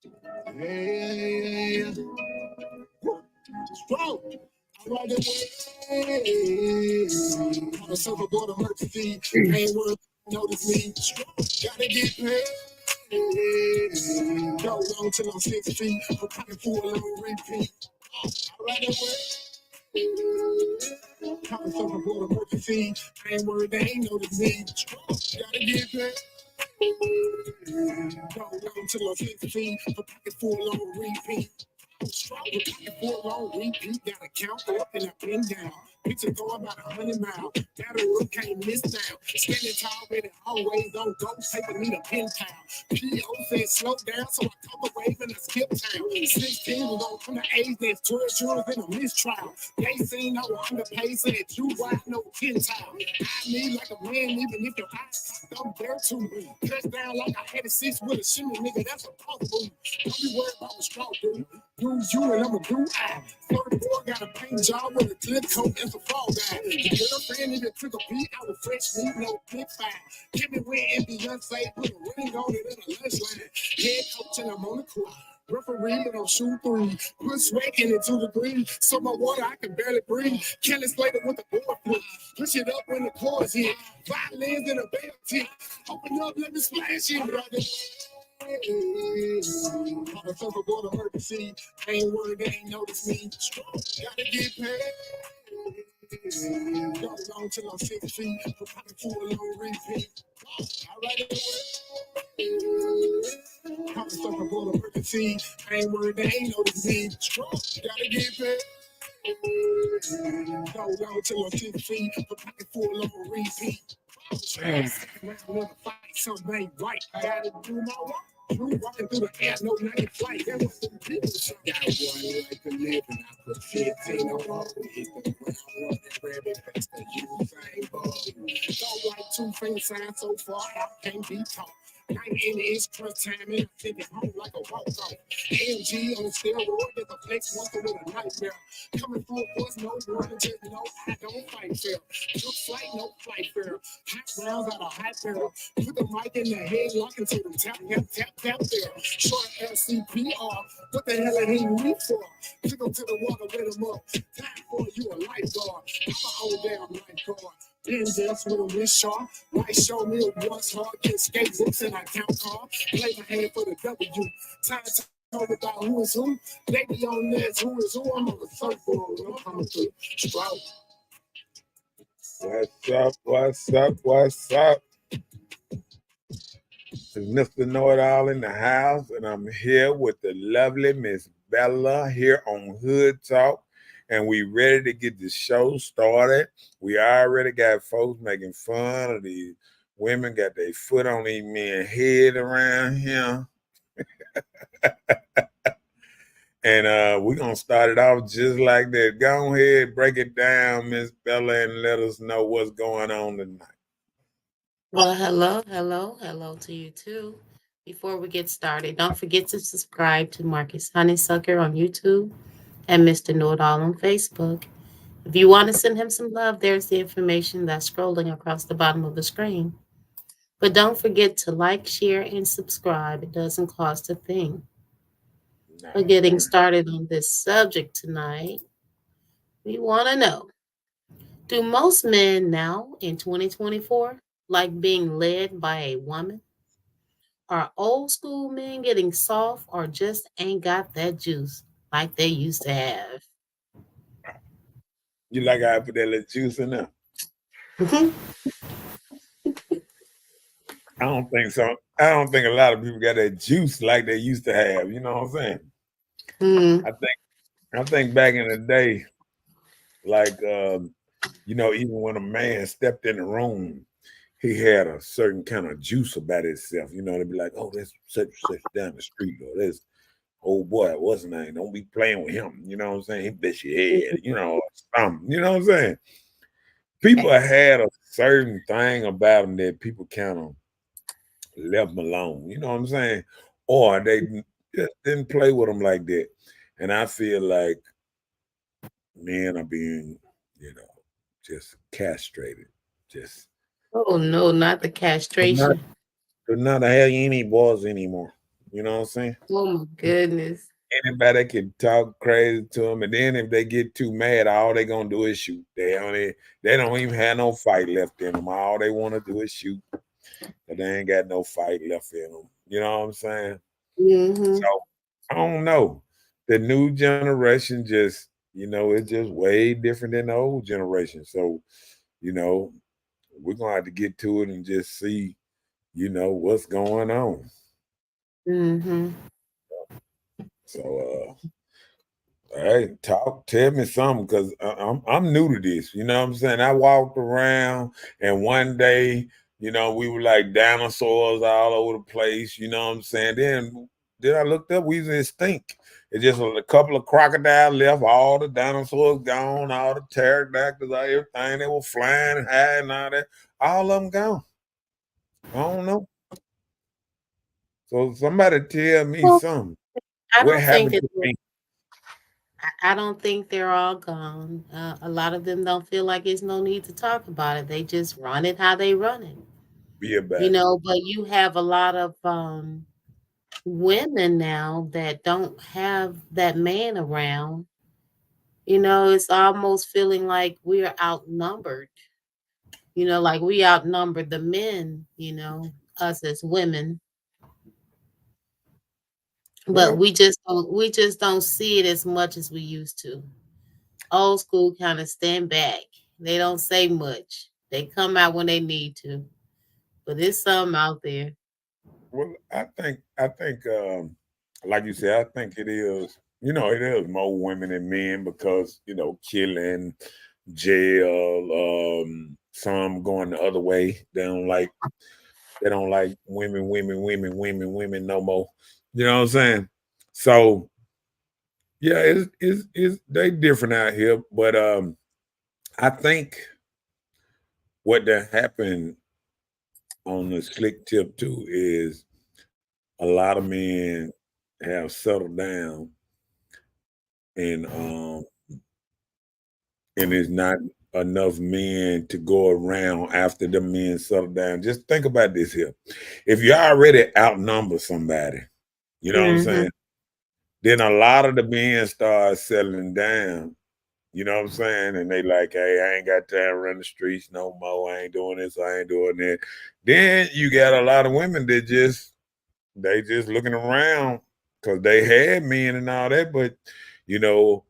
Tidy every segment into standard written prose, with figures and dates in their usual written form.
Yeah. Strong. Right away. On a surfboard emergency. Ain't worth notice me. Strong. Gotta get paid. Go long till I'm 6 feet. I'm coming for a long repeat. Right away. On a surfboard emergency. Ain't worth, they ain't notice me. Strong. Gotta get paid. Go long till I'm 6 feet. I'm pocket full on repeat. Strong with pocket full on repeat. Gotta count up and up and down. Picture go about 100 miles. That rook can't miss now. Standing tall with it always on go. Taking me to pin town. P.O. said slow down, so I come away and I skip town. 16 was on from the age that's 12 jurors in a mistrial. They seen I was underpaid, said you wide no 10 times. I need like a man, even if your eyes cocked up there too. Touchdown like I had a 6 with a shimmy, nigga, that's a possible. Don't be worried about the straw, dude. Do you and I'ma do I. 34 got a paint job with a clear coat and some fall guy. The girlfriend even took a beat out with fresh meat, no big five. Give me win and Beyonce, put a ring on it in a lunch line. Head coach and I'm on the court. Referee, but I'm shoot three. Put sweat in it to the green. So my water, I can barely breathe. Kelly Slater with the board flip. Push it up when the chorus hit. Violins in a bell tip. Open up, let me splash it, brother. On a surfboard emergency. Ain't worried, they ain't notice me. Strong, gotta get paid. Go long till I'm 6 feet. I'm pocket full on repeat. Alright, on a surfboard emergency. Ain't worried, they ain't notice me. Strong, gotta get paid. Go long till I'm 6 feet. I'm pocket full on repeat. Another fight, something ain't right. Gotta do my work. You walking through the air, no night flight. That was some people. Got one life to live, and I put 15 on all. Hit the ground, run and grab it, face the Usain Bolt. Don't like 2 finger signs so far, I can't be taught. 9 is crunch time, and I take it home like a walk-off. AMG on steroids, there's a flex monster with a nightmare. Coming full force, no warning, just know I don't fight fair. Took flight, no flight fair. Hot rounds out of hot barrel. Put the mic in the head, lock into them, tap, tap, tap, tap there. Short LCPR, what the hell are he weak for? Took him to the water, let him up. Time for you a lifeguard. I'm an old damn lifeguard. Then dance with a wrist sharp. Might show me what's hard. Get skatebooks and I count car. Play my hand for the W. Time to talk about who is who. Baby on this, who is who. I'm on the surfboard. I'm coming through. Stroke. What's up? What's up? What's up? It's Mr. Know-It-All in the house, and I'm here with the lovely Miss Bella here on Hood Talk, and we ready to get the show started. We already got folks making fun of these women, got their foot on these men's head around here. And we're going to start it off just like that. Go ahead, break it down, Miss Bella, and let us know what's going on tonight. Well, hello to you too. Before we get started, don't forget to subscribe to Marcus Honeysucker on YouTube and Mr. Know It All on Facebook. If you want to send him some love, there's the information that's scrolling across the bottom of the screen. But don't forget to like, share, and subscribe. It doesn't cost a thing. We're getting started on this subject tonight. We want to know, do most men now in 2024 like being led by a woman? Are old school men getting soft or just ain't got that juice like they used to have? You like I put that little juice in there? I don't think so. I don't think a lot of people got that juice like they used to have. You know what I'm saying? Mm. I think back in the day, like even when a man stepped in the room, he had a certain kind of juice about himself. You know, they'd be like, "Oh, that's such down the street, or there's old boy, what's his name? Don't be playing with him." You know what I'm saying? He bet your head. You know, or something. You know what I'm saying? People had a certain thing about them that people kind of left them alone. You know what I'm saying? Or they just didn't play with them like that. And I feel like men are being, just castrated. Just Oh no, not the they're not, castration. they're not having any boys anymore. You know what I'm saying? Oh my goodness. Anybody can talk crazy to them, and then if they get too mad, all they gonna do is shoot. They don't even have no fight left in them. All they want to do is shoot, but they ain't got no fight left in them. You know what I'm saying? Mm-hmm. So I don't know. The new generation just, it's just way different than the old generation. So, you know, we're gonna have to get to it and just see, what's going on. Mm-hmm. So hey, tell me something, because I'm new to this. You know what I'm saying? I walked around, and one day, we were like dinosaurs all over the place. You know what I'm saying? Then I looked up, we was extinct. It's just a couple of crocodiles left, all the dinosaurs gone, all the pterodactyls, everything. They were flying high and all that. All of them gone. I don't know. So somebody tell me Well, something. I What don't think happened that to me? I don't think they're all gone. A lot of them don't feel like there's no need to talk about it. They just run it how they run it. Be about it. But you have a lot of women now that don't have that man around. It's almost feeling like we're outnumbered. Like we outnumber the men, us as women. But Well, we just don't see it as much as we used to. Old school kind of stand back. They don't say much. They come out when they need to. But there's some out there. Well, I think, like you said, I think it is more women than men because, killing, jail, some going the other way. They don't like women no more. You know what I'm saying? So yeah, it's they different out here, but I think what that happened on the slick tip too is a lot of men have settled down, and there's not enough men to go around after the men settle down. Just think about this here. If you already outnumber somebody, you know what I'm Mm-hmm. saying? Then a lot of the men start settling down. You know what I'm saying? And they like, hey, I ain't got time to run the streets no more. I ain't doing this. I ain't doing that. Then you got a lot of women that they just looking around because they had men and all that, but you know,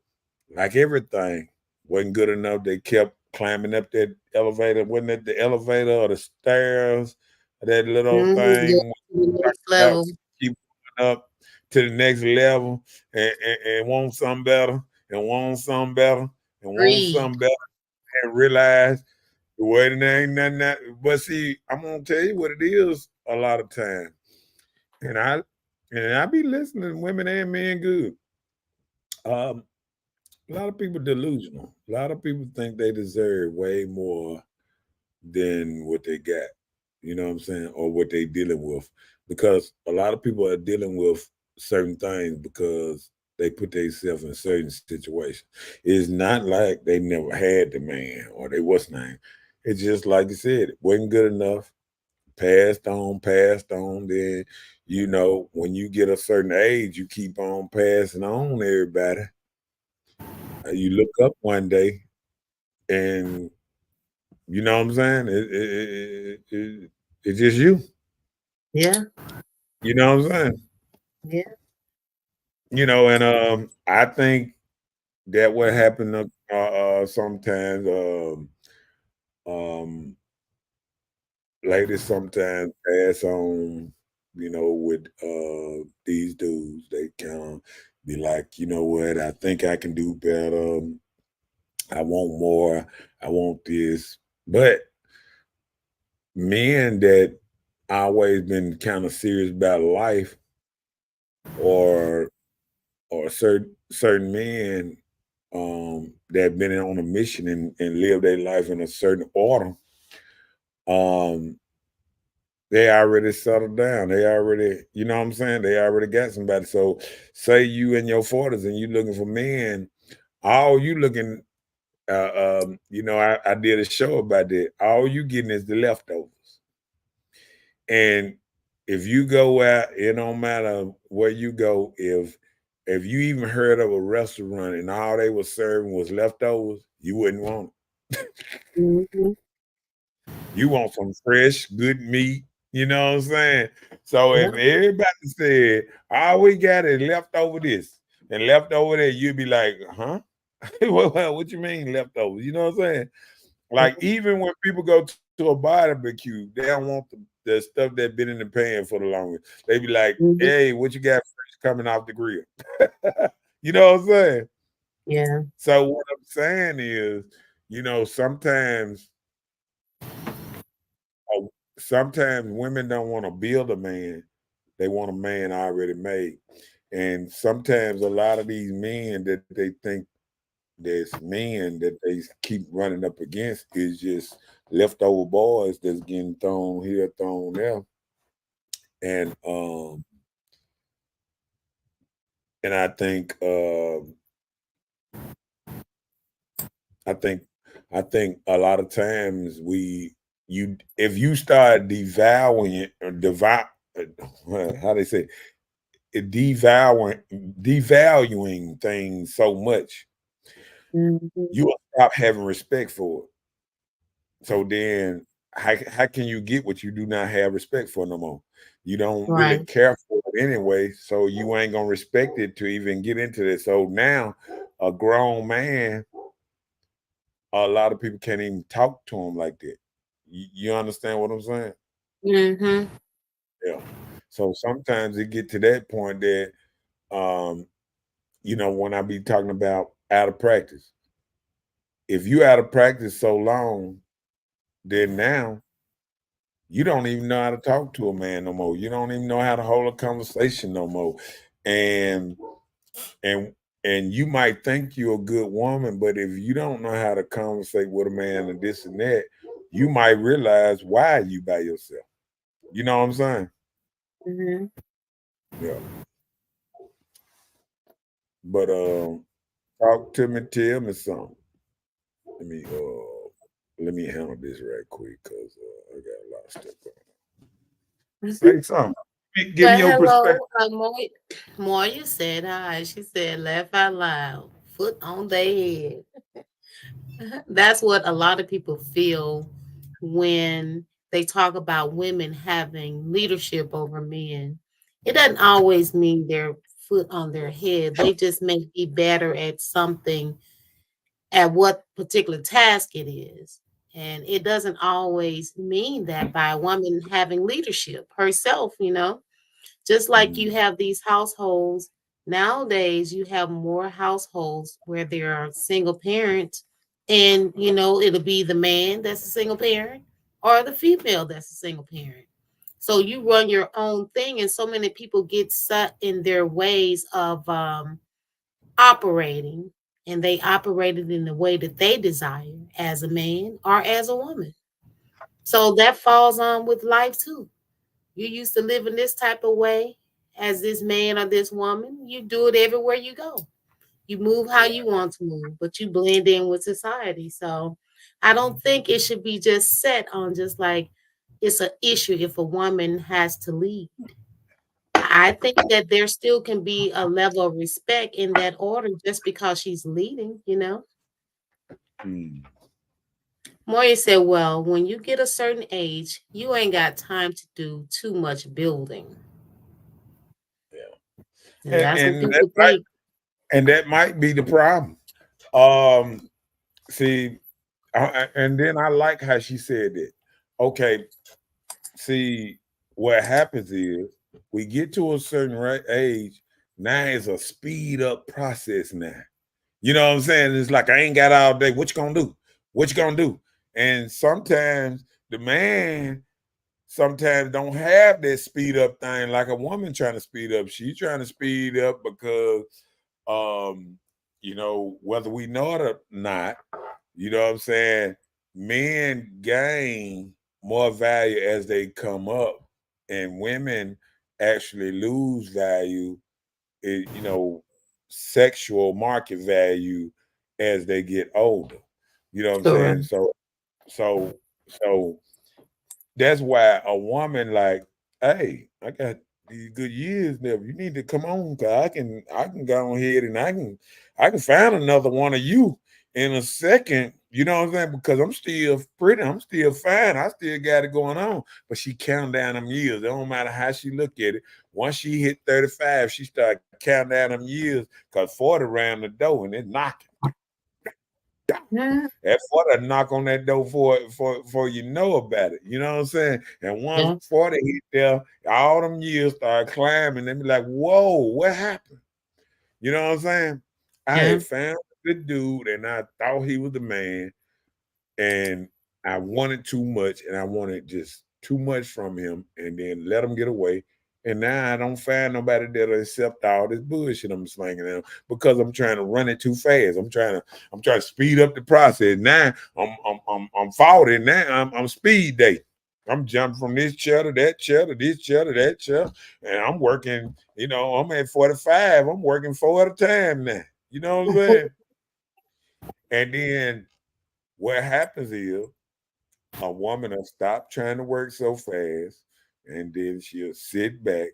like everything wasn't good enough. They kept climbing up that elevator. Wasn't it the elevator or the stairs? That little Mm-hmm. Yeah, thing the next talking about level. keep going up to the next level and want something better and want something better and want Greed. something better and realize the wedding ain't nothing that. But see, I'm gonna tell you what it is a lot of time, and I be listening to women and men good. Um, a lot of people delusional. A lot of people think they deserve way more than what they got. You know what I'm saying? Or what they dealing with. Because a lot of people are dealing with certain things because they put themselves in certain situations. It's not like they never had the man or they was name. It's just like you said, it wasn't good enough. Passed on. Then, when you get a certain age, you keep on passing on everybody. You look up one day and you know what I'm saying? It's just you. Yeah. You know what I'm saying? Yeah. And I think that what happened sometimes. Um, Ladies sometimes pass on. With these dudes, they kind of be like, you know what? I think I can do better. I want more. I want this, but men that always been kind of serious about life or certain men that been on a mission and live their life in a certain order, um they already settled down. They already, you know what I'm saying? They already got somebody. So say you in your 40s and you looking for men, all you looking I did a show about that. All you getting is the leftovers. And if you go out, it don't matter where you go. If you even heard of a restaurant and all they were serving was leftovers, you wouldn't want it. Mhm. You want some fresh, good meat. You know what I'm saying? So if Yeah. everybody said, all we got is leftover this and leftover that, you'd be like, huh? What you mean leftovers? You know what I'm saying? Like even when people go to a barbecue, they don't want the stuff that been in the pan for the longest. They be like, Mhm. hey, what you got fresh coming off the grill? You know what I'm saying? Yeah. So what I'm saying is, sometimes uh, sometimes women don't want to build a man. They want a man already made. And sometimes a lot of these men that they think there's men that they keep running up against is just leftover boys that's getting thrown here, thrown there. And and I think I think a lot of times you if you start devaluing or how they say devouring devaluing things so much, Mhm. you will stop having respect for it. So then how can you get what you do not have respect for no more? You don't really Right. care for it anyway, so you ain't gonna respect it to even get into this. So now a grown man, a lot of people can't even talk to him like that. You understand what I'm saying? Mhm. Yeah. So sometimes it get to that point that when I be talking about out of practice, if you out of practice so long, then now you don't even know how to talk to a man no more. You don't even know how to hold a conversation no more. And and and you might think you're a good woman, but if you don't know how to conversate with a man and this and that, you might realize why you by yourself. You know what I'm saying? Mhm. Yeah. But talk to me, tell me something. Let me uh let me handle this right quick because I got a lot of stuff going on. Say something. Give me Well, your perspective. hello, Moya said hi. She said, laugh out loud, foot on their head. That's what a lot of people feel when they talk about women having leadership over men. It doesn't always mean they're foot on their head. They just may be better at something, at what particular task it is. And it doesn't always mean that by a woman having leadership herself. Just like you Mm, have these households, nowadays you have more households where there are single parents, and it'll be the man that's a single parent or the female that's a single parent. So you run your own thing, and so many people get set in their ways of operating, and they operated in the way that they desire as a man or as a woman. So that falls on with life too. You used to live in this type of way as this man or this woman. You do it everywhere you go. You move how you want to move, but you blend in with society. So I don't think it should be just set on just like it's an issue if a woman has to lead. I think that there still can be a level of respect in that order just because she's leading. mm, Moya said, well, when you get a certain age, you ain't got time to do too much building. yeah. And And, that's what and that people might think. and that might be the problem. Um, see, and then I like how she said it. Okay, see, what happens is we get to a certain age. Now it's a speed up process now. You know what I'm saying? It's like I ain't got all day. What you gonna do? What you gonna do? And sometimes the man sometimes don't have that speed up thing like a woman trying to speed up. She's trying to speed up because um, whether we know it or not, you know what I'm saying, men gain more value as they come up, and women actually lose value, eh, you know, sexual market value as they get older. You know what I'm Sure. saying? So so that's why a woman like hey, I got these good years now. You need to come on, cause I can go ahead and I can find another one of you in a second. You know what I'm saying? Because I'm still pretty, I'm still fine, I still got it going on. But she counting down them years. It don't matter how she look at it. Once she hit 35, she start counting down them years because 40 ran the door and it knocking. Yeah. That 40 knock on that door for you know about it. You know what I'm saying? And once Yeah. 40 hit there, all them years start climbing. They be like, whoa, what happened? You know what I'm saying? I Yeah. had found the dude and I thought he was the man, and I wanted too much, and I wanted just too much from him, and then let him get away. And now I don't find nobody that'll accept all this bullshit I'm slinging them because I'm trying to run it too fast. I'm trying to speed up the process. Now I'm 40. Now I'm speed dating. I'm jumping from this chair to that chair to this chair to that chair, and I'm working. I'm at 45. I'm working four at a time now. You know what I'm saying? And then what happens is a woman will stop trying to work so fast, and then she'll sit back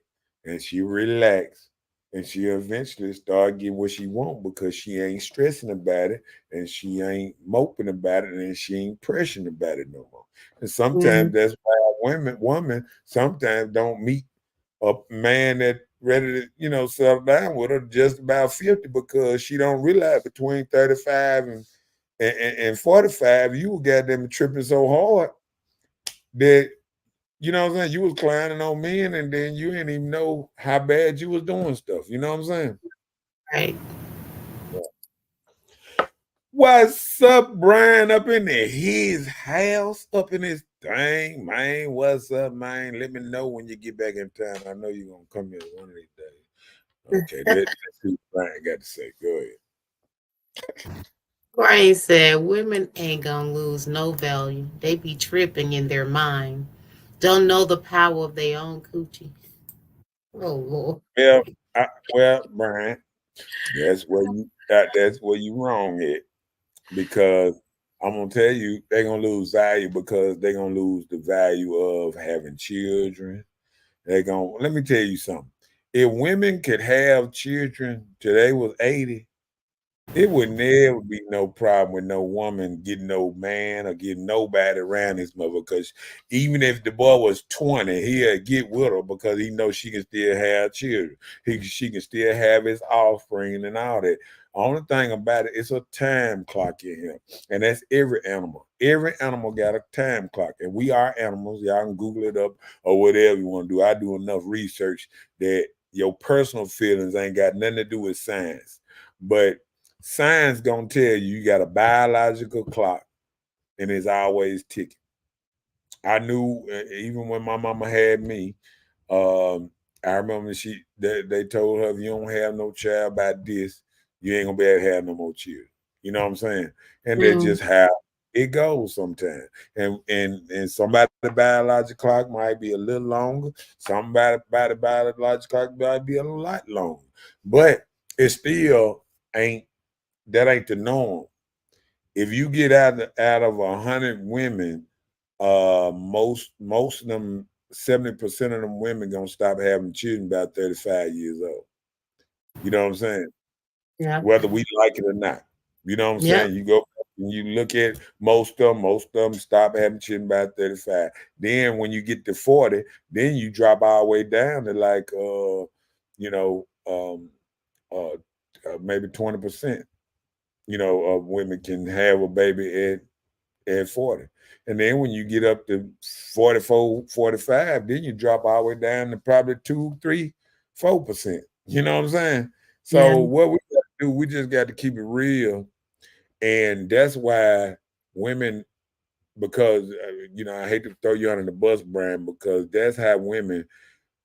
and she'll relax, and she'll eventually start getting what she want because she ain't stressing about it, and she ain't moping about it, and she ain't pressuring about it no more. And sometimes Mhm. that's why a woman sometimes don't meet a man that ready to settle down with her just about 50, because she don't realize between 35 and 45, you were goddamn tripping so hard that what I'm saying, you was climbing on men, and then you didn't even know how bad you was doing stuff. You know what I'm saying? Right. What's up, Brian? Up in his house, up in his thing, man. What's up, man? Let me know when you get back in town. I know you're gonna come here one of these days. Okay, let's see what Brian got to say. Go ahead. Brian said women ain't gonna lose no value. They be tripping in their mind. Don't know the power of their own coochie. Oh Lord. Well, Brian, that's where you wrong at, because I'm gonna tell you they're gonna lose value because they're gonna lose the value of having children. They're gonna Let me tell you something. If women could have children till they was 80, it would never be no problem with no woman getting no man or getting nobody around his mother. Because even if the boy was 20, he'll get with her because he knows she can still have children. She can still have his offspring and all that. Only thing about it, it's a time clock in here. And that's every animal. Every animal got a time clock. And we are animals. Y'all can Google it up or whatever you want to do. I do enough research that your personal feelings ain't got nothing to do with science. But science gonna tell you got a biological clock, and it's always ticking. I knew even when my mama had me, um, I remember they told her, if you don't have no child by this, you ain't gonna be able to have no more children. You know what I'm saying? And that's Mm, just how it goes sometimes. And somebody's biological clock might be a little longer. Somebody biological clock might be a lot longer. But it still ain't that ain't the norm. If you get out of 100 women, most of them, 70% of them women gonna stop having children about 35 years old. You know what I'm saying? yeah. Whether we like it or not. You know what I'm Yeah. saying? You go and you look at most of them stop having children about 35. Then when you get to 40, then you drop all the way down to like you know, maybe 20%. Of women can have a baby at 40. And then when you get up to 44, 45, then you drop all the way down to probably 2, 3, 4%. You know what I'm saying? Yeah. So what we got to do, we just got to keep it real. And that's why women, because, I hate to throw you under the bus, Brian, because that's how women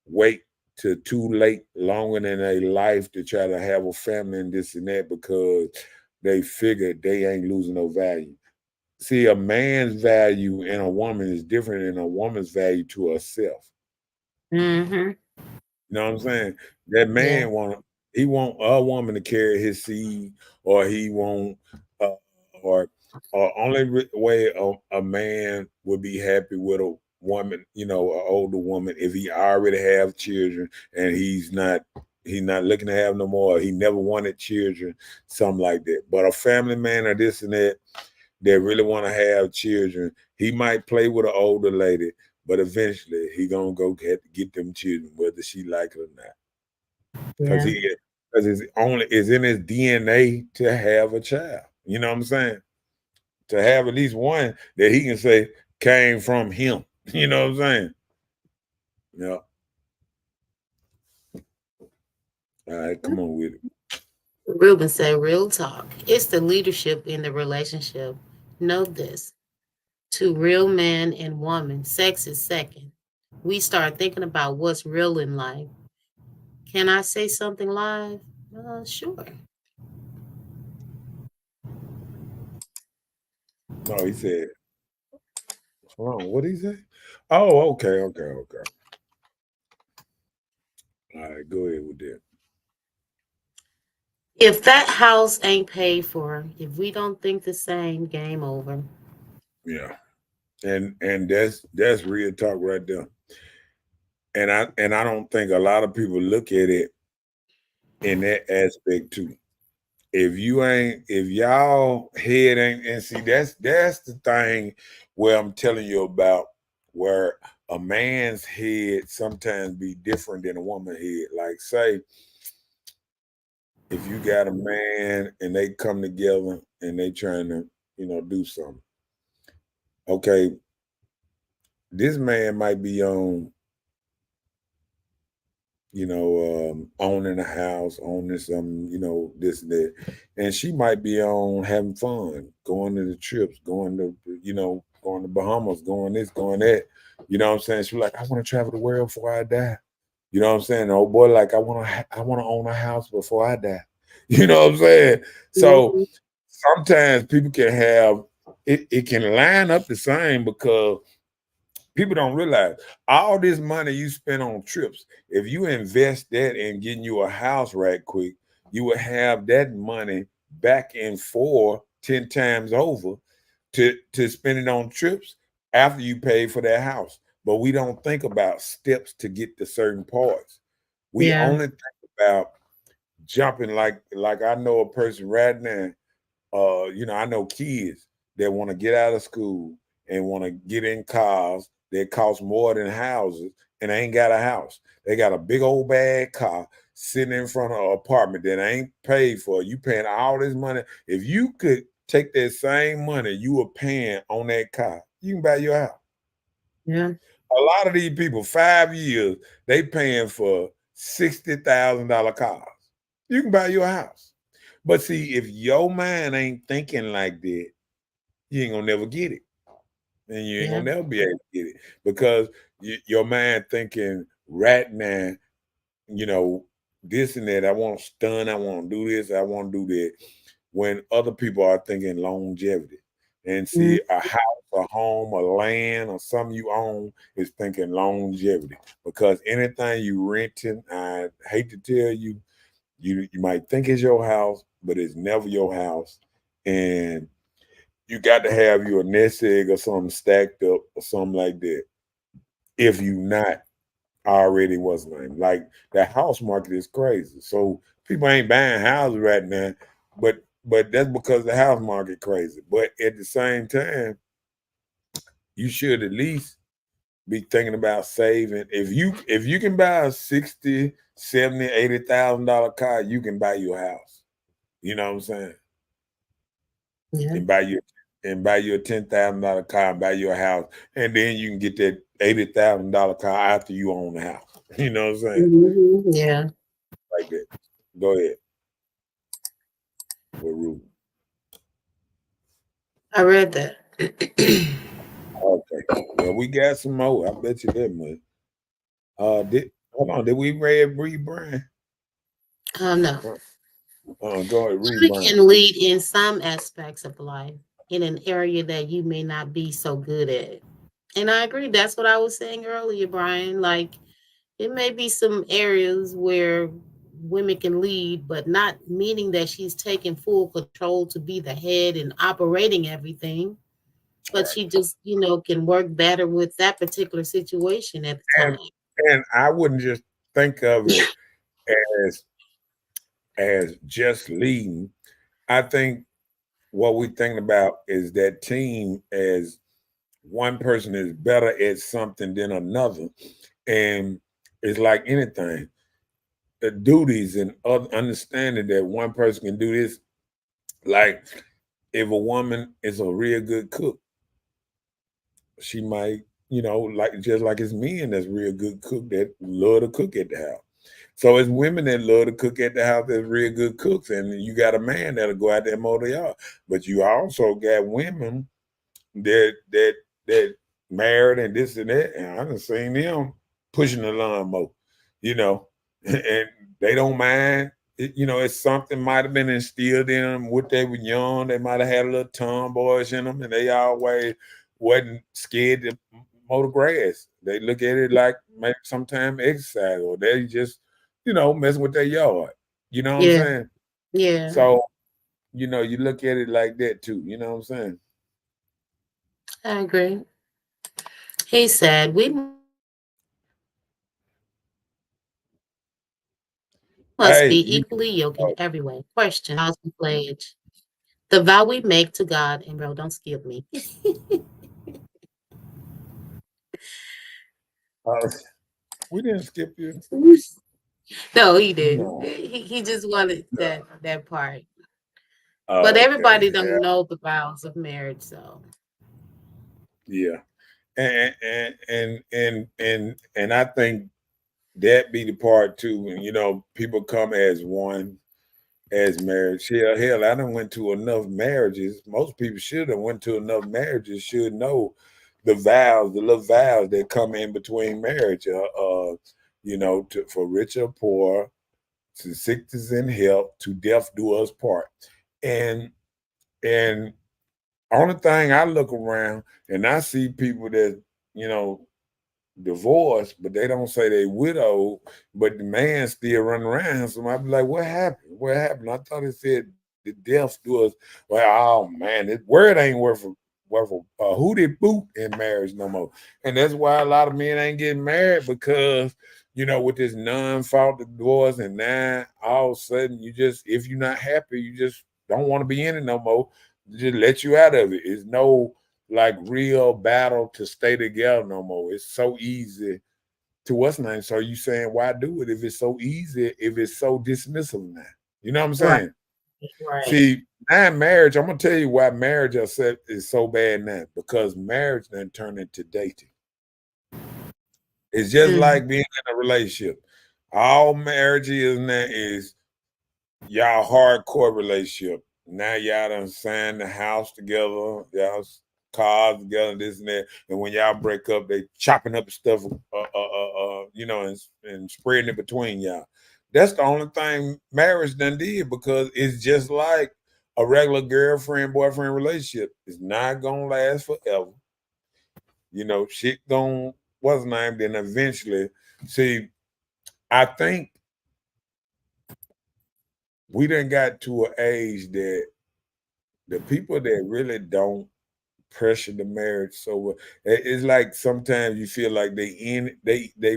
wait to too late, longer than their life, to try to have a family and this and that, because they figure they ain't losing no value. See, a man's value in a woman is different than a woman's value to herself. Mm-hmm. You know what I'm saying? That Yeah. man he want a woman to carry his seed, or he want, uh, or only way a man would be happy with a woman, an older woman, if he already have children and he's not looking to have no more, or he never wanted children, something like that. But a family man or this and that really want to have children, he might play with an older lady, but eventually he gonna go get them children, whether she like it or not, because Yeah. it's in his DNA to have a child. You know what I'm saying? To have at least one that he can say came from him. You know what I'm saying? Yeah. All right, come on with it. Ruben said, real talk. It's the leadership in the relationship. Note this. To real man and woman, sex is second. We start thinking about what's real in life. Can I say something live? Sure. No, he said, hold on, what did he say? Oh, okay. All right, go ahead with that. If that house ain't paid for, if we don't think the same, game over. Yeah. And that's real talk right there. And I don't think a lot of people look at it in that aspect too. If y'all head ain't, and see, that's the thing where I'm telling you about, where a man's head sometimes be different than a woman's head. Like, say if you got a man and they come together and they trying to do something. Okay, this man might be on, owning a house, owning some, this and that. And she might be on having fun, going to the trips, going to Bahamas, going this, going that. You know what I'm saying? She's like, I want to travel the world before I die. You know what I'm saying? The old boy, like, I want to own a house before I die. You know what I'm saying? So Mhm. sometimes people can have it can line up the same, because people don't realize all this money you spend on trips. If you invest that in getting you a house right quick, you will have that money back in 10 times over to spend it on trips after you pay for that house. But we don't think about steps to get to certain parts. We Yeah. only think about jumping, like I know a person right now, I know kids that want to get out of school and want to get in cars that cost more than houses, and they ain't got a house. They got a big old bad car sitting in front of an apartment that ain't paid for. You paying all this money. If you could take that same money you were paying on that car, you can buy your house. Yeah. A lot of these people, 5 years, they paying for $60,000 cars. You can buy your house. But see, if your mind ain't thinking like that, you ain't gonna never get it, and you ain't Yeah. gonna never be able to get it, because your mind thinking right now, you know, this and that. I want to stun. I want to do this. I want to do that. When other people are thinking longevity, and Mhm. see, a house, a home, a land, or something you own is thinking longevity. Because anything you renting, I hate to tell you, you might think it's your house, but it's never your house, and you got to have you a nest egg or something stacked up or something like that. If you not already, what's the name? Like, the house market is crazy. So people ain't buying houses right now, but that's because the house market crazy. But at the same time, you should at least be thinking about saving. If you can buy a 60, 70, $80,000 car, you can buy your house. You know what I'm saying? Yeah. And buy you a $10,000 car and buy you a house, and then you can get that $80,000 car after you own the house. You know what I'm saying? Yeah. Like that. Go ahead. With Ruben. I read that. Okay. Well, we got some more. I bet you that much. Did hold on? Did we read Brian? No. Go ahead, read We Brian. can lead in some aspects of life in an area that you may not be so good at. And I agree. That's what I was saying earlier, Brian. Like, it may be some areas where women can lead, but not meaning that she's taking full control to be the head and operating everything. but she just, can work better with that particular situation at the and time. and I wouldn't just think of it as just leading. I think what we think about is that team as one person is better at something than another, and it's like anything. The duties and understanding that one person can do this. Like if a woman is a real good cook, she might, like just like it's men that's real good cook that love to cook at the house. So it's women that love to cook at the house that's real good cooks, and you got a man that'll go out there and mow the yard. But you also got women that married and this and that, and I done seen them pushing the lawnmower, you know, and they don't mind. It's something might have been instilled in them when they were young. They might have had a little tomboyish in them, and they always wasn't scared to mow the grass. They look at it like maybe sometime exercise, or they just, messing with their yard. You know what I'm Yeah, saying? yeah, So, you look at it like that too. You know what I'm saying? I agree. He said, we must Hey, be equally yoked in every way. Question, how's the pledge? The vow we make to God, and bro, don't skip me. uh, we didn't skip you. No, he didn't. No. He just wanted No. that part. But Okay. everybody Yeah. don't know the vows of marriage, so Yeah. And I think that be the part too. When people come as one, as marriage. Hell, I done went to enough marriages. Most people should have went to enough marriages. Should know the vows, the little vows that come in between marriage. For rich or poor, to sickness and health, to death do us part. And and only thing I look around and I see people that, you know, divorced, but they don't say they widowed, but the man still running around. So I be like, what happened? What happened? I thought it said the death do us. Well, oh man, it word ain't worth a hootie boot in marriage no more. And that's why a lot of men ain't getting married because, with this non-fault divorce, and now all of a sudden if you're not happy, you just don't want to be in it no more. Just let you out of it. It's no like real battle to stay together no more. It's so easy to what's name. So you saying why do it if it's so easy, if it's so dismissive now? You know what I'm right, saying? right. See, now marriage, I'm gonna tell you why marriage is so bad now. Because marriage then turned into dating. It's just Mm, like being in a relationship. All marriage is now is y'all hardcore relationship. Now y'all done signed the house together, cars together, this and that. And when y'all break up, they chopping up stuff, and spreading it between y'all. That's the only thing marriage done did because it's just like a regular girlfriend boyfriend relationship. It's not gonna last forever. Shit gonna what's name. Then eventually, see, I think we done got to an age that the people that really don't pressure the marriage so well, it's like sometimes you feel like they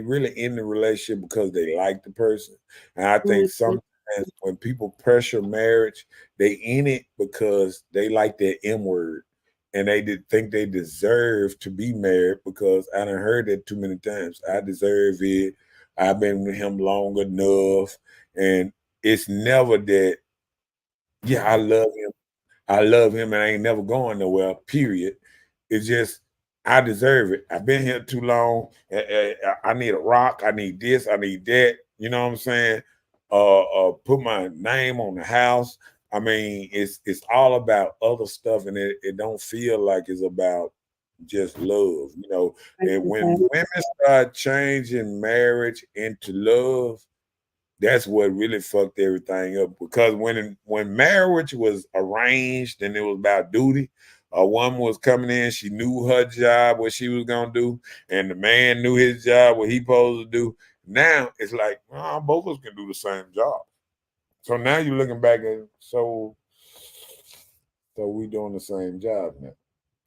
really in the relationship because they like the person. And I think mhm. sometimes when people pressure marriage, they in it because they like that M word, and they did think they deserve to be married because I done heard that too many times. I deserve it. I've been with him long enough, and it's never that. Yeah, I love him and I ain't never going nowhere, period. It's just, I deserve it. I've been here too long. I need a rock. I need this. I need that. You know what I'm saying? Put my name on the house. I mean, it's all about other stuff, and it don't feel like it's about just love. And when women start changing marriage into love, that's what really fucked everything up. Because when marriage was arranged and it was about duty, a woman was coming in, she knew her job, what she was gonna do, and the man knew his job, what he supposed to do. Now it's like, both of us can do the same job. So now you're looking back at so we doing the same job now.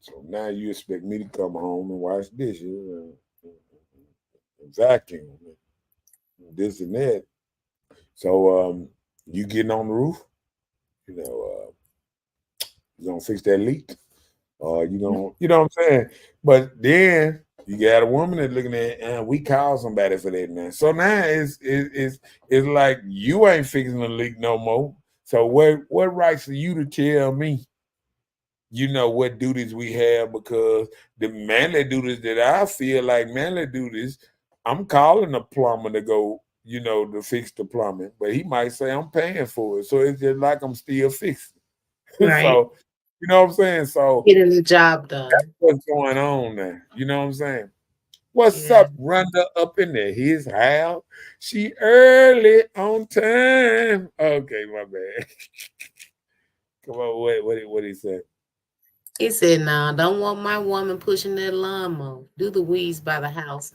So now you expect me to come home and wash dishes and vacuum and this and that. So you getting on the roof, you know, you gonna fix that leak, or you gonna, you know what I'm saying? But then you got a woman that's looking at, we call somebody for that now. So now it's like you ain't fixing the leak no more. So what rights are you to tell me, what duties we have? Because the manly duties that I feel like manly duties, I'm calling a plumber to go, to fix the plumbing, but he might say I'm paying for it. So it's just like I'm still fixing. Right. So, you know what I'm saying? So Getting the job done. what's going on there? You know what I'm saying? What's Yeah. up, Rhonda up in there? His house. She early on time. Okay, my bad. Come on, what he said? He said, "No, don't want my woman pushing that lawnmower. Do the weeds by the house."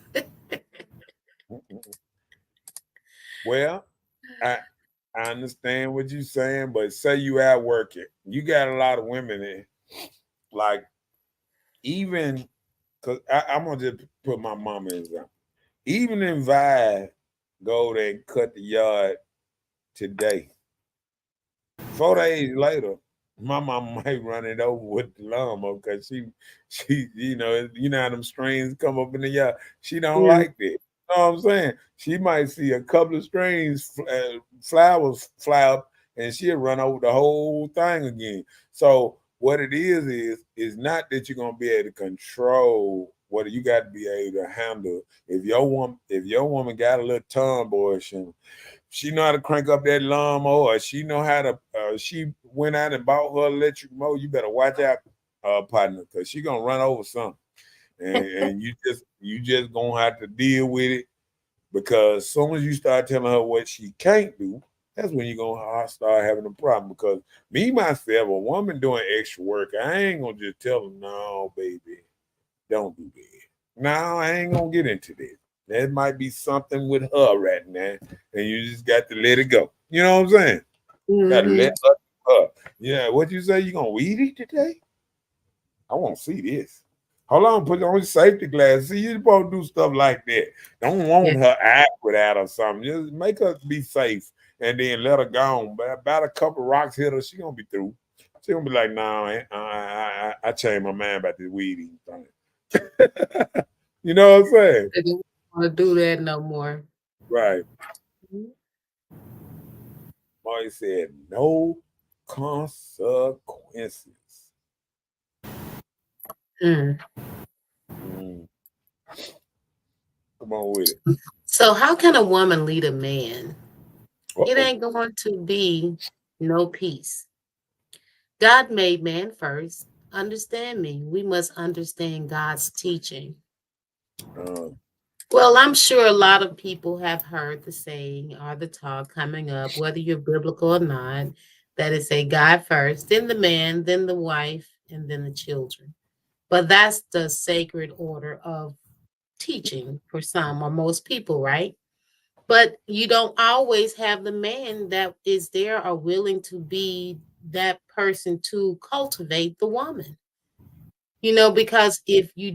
Well, I I understand what you're saying, but say you out working, you got a lot of women in, like, even because I'm gonna just put my mama in example. Even if Vi go there and cut the yard today, 4 days later, my mama might run it over with the lawnmower because she, how them strings come up in the yard. She don't Yeah. like that. You know what I'm saying? She might see a couple of strings, flowers fly up, and she'll run over the whole thing again. So what it is not that you're gonna be able to control what you got to be able to handle. If your woman got a little tomboyish, she know how to crank up that lawnmower. She know how to. She went out and bought her electric mower. You better watch out, partner, because she gonna run over something, and you just gonna have to deal with it. Because as soon as you start telling her what she can't do, that's when you're gonna start having a problem. Because me myself, a woman doing extra work, I ain't gonna just tell her, no, baby, don't do that. No, I ain't gonna get into this. There might be something with her right now, and you just got to let it go. You know what I'm saying? Got to Hmm. let her do her. Yeah, what you say? You gonna weed it today? I want to see this. Hold on, put on your safety glasses. See, you supposed to do stuff like that. Don't Yeah. want her act with that or something. Just make her be safe, and then let her go on. But about a couple rocks hit her, she gonna be through. She gonna be like, "No, I changed my mind about this weed eating thing." You know what I'm saying? They don't want to do that no more. Right. Marty said, no consequences. Mm. Mm, come on with it. So, how can a woman lead a man? It Uh-oh. ain't going to be no peace. God made man first. Understand me. We must understand God's teaching. Uh, Well, I'm sure a lot of people have heard the saying or the talk coming up, whether you're biblical or not, that is a God first, then the man, then the wife, and then the children. But that's the sacred order of teaching for some or most people, right? But you don't always have the man that is there or willing to be that person to cultivate the woman. Because if you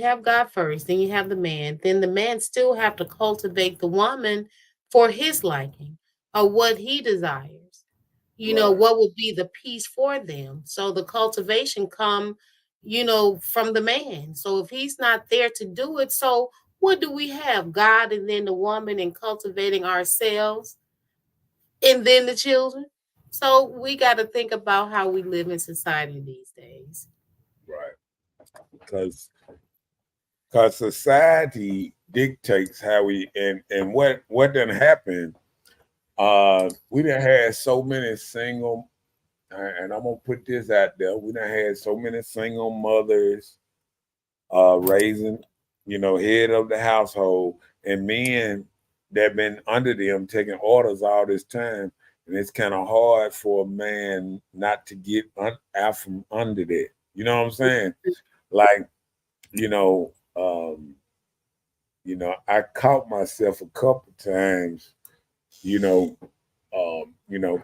have God first, then you have the man, then the man still have to cultivate the woman for his liking or what he desires. right, What would be the peace for them. So the cultivation come, from the man. So if he's not there to do it, so what do we have? God and then the woman and cultivating ourselves and then the children. So we got to think about how we live in society these days. right. Because society dictates how we and what done happened. We done had so many single, and I'm gonna put this out there. We done had so many single mothers raising, head of the household, and men that been under them taking orders all this time. And it's kind of hard for a man not to get out from under that. You know what I'm saying? Like, you know, um, I caught myself a couple times, you know,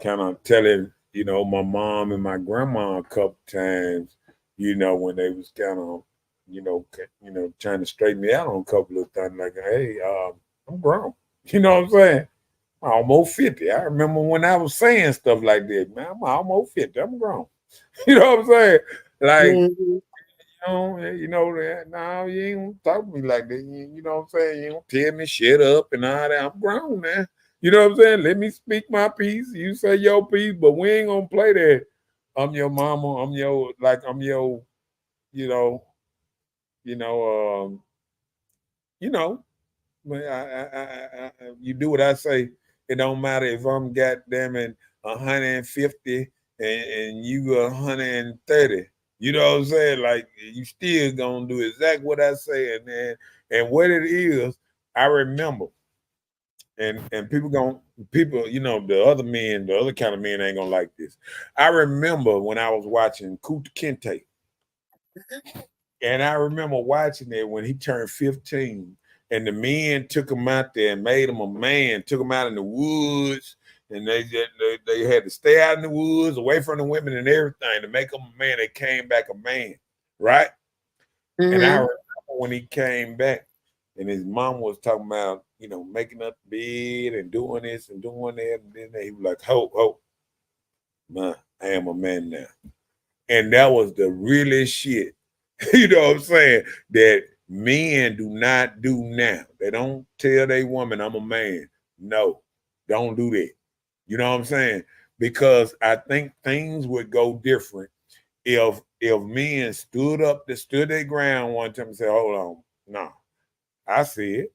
kind of telling, my mom and my grandma a couple times, when they was kind of, trying to straighten me out on a couple of things, like, hey, I'm grown. You know what I'm saying? I'm almost 50. I remember when I was saying stuff like that, man, I'm almost 50. I'm grown. You know what I'm saying? Like, Mhm. that. No, you ain't gonna talk to me like that. You know what I'm saying? You don't tell me shut up and all that. I'm grown now. You know what I'm saying? Let me speak my piece. You say your piece, but we ain't gonna play that. I'm your mama. I'm your, you know, you know, you know. But you do what I say. It don't matter if I'm goddamn it 150 and you 130. You know what I'm saying? Like you still gonna do exactly what I say, and what it is. I remember, and people, the other men, the other kind of men ain't gonna like this. I remember when I was watching Kuta Kinte, and I remember watching it when he turned 15, and the men took him out there and made him a man, took him out in the woods, and they had to stay out in the woods, away from the women and everything to make him a man. They came back a man, right? And I Mhm. remember when he came back, and his mom was talking about, making up the bed and doing this and doing that, and then he was like, "Ho, ho, man, I am a man now." And that was the realest shit. You know what I'm saying? That men do not do now. They don't tell their woman, I'm a man. No, don't do that. You know what I'm saying? Because I think things would go different if men stood their ground one time and said, hold on, no, I said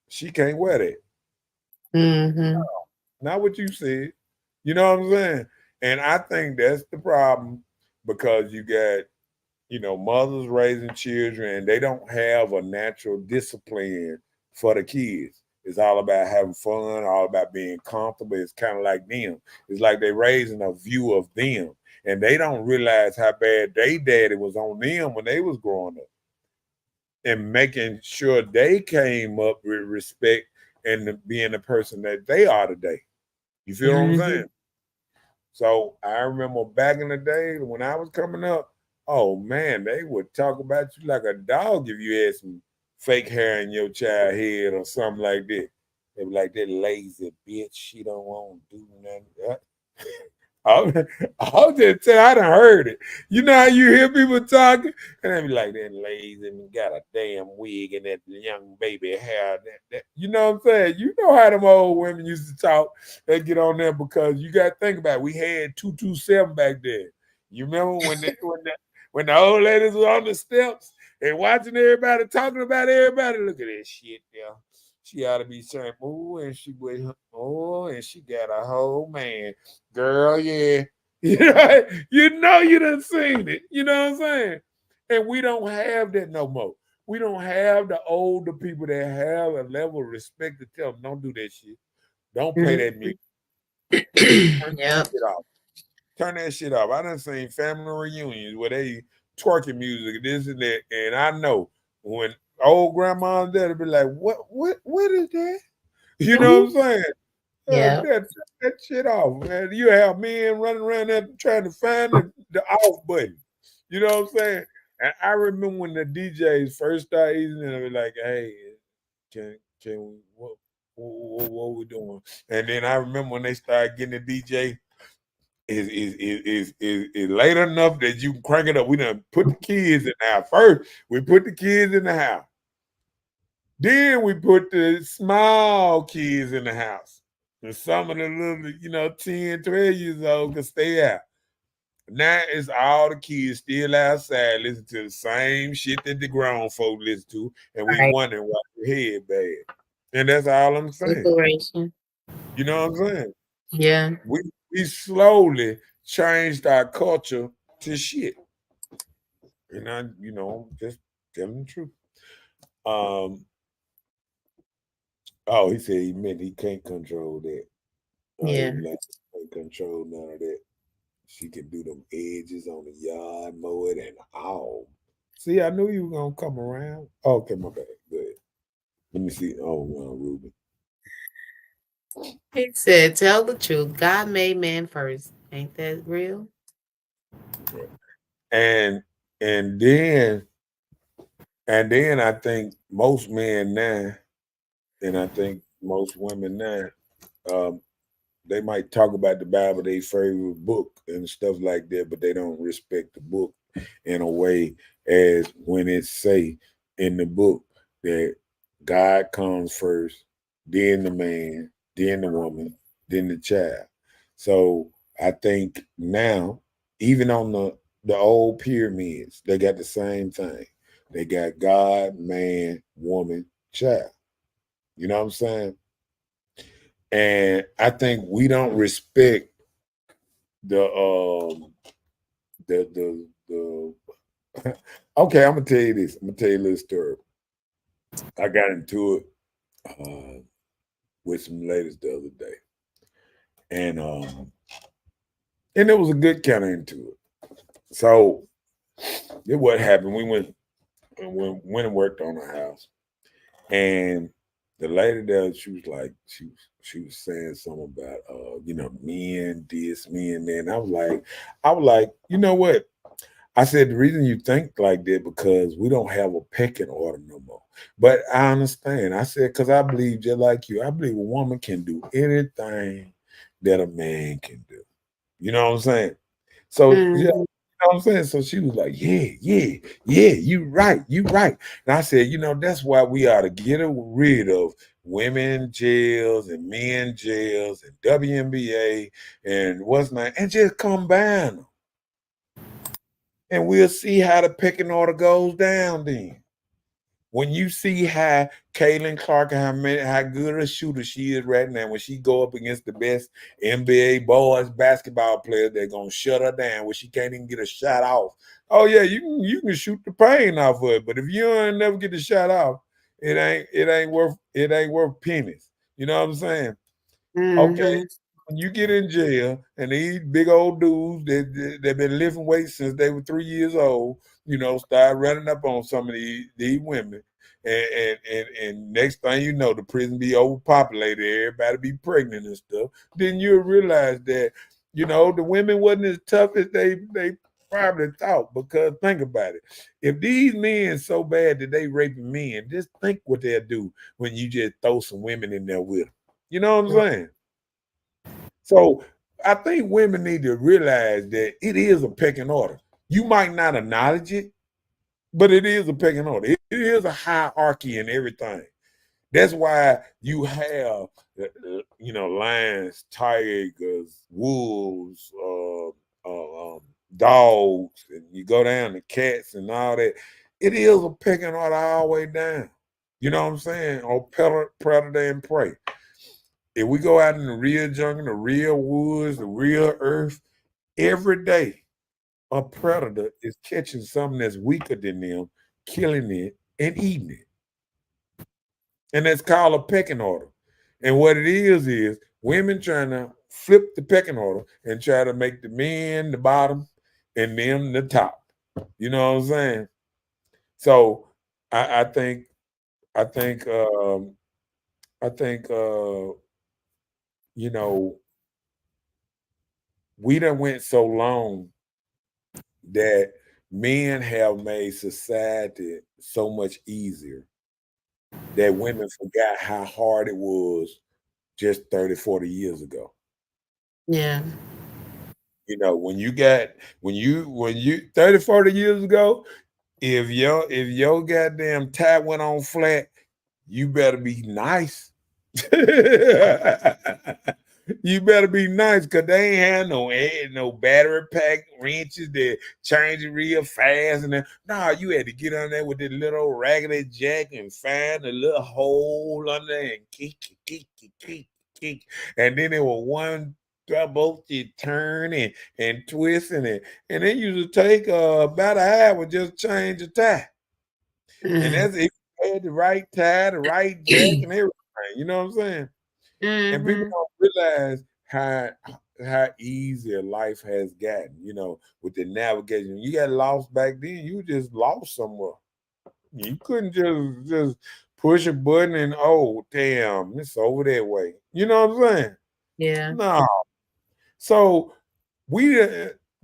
she can't wear that. Mhm. Not what you said. You know what I'm saying? And I think that's the problem because you got mothers raising children and they don't have a natural discipline for the kids. It's all about having fun, all about being comfortable. It's kind of like them. It's like they're raising a view of them. And they don't realize how bad they daddy was on them when they was growing up. And making sure they came up with respect and being the person that they are today. You feel what I'm saying? Mhm. So I remember back in the day when I was coming up, oh man, they would talk about you like a dog if you had some fake hair in your child head or something like that. They be like, that lazy bitch, she don't want to do nothing. I'll, I'll just tell you, I done heard it. You know how you hear people talking? And they be like, that lazy and got a damn wig and that young baby hair. You know what I'm saying? You know how them old women used to talk. They get on there because you got to think about it. We had 227 back then. You remember when the old ladies were on the steps and watching everybody talking about everybody? Look at that shit there. She ought to be saying, oh, and she with oh, and she got a whole man. Girl, yeah. You done seen it. You know what I'm saying? And we don't have that no more. We don't have the older people that have a level of respect to tell them, don't do that shit. Don't play that Mhm. music. Turn Yep. that shit off. Turn that shit off. I done seen family reunions where they twerking music, this and that. And I know when old grandma and daddy be like, what is that? You know what I'm Mhm. saying? Yep. That shit off, man. You have men running around there trying to find the off button. You know what I'm saying? And I remember when the DJs first started using it, they were like, hey, can we, what we doing? And then I remember when they started getting the DJ is late enough that you can crank it up. We done put the kids in the house. First, we put the kids in the house. Then we put the small kids in the house. And some of the little, 10, 12 years old can stay out. Now it's all the kids still outside listening to the same shit that the grown folk listen to, and we Right. wondering why your head bad. And that's all I'm saying. Separation. You know what I'm saying? Yeah. We we slowly changed our culture to shit. And just telling the truth. Um, oh, he said he meant he can't control that. His Yeah. man can't control none of that. She can do them edges on the yard, mow it, and all. See, I knew you were gonna come around. Okay, my bad. Good. Let me see. Oh, Ruben. He said, "Tell the truth. God made man first. Ain't that real?" Yeah. And And then I think most men now, and I think most women now, um, they might talk about the Bible, their favorite book and stuff like that, but they don't respect the book in a way as when it say in the book that God comes first, then the man, then the woman, then the child. So I think now, even on the old pyramids, they got the same thing. They got God, man, woman, child. You know what I'm saying? And I think we don't respect the okay, I'm gonna tell you this. I'm gonna tell you a little story. I got into it with some ladies the other day, and and it was a good kind of into it. So it what happened. We went and worked on the house, and the lady there, she was like, she was saying something about men this, men that. And I was like, you know what? I said the reason you think like that because we don't have a pecking order no more. But I understand. I said because I believe just like you, I believe a woman can do anything that a man can do. You know what I'm saying? So yeah, you know Mhm. what I'm saying? So she was like, yeah, you right, you right. And I said, that's why we ought to get rid of women jails and men jails and WNBA and what's not, and just combine them. And we'll see how the pecking order goes down then. When you see how Caitlin Clark and how good a shooter she is right now, when she go up against the best NBA boys basketball player, they're gonna shut her down when she can't even get a shot off. Oh yeah, you can shoot the pain off of it, but if you ain't never get the shot off, it ain't worth pennies. You know what I'm saying? Okay, Mhm. when you get in jail and these big old dudes that been lifting weights since they were 3 years old, start running up on some of these women, and next thing you know, the prison be overpopulated, everybody be pregnant and stuff. Then you'll realize that the women wasn't as tough as they probably thought. Because think about it, if these men so bad that they raping men, just think what they'll do when you just throw some women in there with them. You know what I'm saying? So I think women need to realize that it is a pecking order. You might not acknowledge it, but it is a pecking order. It is a hierarchy in everything. That's why you have, lions, tigers, wolves, dogs, and you go down to cats and all that. It is a pecking order all the way down. You know what I'm saying? On predator and prey. If we go out in the real jungle, the real woods, the real earth, every day a predator is catching something that's weaker than them, killing it, and eating it. And that's called a pecking order. And what it is women trying to flip the pecking order and try to make the men the bottom and them the top. You know what I'm saying? So I think I think I think you know we done went so long that men have made society so much easier that women forgot how hard it was just 30, 40 years ago. Yeah. When you 30, 40 years ago, if your goddamn tie went on flat, you better be nice. You better be nice because they ain't had no battery pack wrenches that change it real fast. And then, nah, you had to get on there with the little raggedy jack and find a little hole under there and kick. And then there was one both you turn and twist and it used to take about an hour just change the tie. And Mhm. that's if you had the right tie, the right jack, and everything. You know what I'm saying? And people Mhm. don't realize how easy life has gotten, with the navigation. You got lost back then, you just lost somewhere. You couldn't just push a button and oh damn, it's over that way. You know what I'm saying? Yeah. No. So we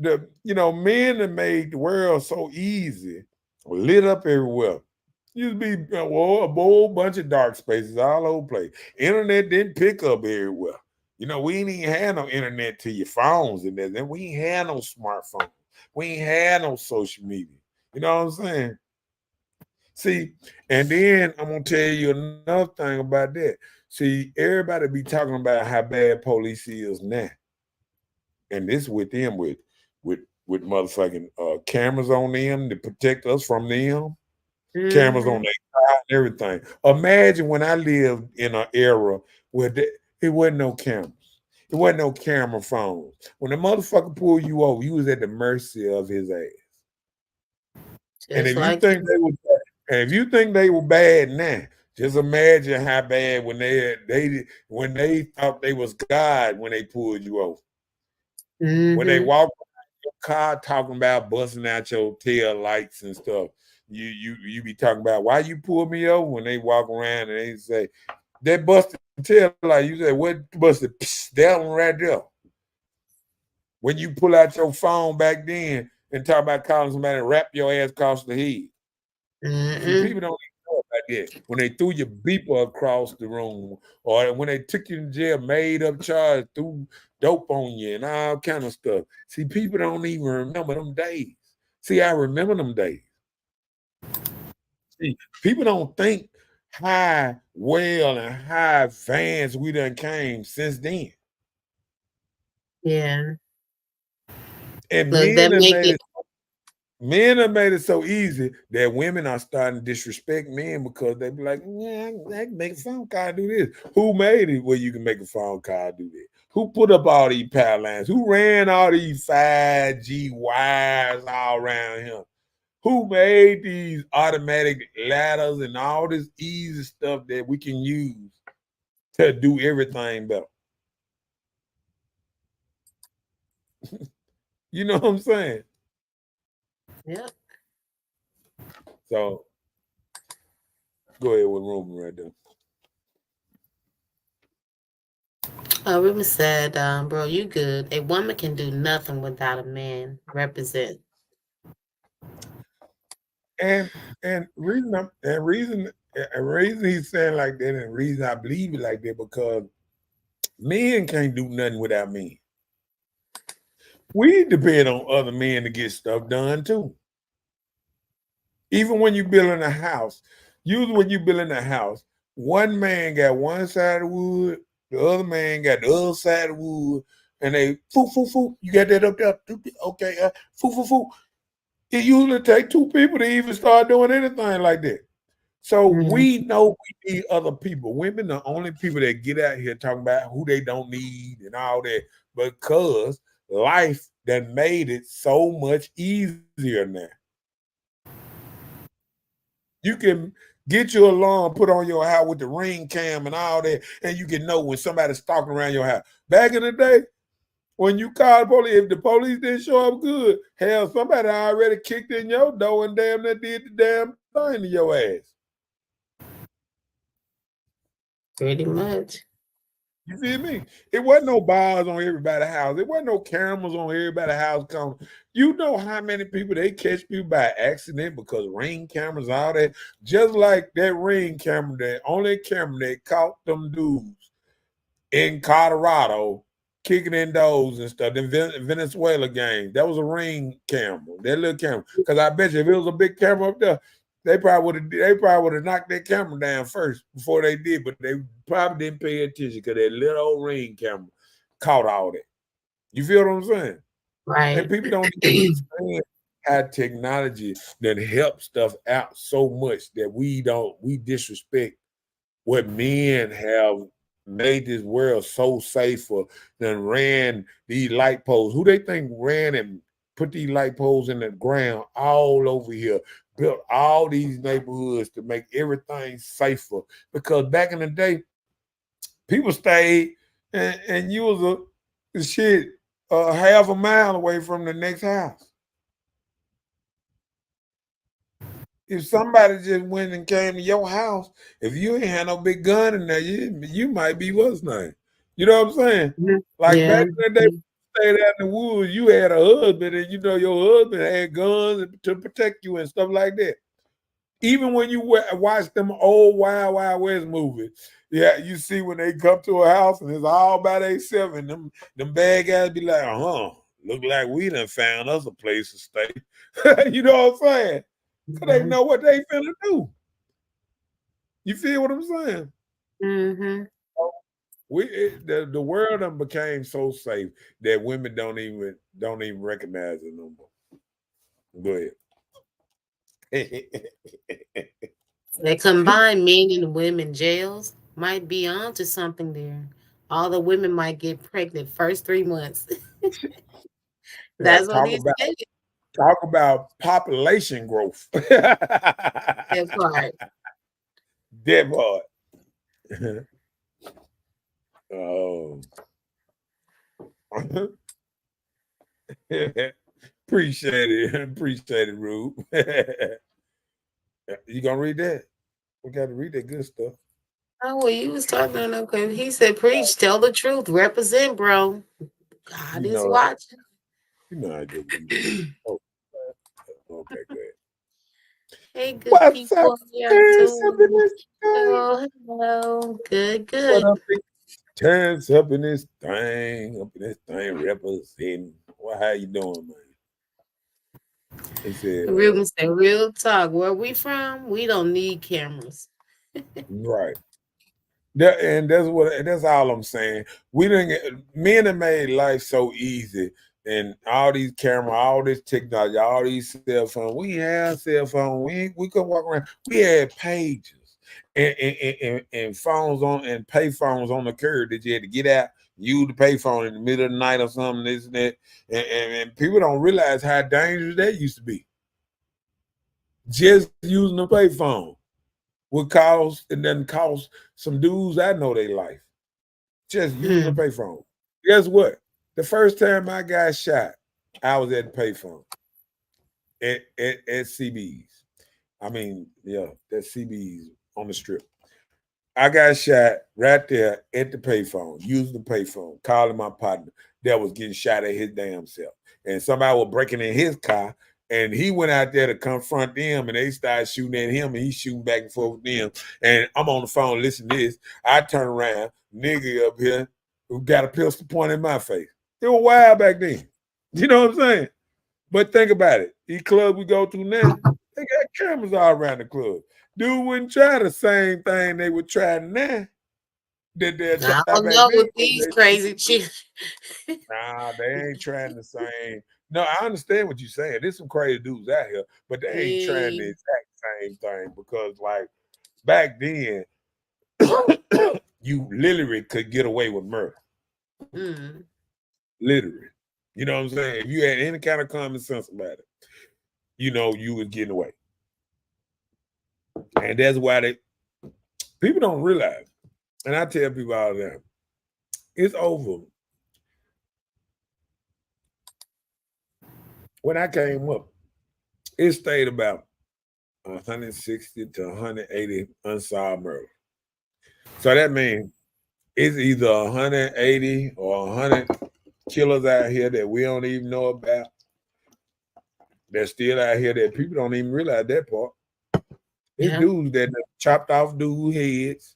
men that made the world so easy, lit up everywhere. Used to be a whole bunch of dark spaces all over the place. Internet didn't pick up everywhere. We ain't even had no internet to your phones and that. We ain't had no smartphones. We ain't had no social media. You know what I'm saying? See, and then I'm gonna tell you another thing about that. See, everybody be talking about how bad police is now, and this with them with with motherfucking cameras on them to protect us from them, cameras on Mm-hmm. their car and everything. Imagine when I lived in an era where it wasn't no cameras. It wasn't no camera phones. When the motherfucker pulled you over, you was at the mercy of his ass. And Just if you like think they were and if you think they were bad now, just imagine how bad when they thought they was God when they pulled you over. When they mm-hmm. walked around your car talking about busting out your tail lights and stuff. You be talking about why you pull me over when they walk around and they say that busted tail light. You say what busted? Psst, that one right there. When you pull out your phone back then and talk about calling somebody, wrap your ass across the head. See, Mm-hmm. people don't even know about that. When they threw your beeper across the room, or when they took you to jail, made up charge, threw dope on you, and all kind of stuff. See, people don't even remember them days. See, I remember them days. See, people don't think how well and how advanced we done came since then. Yeah. And Look, that make it. men have made it so easy that women are starting to disrespect men because they be like, yeah, I can make a phone call, do this. Who made it where you can make a phone call, do this? Who put up all these power lines? Who ran all these 5G wires all around him? Who made these automatic ladders and all this easy stuff that we can use to do everything better? You know what I'm saying? Yep. So go ahead with Ruben right there. Ruben said, "Bro, you good. A woman can do nothing without a man. Represent." And and reason I'm, and reason he's saying like that, and reason I believe it like that because men can't do nothing without men. We depend on other men to get stuff done too. Even when you building a house, usually when you building a house, one man got one side of the wood, the other man got the other side of the wood, and they foo foo foo. You got that up there, okay? Foo foo foo. It usually take two people to even start doing anything like that. So Mhm. we know we need other people. Women are the only people that get out here talking about who they don't need and all that because life that made it so much easier now. You can get your alarm put on your house with the ring cam and all that, and you can know when somebody's stalking around your house. Back in the day, when you called the police, if the police didn't show up good, hell, somebody already kicked in your door and damn near did the damn thing to your ass. Pretty much. You feel me? It wasn't no bars on everybody's house. It wasn't no cameras on everybody's house. You know how many people they catch people by accident because ring cameras, all that. Just like that ring camera, that only camera that caught them dudes in Colorado kicking in doors and stuff. The Venezuela game, that was a ring camera, that little camera. Because I bet you if it was a big camera up there, they probably would have knocked that camera down first before they did, but they probably didn't pay attention because that little old ring camera caught all that. You feel what I'm saying? And Right. people don't even understand how technology that helps stuff out so much that we disrespect what men have made this world so safer than ran these light poles. Who they think ran and put these light poles in the ground all over here, built all these neighborhoods to make everything safer. Because back in the day, people stayed and you was a shit half a mile away from the next house. If somebody just went and came to your house, if you ain't had no big gun in there, you might be what's name. You know what I'm saying? Mhm. Like back Yeah. in the day, Mhm. stayed out in the woods, you had a husband, and you know your husband had guns to protect you and stuff like that. Even when you watch them old Wild Wild West movies, yeah, you see when they come to a house and it's all by themselves, and them bad guys be like, look like we done found us a place to stay. You know what I'm saying? Because they know what they finna do. You feel what I'm saying? Mm-hmm. The world done became so safe that women don't even recognize it no more. Go ahead. The combined men and women jails might be onto something there. All the women might get pregnant first 3 months. Yeah, That's what he said. talk about population growth. That That part. part. Oh. Appreciate it. Appreciate it, Rube. You gonna read that? We gotta read that good stuff. Oh, well, you was talking on okay. He said, preach, tell the truth, represent, bro. God You is know, watching. I just read it. Oh, okay, good. Hey, good What's up? people. How y'all Turns up in doing? this thing. Oh, hello. Good, What good. up? Turns up in this thing. Up in this thing, representing. Well, how you doing, man? He said, Real say real talk. Where we from? We don't need cameras. right. And that's all I'm saying. We didn't men have made life so easy, and all these camera, all this technology, all these cell phones. We have cell phone. We could walk around. We had pages and phones on and pay phones on the curb that you had to get out, use the pay phone in the middle of the night or something, this and that. And people don't realize how dangerous that used to be. Just using the pay phone would cost and then cost some dudes I know their life. Just using a payphone. Guess what? The first time I got shot, I was at the payphone at CB's. I mean, yeah, that CB's on the strip. I got shot right there at the payphone, using the payphone, calling my partner that was getting shot at his damn self. And somebody was breaking in his car, and he went out there to confront them, and they started shooting at him, and he's shooting back and forth with them. And I'm on the phone listening to this. I turn around, nigga up here who got a pistol pointing in my face. It was wild back then. You know what I'm saying? But think about it. These clubs we go to now, they got cameras all around the club. Dude wouldn't try the same thing they would try now that they'll try I back don't then. know with these crazy children. Nah, they ain't trying the same. No, I understand what you're saying. There's some crazy dudes out here, but they ain't trying the Hey. exact same thing because, like, back then, you literally could get away with murder. Mm. Literally. You know what I'm saying? If you had any kind of common sense about it, you was getting away. And that's why people don't realize. And I tell people all the time, it's over. When I came up, it stayed about 160 to 180 unsolved murders. So that means it's either 180 or 100 killers out here that we don't even know about. They're still out here that people don't even realize that part. It's Yeah. dudes that chopped off dudes' heads,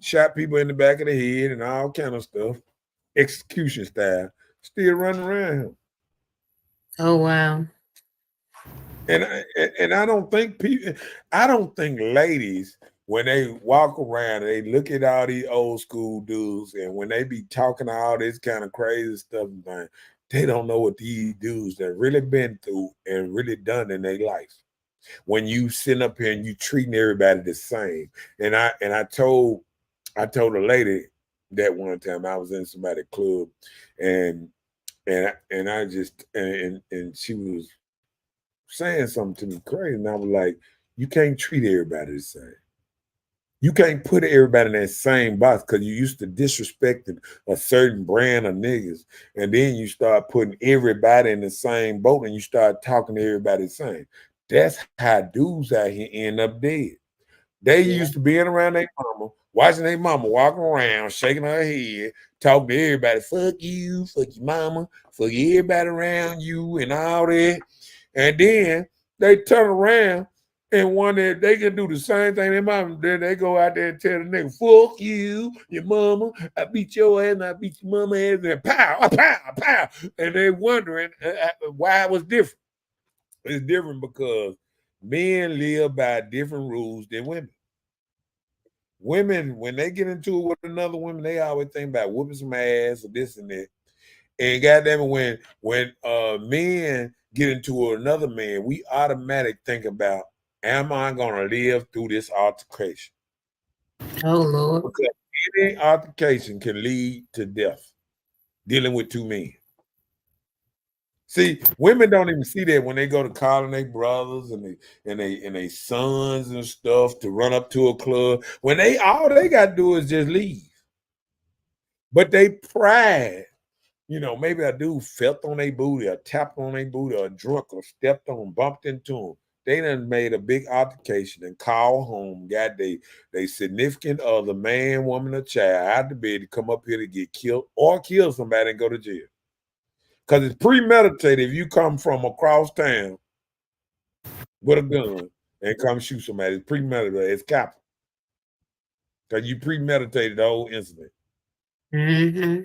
shot people in the back of the head, and all kind of stuff, execution style, still running around here. Oh wow. And I don't think I don't think ladies when they walk around and they look at all these old school dudes and when they be talking all this kind of crazy stuff and things, they don't know what these dudes that really been through and really done in their life. When you sit up here and you treating everybody the same, and I told a lady that one time I was in somebody's club and I just and she was saying something to me crazy. And I was like, you can't treat everybody the same. You can't put everybody in that same box because you used to disrespecting a certain brand of niggas. And then you start putting everybody in the same boat and you start talking to everybody the same. That's how dudes out here end up dead. They Yeah. used to being around their mama, watching their mama walking around, shaking her head, talking to everybody, fuck you, fuck your mama, fuck everybody around you, and all that. And then they turn around and wonder if they can do the same thing. Their mama, then they go out there and tell the nigga, fuck you, your mama, I beat your ass and I beat your mama ass, and pow, pow, pow. And they wondering why it was different. It's different because men live by different rules than women. Women, when they get into it with another woman, they always think about whooping some ass or this and that. And goddamn it, when men get into another man, we automatic think about, am I gonna live through this altercation? Oh Lord. Because any altercation can lead to death. Dealing with two men. See, women don't even see that when they go to calling their brothers and they sons and stuff to run up to a club. When they all they gotta do is just leave. But they pride, maybe a dude felt on their booty or tapped on their booty or drunk or stepped on, bumped into them. They done made a big altercation and call home, got they significant other, man, woman, or child out the bed to come up here to get killed or kill somebody and go to jail. Because it's premeditated. If you come from across town with a gun and come shoot somebody, it's premeditated. It's capital. Because you premeditated the whole incident. Mm-hmm.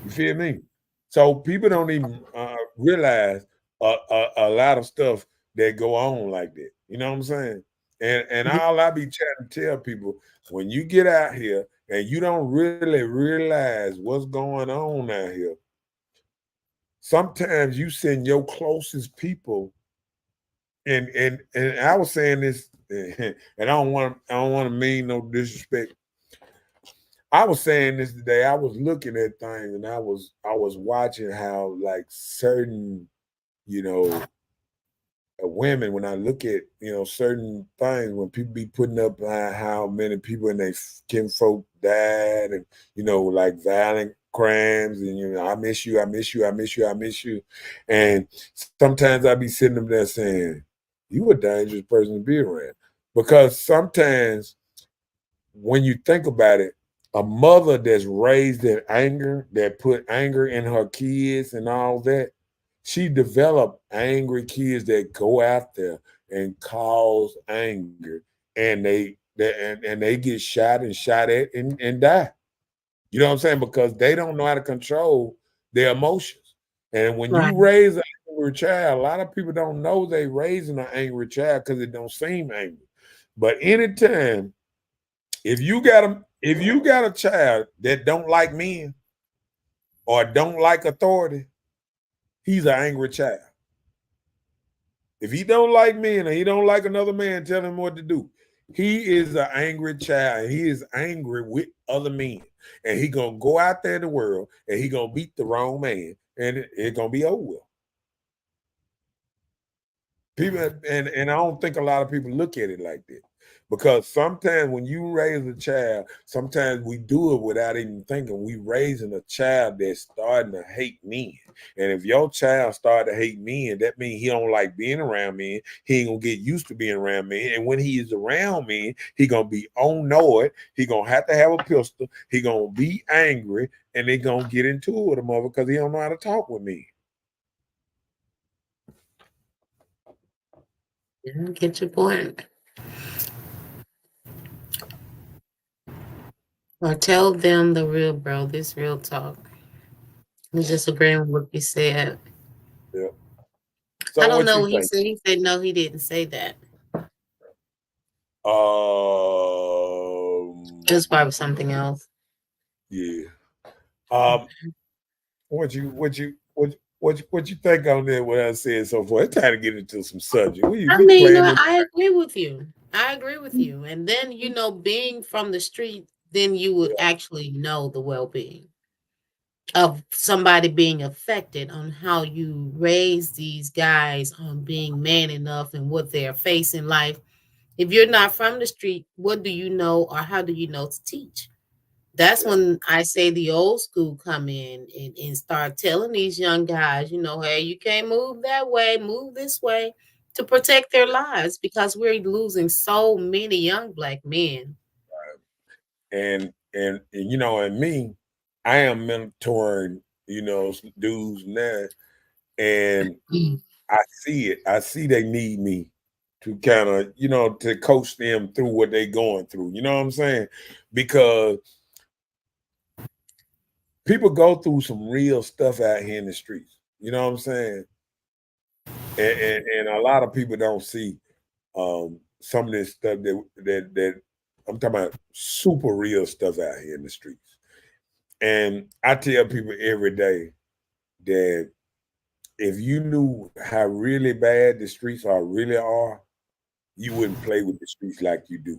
You feel me? So people don't even realize a lot of stuff that go on like that. You know what I'm saying? And all I be trying to tell people, when you get out here and you don't really realize what's going on out here, sometimes you send your closest people, and I was saying this, and I don't want to mean no disrespect. I was saying this today. I was looking at things and I was watching how like certain, you know, women, when I look at, certain things, when people be putting up how many people in their kinfolk died, and, like violent crimes, and, I miss you, I miss you, I miss you, I miss you. And sometimes I be sitting up there saying, you a dangerous person to be around. Because sometimes when you think about it, a mother that's raised in anger, that put anger in her kids and all that, she developed angry kids that go out there and cause anger, and they get shot at and die. You know what I'm saying? Because they don't know how to control their emotions. And when you Right. raise an angry child, a lot of people don't know they raising an angry child because it don't seem angry. But anytime, if you got a child that don't like men or don't like authority, he's an angry child. If he don't like men and he don't like another man telling him what to do, he is an angry child, and he is angry with other men. And he gonna go out there in the world and he gonna beat the wrong man, and it's gonna be over with. People, and I don't think a lot of people look at it like that. Because sometimes when you raise a child, sometimes we do it without even thinking. We raising a child that's starting to hate men. And if your child start to hate men, that means he don't like being around men. He ain't gonna get used to being around men. And when he is around men, he gonna be on know it. He gonna have to have a pistol. He gonna be angry, and they gonna get into it with a mother because he don't know how to talk with me. Yeah, get your point. Or tell them the real, bro. This real talk. I'm just agreeing with what you said. Yeah. I So don't what know you what he think? said. He said no, he didn't say that. It was probably something else. Yeah. Um, what you think on that? What I said so far? It's time to get into some subject. We I we mean, playing this. I agree with you. I agree with you. And then, being from the street, then you would actually know the well being of somebody being affected on how you raise these guys on being man enough and what they're facing life. If you're not from the street, what do you know or how do you know to teach? That's Yeah, when I say the old school come in and start telling these young guys, hey, you can't move that way, move this way to protect their lives because we're losing so many young black men. and and me, I am mentoring, dudes now, and Mm. I see it. I see they need me to kind of, to coach them through what they're going through. You know what I'm saying? Because people go through some real stuff out here in the streets. You know what I'm saying? And a lot of people don't see some of this stuff that I'm talking about, super real stuff out here in the streets. And I tell people every day that if you knew how really bad the streets really are, you wouldn't play with the streets like you do.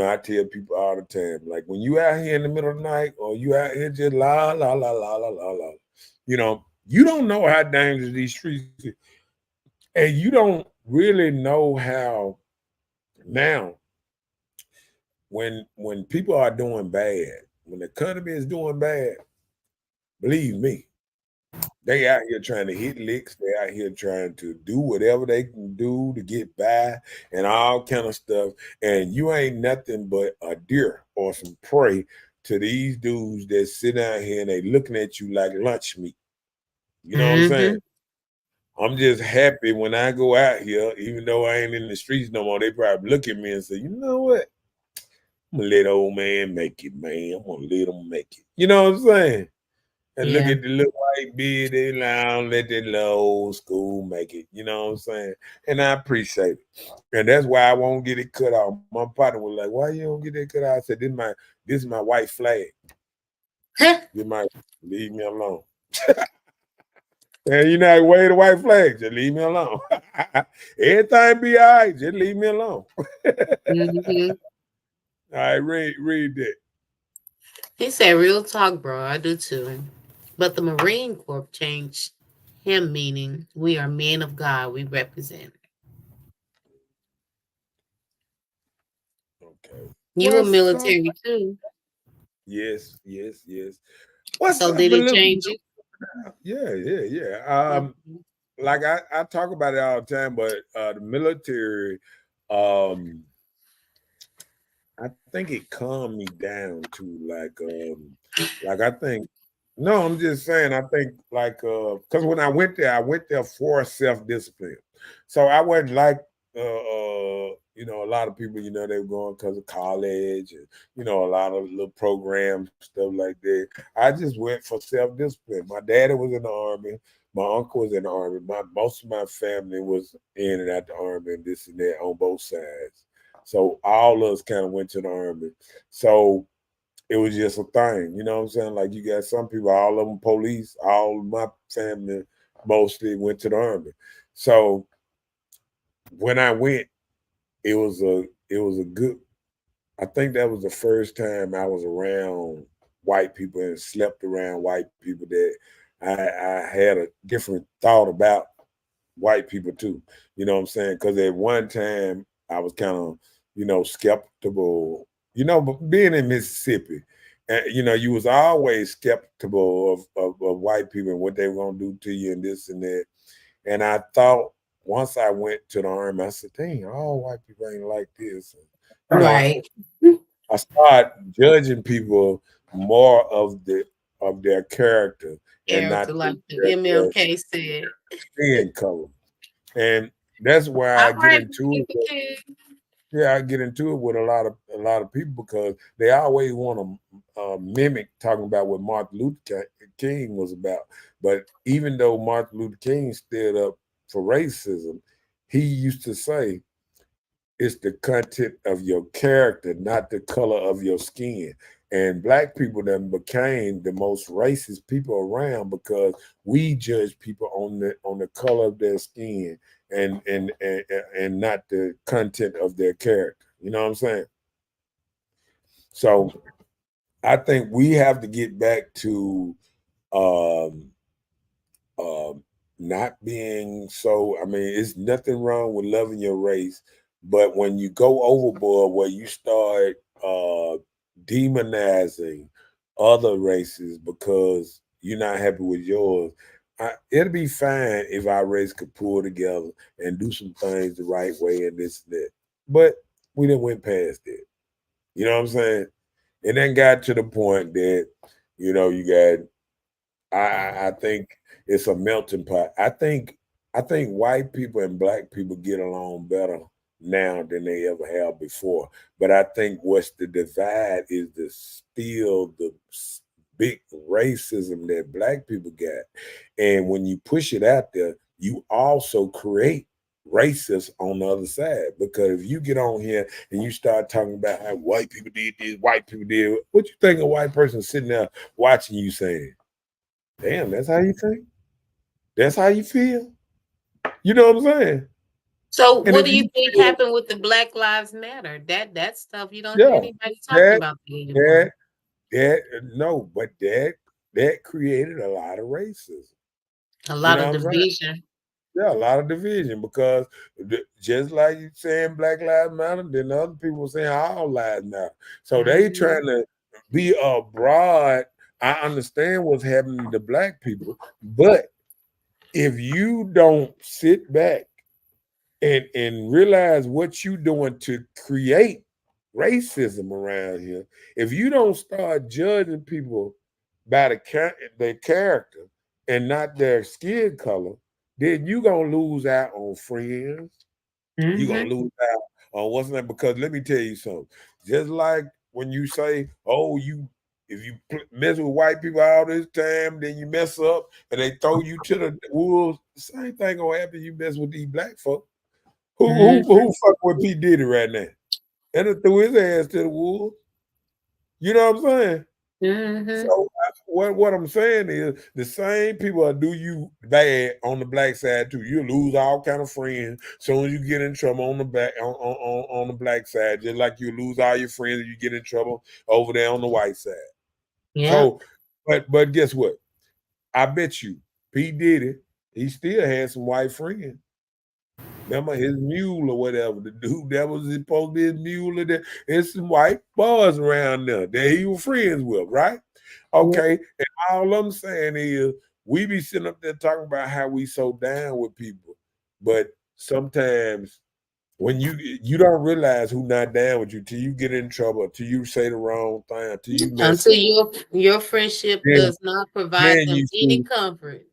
I tell people all the time, like when you out here in the middle of the night or you out here just la la la la la la la, you don't know how dangerous these streets are. And you don't really know how now when people are doing bad, when the economy is doing bad, believe me, they out here trying to hit licks. They out here trying to do whatever they can do to get by and all kind of stuff. And you ain't nothing but a deer or some prey to these dudes that sit out here and they looking at you like lunch meat. You know what I'm saying? Mm-hmm. I'm just happy when I go out here, even though I ain't in the streets no more, they probably look at me and say, you know what? I'm gonna let old man make it, man. I'm gonna let him make it. You know what I'm saying? And look Yeah. at the little white beard they loud, let that little old school make it. You know what I'm saying? And I appreciate it. And that's why I won't get it cut off. My partner was like, why you don't get that cut off? I said, this is my white flag. You might leave me alone. And you know, wave the white flag, just leave me alone. Everything be all right, just leave me alone. All Mm-hmm. right, read that. He said, real talk, bro. I do too. But the Marine Corps changed him, meaning we are men of God. We represent. Okay. You were What's up? military too. Yes, yes, yes. What's So up, did it little? change you? Yeah, yeah, yeah. Mhm. Like I talk about it all the time, but the military, um, I think it calmed me down to like I think no, I'm just saying I think like because when I went there for self-discipline. So I wasn't like a lot of people, they were going because of college and a lot of little programs, stuff like that. I just went for self-discipline. My daddy was in the army, my uncle was in the army, most of my family was in and out the army and this and that on both sides. So all of us kind of went to the army. So it was just a thing, you know what I'm saying? Like you got some people, all of them police, all of my family mostly went to the army. So when I went, it was a good. I think that was the first time I was around white people and slept around white people that I had a different thought about white people too. You know what I'm saying? Because at one time I was kind of, skeptical. But being in Mississippi, and you was always skeptical of white people and what they were gonna do to you and this and that. And I thought once I went to the army, I said, "Dang, all white people ain't like this." And, you know, Right. I started judging people more of their character and Character, not like the their MLK said. skin color. And that's why I All get right, into Mr. it. King. Yeah, I get into it with a lot of people because they always want to mimic talking about what Martin Luther King was about. But even though Martin Luther King stood up for racism, he used to say it's the content of your character, not the color of your skin. And black people then became the most racist people around because we judge people on the color of their skin and not the content of their character. You know what I'm saying? So I think we have to get back to um, um, not being so. I mean, it's nothing wrong with loving your race, but when you go overboard, where you start demonizing other races because you're not happy with yours, it'll be fine if our race could pull together and do some things the right way and this and that. But we didn't went past it. You know what I'm saying? It then got to the point that, you got, I think it's a melting pot. I think white people and black people get along better now than they ever have before. But I think what's the divide is the big racism that black people got. And when you push it out there, you also create racists on the other side. Because if you get on here and you start talking about how white people did this, white people did, what you think a white person sitting there watching you saying? Damn, that's how you think? That's how you feel? You know what I'm saying? So And what if do you you think feel, happened with the Black Lives Matter? That stuff you don't hear yeah, anybody talking that, about that that, anymore. no, but that created a lot of racism. A You lot know of what I'm saying? division. Yeah, a lot of division because just like you saying Black Lives Matter, then other people saying all lives matter. So they Hmm. trying to be broad. I understand what's happening to black people, but if you don't sit back and realize what you doing to create racism around here, if you don't start judging people by their character and not their skin color, then you gonna lose out on friends. You Hmm. gonna lose out on what's that? Because let me tell you something. Just like when you say, "Oh, if you mess with white people all this time, then you mess up and they throw you to the wolves." The same thing gonna happen. You mess with these black folks. Who fuck with P Diddy right now? And it threw his ass to the wolves. You know what I'm saying? Hmm. So what I'm saying is the same people that do you bad on the black side too. You lose all kind of friends soon as you get in trouble on the back on the black side, just like you lose all your friends if you get in trouble over there on the white side. Yeah. So, but guess what? I bet you P Diddy, he still had some white friends. Remember his mule or whatever, the dude that was supposed to be his mule, and there's some white boys around there that he was friends with, right? Yeah. Okay, and all I'm saying is we be sitting up there talking about how we so down with people, but sometimes when you don't realize who not down with you till you get in trouble, till you say the wrong thing, till you mess Until up, your friendship then does not provide then them you any see, comfort.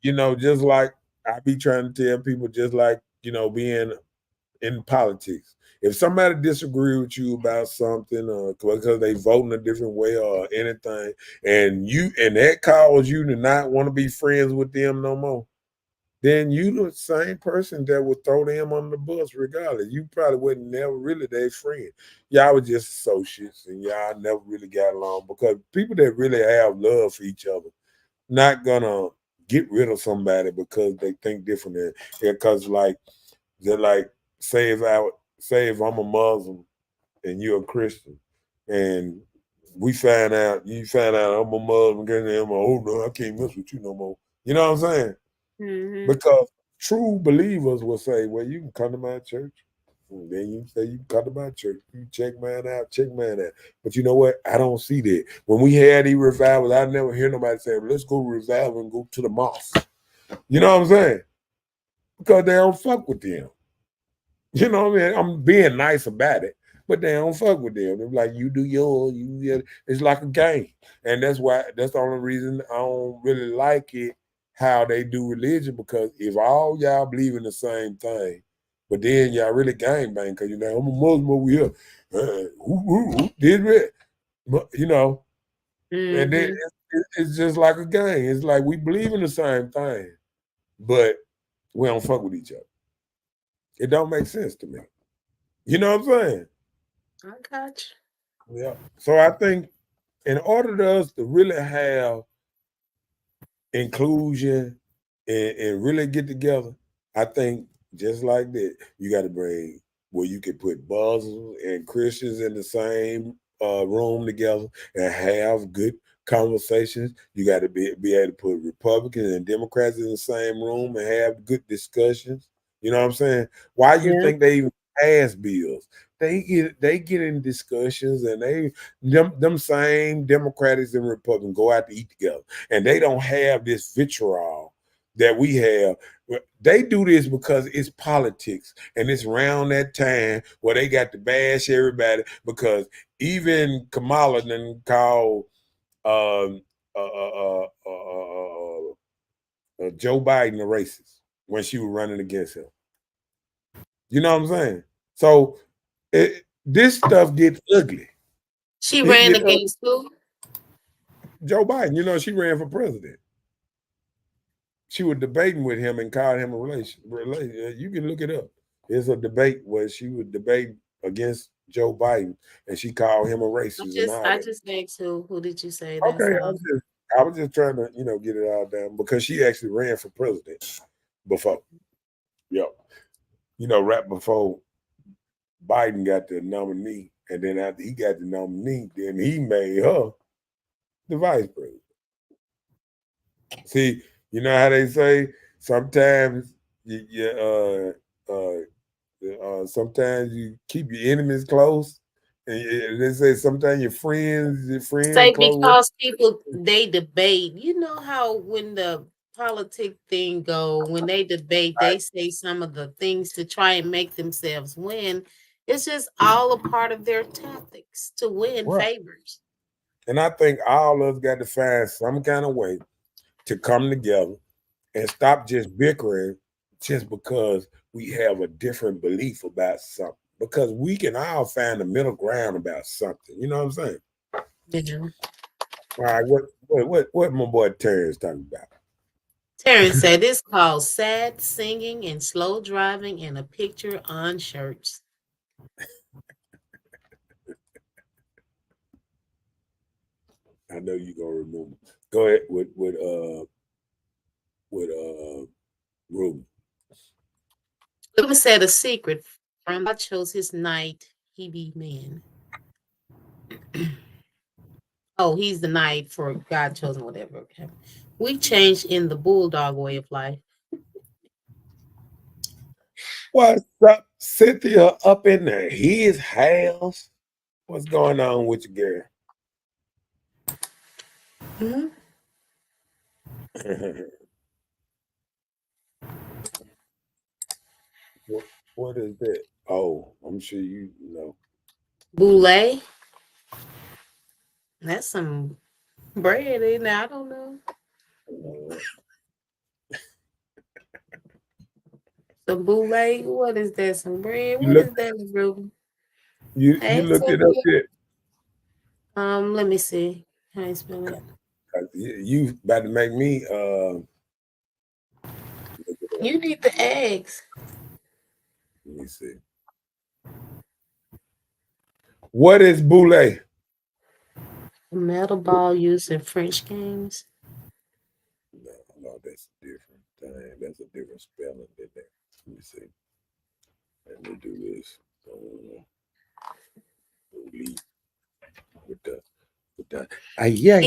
just like I be trying to tell people, just like being in politics. If somebody disagree with you about something, because they voting a different way or anything, and that causes you to not want to be friends with them no more, then you the same person that would throw them on the bus regardless. You probably wasn't never really their friend. Y'all were just associates and y'all never really got along because people that really have love for each other not gonna get rid of somebody because they think different than because like they're like, say if I'm a Muslim and you're a Christian, and you find out I'm a Muslim, and I'm like, oh no, I can't mess with you no more. You know what I'm saying? Hmm. Because true believers will say, well, you can come to my church. And then you say you can come to my church. You check mine out, check mine out. But you know what? I don't see that. When we had these revivals, I never hear nobody say, well, let's go revival and go to the mosque. You know what I'm saying? Because they don't fuck with them. You know what I mean? I'm being nice about it, but they don't fuck with them. They're like, you do yours, it's like a game. And that's the only reason I don't really like it how they do religion, because if all y'all believe in the same thing, but then y'all really gang bang because I'm a Muslim over here. Did it? But, and then Hmm. it's just like a game. It's like we believe in the same thing, but we don't fuck with each other. It don't make sense to me. You know what I'm saying? I got Yeah. So I think in order for us to really have inclusion and really get together, I think just like that, you got to bring where you can put Muslims and Christians in the same room together and have good conversations. You got to be able to put Republicans and Democrats in the same room and have good discussions. You know what I'm saying? Why you you. think they even pass bills? They get in discussions and them same Democrats and Republicans go out to eat together and they don't have this vitriol. that we have. They do this because it's politics, and it's around that time where they got to bash everybody. Because even Kamala done called um, uh, uh, uh, uh, Joe Biden a racist when she was running against him. You know what I'm saying? So this stuff gets ugly. She It ran get ugly. against who? Joe Biden, she ran for president. She was debating with him and called him a relation. You can look it up. There's a debate where she would debate against Joe Biden, and she called him a racist and all I that. just asked who did you say? That's Okay, all. I was just trying to, get it all down because she actually ran for president before. Yep. Right before Biden got the nominee, and then after he got the nominee, then he made her the vice president. See, you know how they say sometimes sometimes you keep your enemies close, and they say sometimes your friends Say close. because people they debate. You know how when the politic thing go, when they debate, Right, they say some of the things to try and make themselves win. It's just all a part of their tactics to win right. favors. And I think all of us got to find some kind of way to come together and stop just bickering just because we have a different belief about something. Because we can all find a middle ground about something. You know what I'm saying? Yeah. All right, what my boy Terrence talking about? Terrence said it's called sad singing and slow driving and a picture on shirts. I know you gonna remember. Go ahead with Ruben. Lewis said a secret from God chose his knight, he be man. Oh, he's the knight for God chosen, whatever. Okay. We changed in the bulldog way of life. What's up, Cynthia? Up in his house? What's going on with you, girl? Mhm. what, what is that? Oh, I'm sure you know. Boulay. That's some bread in there. I don't know. Uh, Some boulay. What is that? Some bread. you What look is that, Ruben? you Hey, looked it up Cynthia. yet? Let me see. How you spell it? You about to make me look it up. You need the eggs. Let me see. What is boule? A metal ball used in French games. No, no, that's a different thing. That's a different spelling than that. Let me see. Let me do this. Boule with the yeah.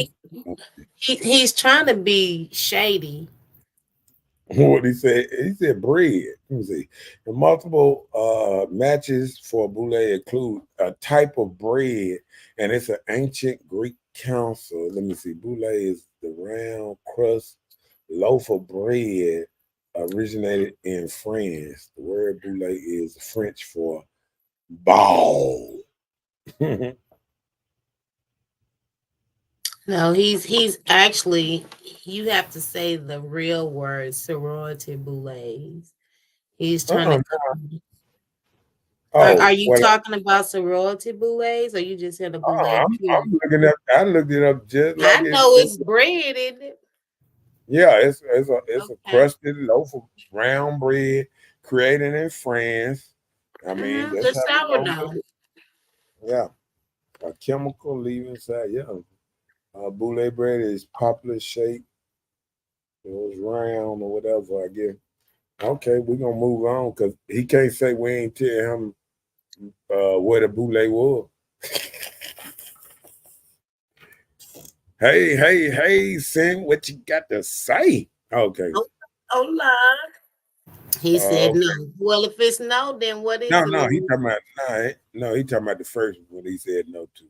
He, he's trying to be shady. What he said? He said bread. Let me see. The multiple matches for boule include a type of bread, and it's an ancient Greek council. Let me see. Boule is the round crust loaf of bread originated in France. The word boule is French for ball. No, he's actually you have to say the real word sorority boulets. He's trying to uh-uh. come. Are Oh, you well, talking about sorority boulets or you just said a boulet I'm period? looking up. I looked it up just I like it. know it's bread, isn't it? Yeah, it's a Okay. crusted loaf of brown bread created in France. I mean, Mm-hmm. that's The how we gonna make sourdough. it. Yeah, a chemical leave inside. Yeah, boule bread is popular shape. It was round or whatever. I guess. Okay, we're gonna move on because he can't say we ain't tell him where the boule was. Hey, Sin, what you got to say? Okay. Oh, hola. He said Okay. no. Well, if it's no, then what No, is it, no, he Louis? talking about no, he talking about the first one. He said no to.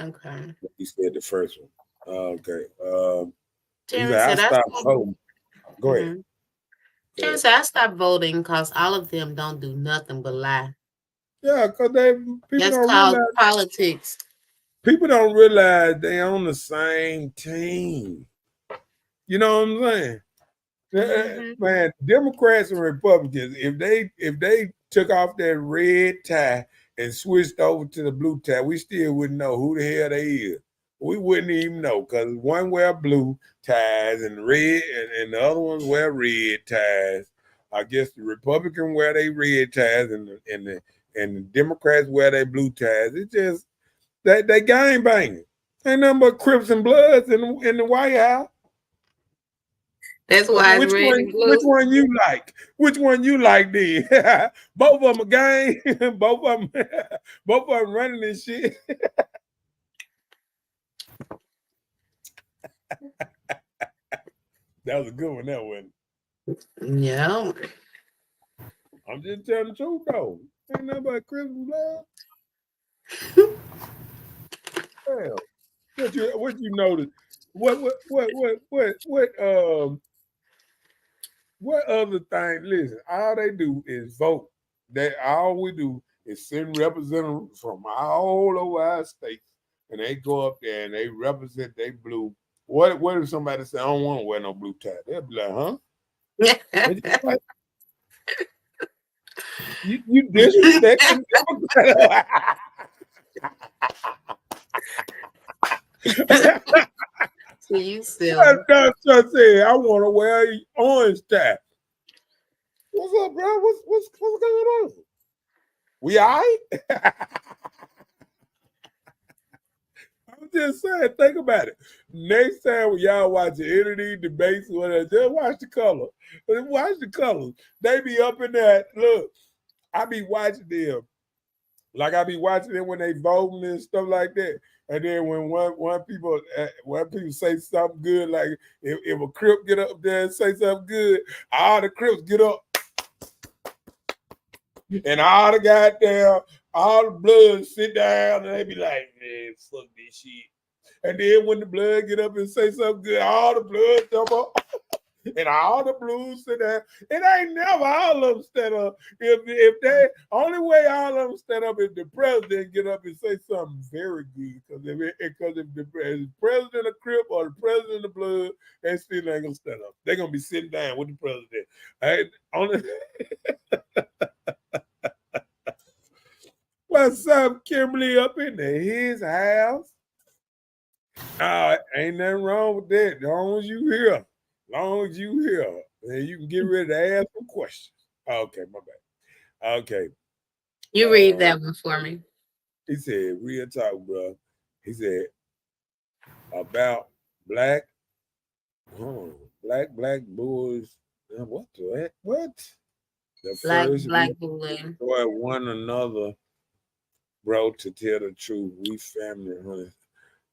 Okay. He said the first one. Okay. He said Terrence I said I stopped saw voting. Go ahead. Mm-hmm. Go Can't ahead. say I stopped voting because all of them don't do nothing but lie. Yeah, because people That's don't called realize politics. they on the same team. You know what I'm saying? Mm-hmm. Man, Democrats and Republicans, if they took off that red tie and switched over to the blue tie, we still wouldn't know who the hell they is. We wouldn't even know because one wear blue ties and red, and the other ones wear red ties. I guess the Republican wear they red ties, and the Democrats wear their blue ties. It's just they gang banging. Ain't nothing but Crips and Bloods in the White House. That's So why it's red and which blue. one you like? Which one you like then? Both of them a gang. both of them both of them running this shit. That was a good one, that one. Yeah. I'm just telling the truth though. Ain't nothing but Christmas blood. Hell. What you notice? What other thing? Listen, all they do is vote. All we do is send representatives from all over our states, and they go up there and they represent they blue. What if somebody say I don't want to wear no blue tie? They'll be like, huh? What you disrespecting Democrats? So you silly. That's just say I want to wear an orange tie. What's up, bro? What's going on? We all right? I'm just saying, think about it. Next time when y'all watch any of these debates or whatever, just watch the color. Watch the colors. They be up in that. Look, I be watching them. Like I be watching them when they voting and stuff like that. And then when one people say something good, like if a Crip get up there and say something good, all the Crips get up and all the blood sit down and they be like, man, fuck this shit. And then when the blood get up and say something good, all the blood jump up and all the blues sit there. It ain't never all of them stand up. If they only way all of them stand up if the president get up and say something very good. Because if the president of Crip or the president of Blood, they still ain't gonna stand up. They're gonna be sitting down with the president. Only what's up, Kimberly up in his house? Ain't nothing wrong with that. As long as you here. As long as you here. Then you can get ready to ask some questions. Okay, my bad. Okay. You read Uh, that one for me. he said, real talk, bro. He said about black, black boys. What the heck? What? The Black, first we black bullying. destroy one another, bro, to tell the truth. We family, honey.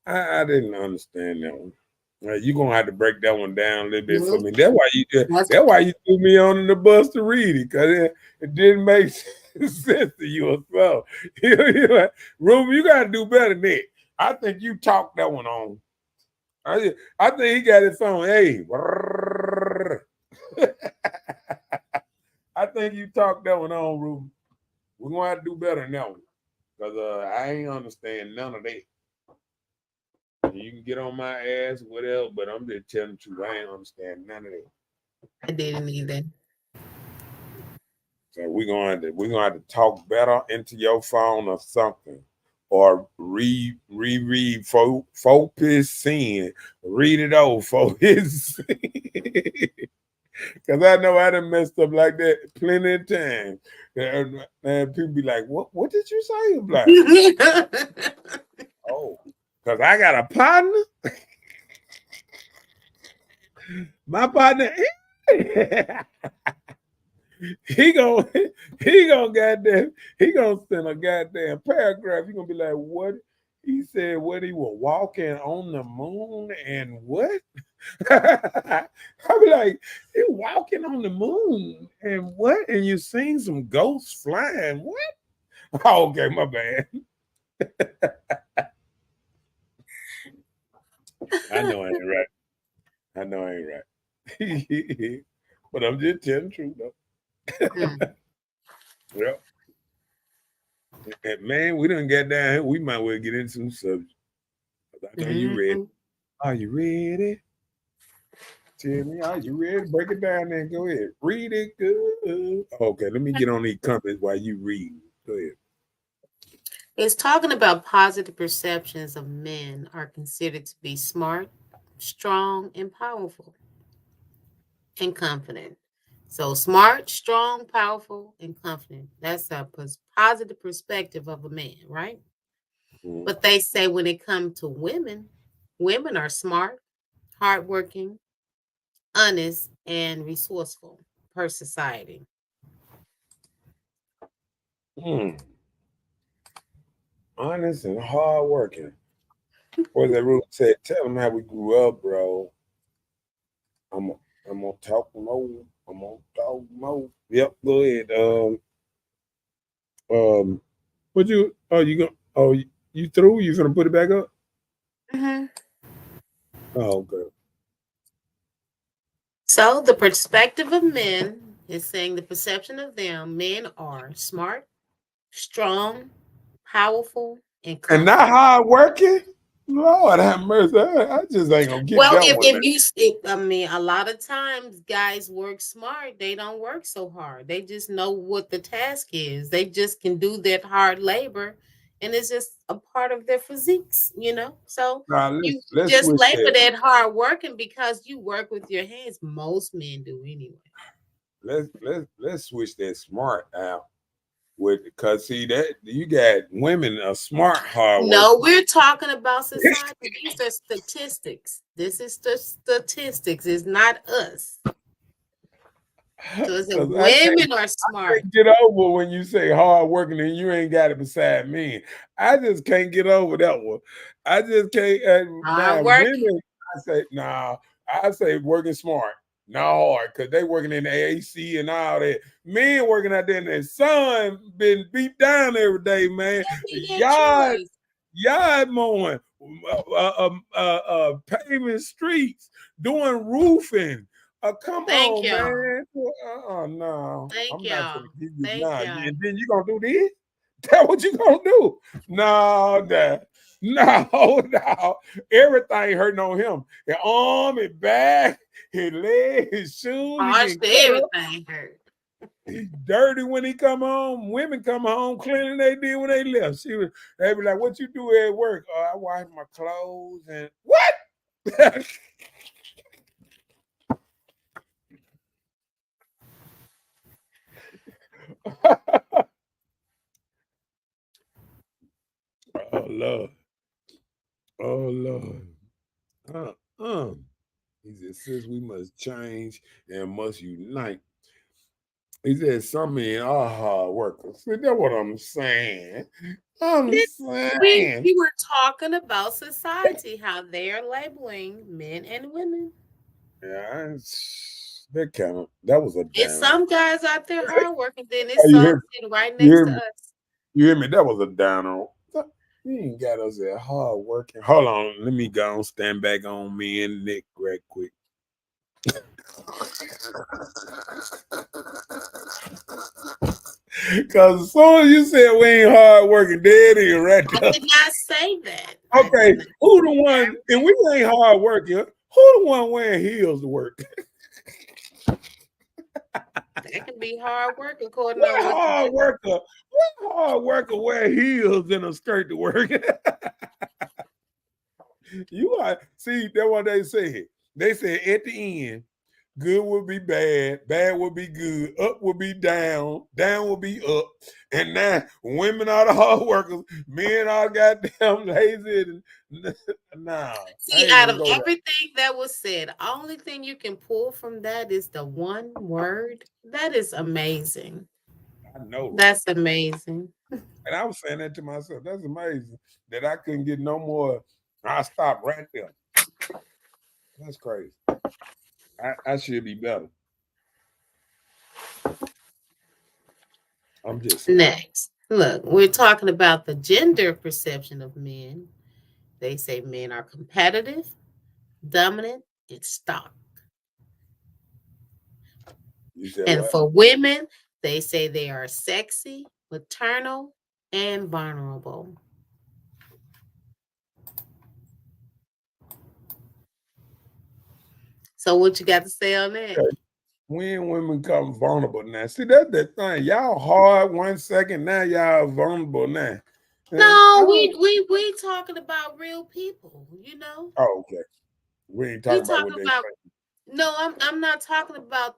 I didn't understand that one. You're gonna have to break that one down a little bit for Mhm. me. That's why you That's that's why you threw me on the bus to read it, because it didn't make sense to you as well. Ruben, you gotta do better than that. I think you talked that one on. I think he got his phone. Hey, I think you talked that one on, Ruben. We're gonna have to do better than that one. Because I ain't understand none of that. You can get on my ass, whatever, but I'm just telling the truth. I ain't understand none of that. I didn't either. So we're going to talk better into your phone or something, or read focus sin, read it over focus. Because I know I done messed up like that plenty of times. And people be like, "What did you say?" I'm like, "Oh, because I got a partner. My partner." he gonna he gonna goddamn he gonna send a goddamn paragraph. He gonna be like, what? He said what he was walking on the moon and what? I be like, you walking on the moon and what? And you seen some ghosts flying. What? Oh, okay, my bad. I know I ain't right. I know I ain't right. But I'm just telling the truth though. Mm. Yeah. And man, we done get down here. We might well get into some subject. I know you ready. Mhm. Are you ready? Tell me, are you ready? Break it down then. Go ahead. Read it good. Okay, let me get on these comments while you read. Go ahead. It's talking about positive perceptions of men are considered to be smart, strong, and powerful and confident. So, smart, strong, powerful, and confident. That's a positive perspective of a man, right? Mm. But they say when it comes to women, women are smart, hardworking, honest, and resourceful per society. Mm. Honest and hard working. What that rule said, tell them how we grew up, bro. I'm I'm gonna talk more. I'm gonna talk more. Yep, go ahead. Um what you gonna you through? You gonna put it back up? Mhm. Oh, okay. So, the perspective of men is saying the perception of them, men are smart, strong, powerful, and And not confident. hard working? Lord have mercy. I just ain't gonna get Well, that one now. I mean, a lot of times guys work smart. They don't work so hard. They just know what the task is. They just can do that hard labor, and it's just a part of their physiques, you know. So Now you let's just switch labor that. that hard working because you work with your hands. Most men do anyway. Let's switch that smart out with because see that you got women are smart hard No, workers. we're talking about society. These are statistics. This is the statistics. It's not us. So it's that Because women are smart. can't get over when you say hard working and you ain't got it beside me. I just can't get over that one. I just can't. Hard Now working. women, I say nah. I say working smart, not hard, because they working in the AC and all that. Men working out there in the sun, been beat down every day, man. That be their Yard, choice. yard mowing, paving streets, doing roofing. Come Thank on, y'all. man. No. Thank I'm not gonna y'all. give you Thank nah. y'all. And then you gonna do this? That's what you gonna do? No, nah. No, no. Everything hurting on him. His arm, his back, his leg, his shoes. He Hearts getting to cut up. everything hurt. He's dirty when he come home. Women come home cleaner than they did when they left. They be like, "What you do at work?" "Oh, I wash my clothes and what?" Oh Lord. Oh Lord. Uh-uh. He said, since we must change and must unite. He said, some men are hard workers. See, that's what I'm saying. I'm saying. We were talking about society, how they're labeling men and women. Yeah, that was a It's downer. some guys out there hard working, then Oh, it's some sitting right you next hear to me? us. You hear me? That was a downer. You ain't got us at hard working. Hold on. Let me go and stand back on me and Nick right quick. Because as soon as you said we ain't hard working, there it is right I there. did not say that. I did Okay, not who say the one, that. and we ain't hard working, who the one wearing heels to work? That can be hard work according What to what you hard do. worker? What hard worker wear heels and a skirt to work? You are, see, that's what they said. They said at the end, good will be bad, bad will be good, up will be down, down will be up. And now women are the hard workers, men are goddamn lazy. And, nah, I See, ain't out gonna of go there. everything that was said, only thing you can pull from that is the one word. That is amazing. I know. That's amazing. And I was saying that to myself. That's amazing that I couldn't get no more. I stopped right there. That's crazy. I should be better. I'm just saying. Next, look, we're talking about the gender perception of men. They say men are competitive, dominant, and stock. You said And what? for women, they say they are sexy, maternal, and vulnerable. So what you got to say on that? Okay. When women become vulnerable now. See, that's the thing. Y'all hard 1 second, now y'all vulnerable now. And I No, don't, we talking about real people, you know. oh, okay. We ain't We talking about what talking they about say. no, I'm not talking about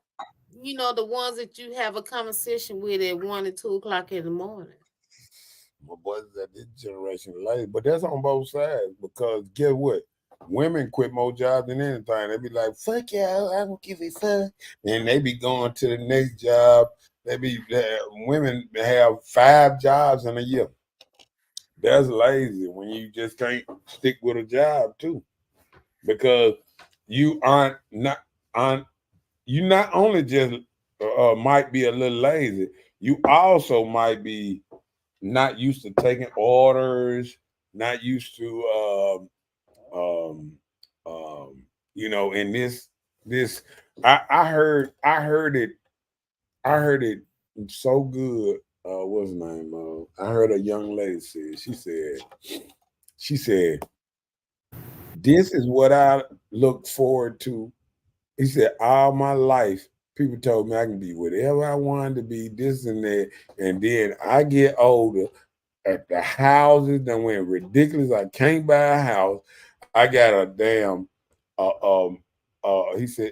the ones that you have a conversation with at 1 and 2 o'clock in the morning. My boys at this generation late, but that's on both sides because guess what? Women quit more jobs than anything. They be like, "Fuck y'all, I don't give a fuck," and they be going to the next job. Women have 5 jobs in a year. That's lazy when you just can't stick with a job too, because you aren't you not only just might be a little lazy, you also might be not used to taking orders, not used to um, in this. I heard it so good. What's his name? I heard a young lady say. She said, "This is what I look forward to." He said, "All my life, people told me I can be whatever I wanted to be, this and that, and then I get older." At the houses that went ridiculous. I can't buy a house. I got a damn.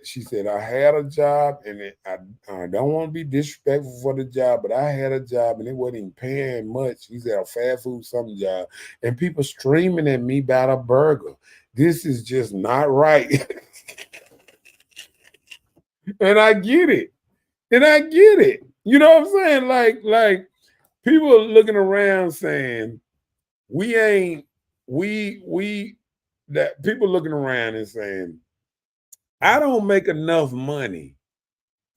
She said, I had a job, and I don't want to be disrespectful for the job, but I had a job, and it wasn't even paying much. He said a fast food something job, and people streaming at me about a burger. This is just not right, and I get it, and I get it. You know what I'm saying? Like people are looking around saying we ain't we that people looking around and saying, I don't make enough money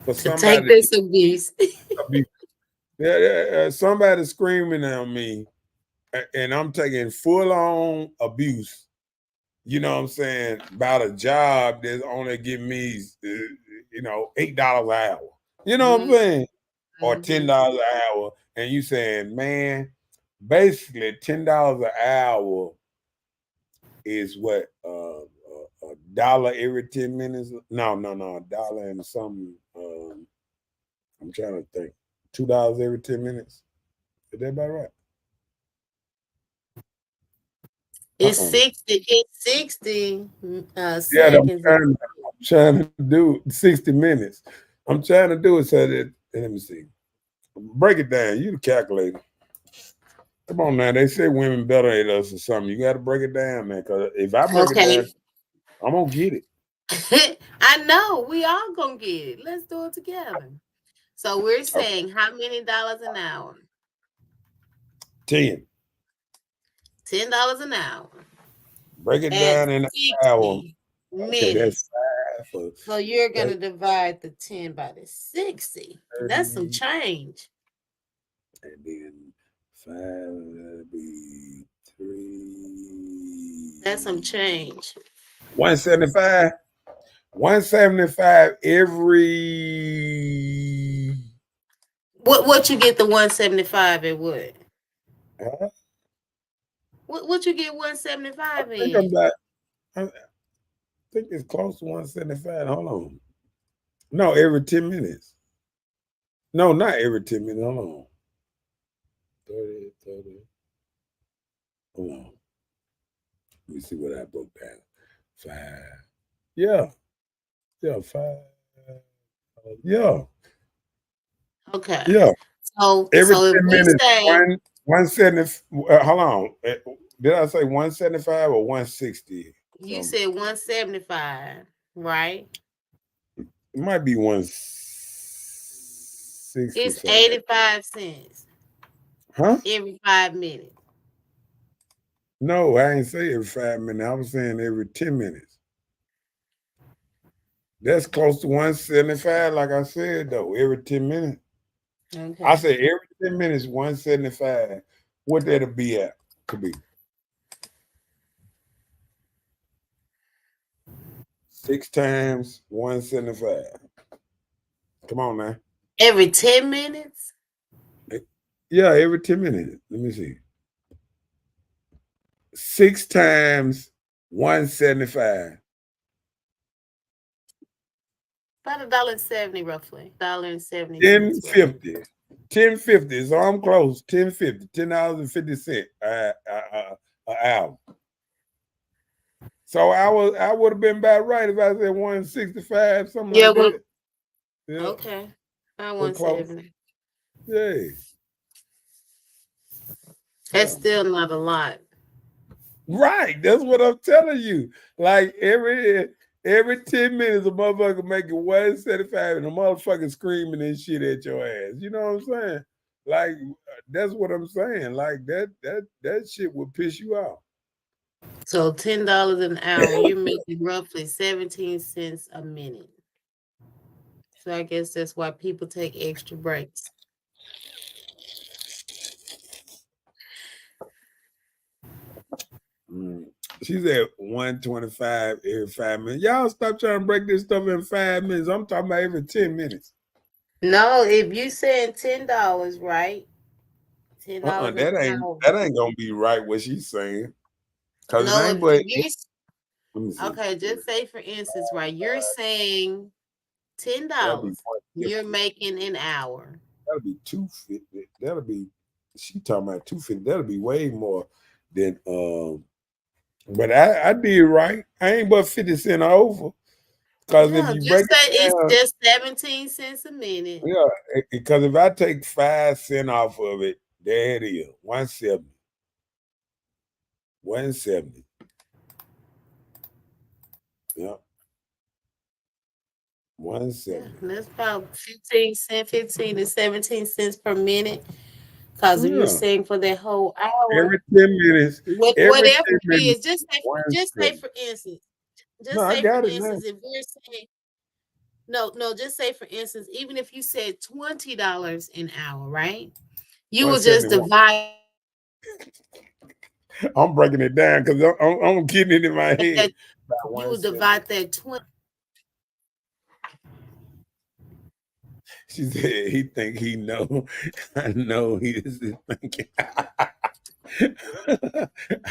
for To take somebody this abuse. to be somebody screaming at me and I'm taking full on abuse, you know what I'm saying, about a job that's only giving me $8 an hour. You know what I'm saying? Or Mhm. $10 an hour. And you saying, man, basically $10 an hour is what a dollar every 10 minutes. No, a dollar and something. I'm trying to think. $2 every 10 minutes. Is that about right? It's Uh-uh. 60 Yeah, seconds. I'm trying to do 60 minutes. I'm trying to do it so that let me see. Break it down. You the calculator. Come on now. They say women better at us or something. You got to break it down, man. Because if I break it Okay. down, I'm gonna get it. I know we all gonna get it. Let's do it together. So we're Okay. saying how many dollars an hour? 10. $10 an hour Break it at down in an hour. 60 Okay, that's minutes. 5 for So you're that's gonna divide the 10 by the 60. That's some 30, change. and then 5 that'll be That's some 3. change. 175. 175 every. What you get the 175 at what? I What you get 175 think I'm in? about. I think it's close to 175. Hold on. No, every 10 minutes. No, not every 10 minutes. Hold on. 30, 30. Hold on. Let me see what I broke down. 5. Yeah. Yeah. 5. Yeah. Okay. Yeah. Every So if 10 we minutes, say 170. Hold on. Did I say 175 or 160? you So said 175, right? it might be It's 165. 85 cents Huh? every 5 minutes. No, I ain't say every 5 minutes. I was saying every 10 minutes. That's close to 175, like I said, though. Every 10 minutes. I Okay. say every 10 minutes, 175. What that'll be at? Could be 6 times 175. Come on now. Every 10 minutes? Yeah, every 10 minutes. Let me see. 6 times 175. About $1.70 roughly. $1.70 roughly. 1050. 1050. So I'm close. 1050. $10.50 an hour. So I would have been about right if I said 165, something Yeah, like well, that. Yeah, okay. About we're close. 170. Yeah. That's Yeah. still not a lot. Right. That's what I'm telling you. Like every 10 minutes, a motherfucker making 175 and a motherfucker screaming and shit at your ass. You know what I'm saying? Like that's what I'm saying. Like that shit would piss you off. So $10 an hour, you're making roughly 17 cents a minute. So I guess that's why people take extra breaks. Mm. She's at 125 every 5 minutes. Y'all stop trying to break this stuff in 5 minutes. I'm talking about every 10 minutes. No, if you saying $10, right? $10 an hour. That ain't gonna be right what she's saying. Cause it No, ain't if but you're let me see. okay, just say for instance, right? You're saying ten That'll be dollars. You're 150. making an hour. That'll be 250. That'll be she talking about 250. That'll be way more than but I did right. I ain't but 50 cents over. Cause if Yeah, you break just say it it's down, just 17 cents a minute. yeah, because if I take 5 cents off of it, there it is. 170. 170. Yeah. Yeah, 170. that's about 15 to 17 cents per minute. Because if you're Yeah. saying for that whole hour, Every 10 minutes, every whatever 10 it minutes, is, just say 170. for instance, No, I got it now. if you're saying no, just say for instance, even if you said $20 an hour, right? You will just 171. divide I'm breaking it down because I'm getting it in my head. that About you will 170. divide that 20. She said he think he know. I know he is thinking.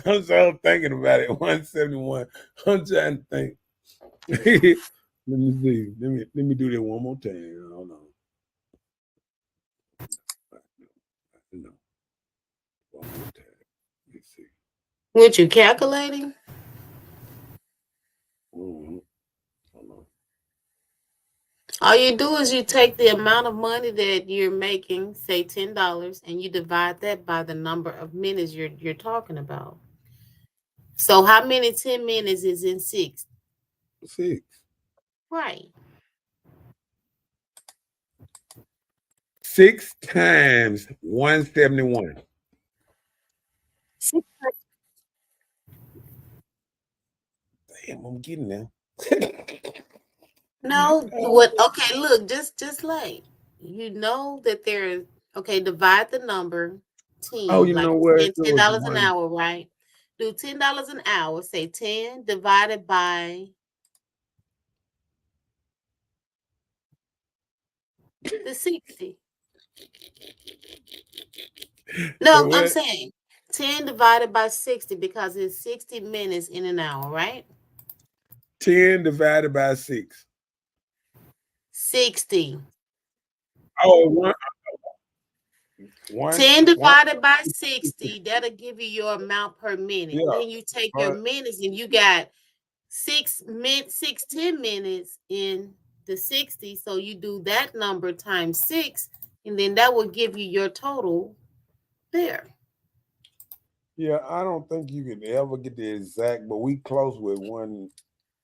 I'm so thinking about it. 171. I'm trying to think. Let me see. Let me do that one more time. Hold on. No, one more time. Let me see. What you calculating? Mhm. Hold on. All you do is you take the amount of money that you're making, say $10, and you divide that by the number of minutes you're talking about. So how many 10 minutes is in six? 6. Right. 6 times 171. Six- Damn, I'm getting there. No, what okay, look, just like you know that there okay, divide the number Oh, 10, you like know you what? It said was $10 an one. hour, right? Do $10 an hour, say 10 divided by the 60. No, I'm What? saying 10 divided by 60 because it's 60 minutes in an hour, right? 10 divided by 6. 60. Oh, one, 10 one. divided by 60, that'll give you your amount per minute. Yeah. Then you take your But minutes and you got 10 minutes in the 60. So you do that number times 6, and then that will give you your total there. yeah, I don't think you can ever get the exact, but we close with one.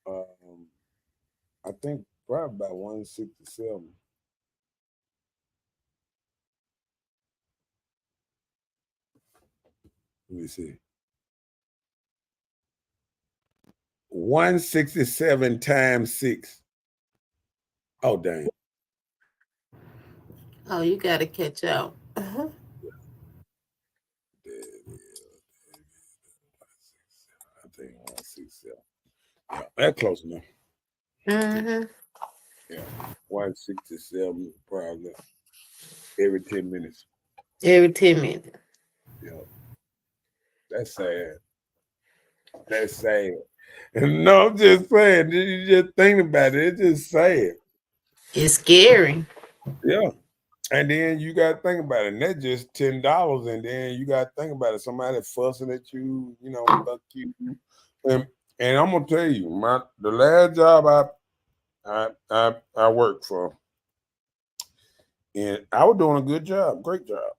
Um, I think probably about 167. Let me see. 167 times 6. Oh, dang. Oh, you got to catch up. I think 167. Yeah, that's close enough. Mm-hmm. Yeah, 167 probably every 10 minutes. Every 10 minutes. Yeah, that's sad. That's sad. No, I'm just saying. You just think about it. It's just sad. It's scary. Yeah. And then you got to think about it. And that's just $10. And then you got to think about it. Somebody fussing at you, fuck you. And, and I'm gonna tell you, the last job I worked for, and I was doing a good job, great job.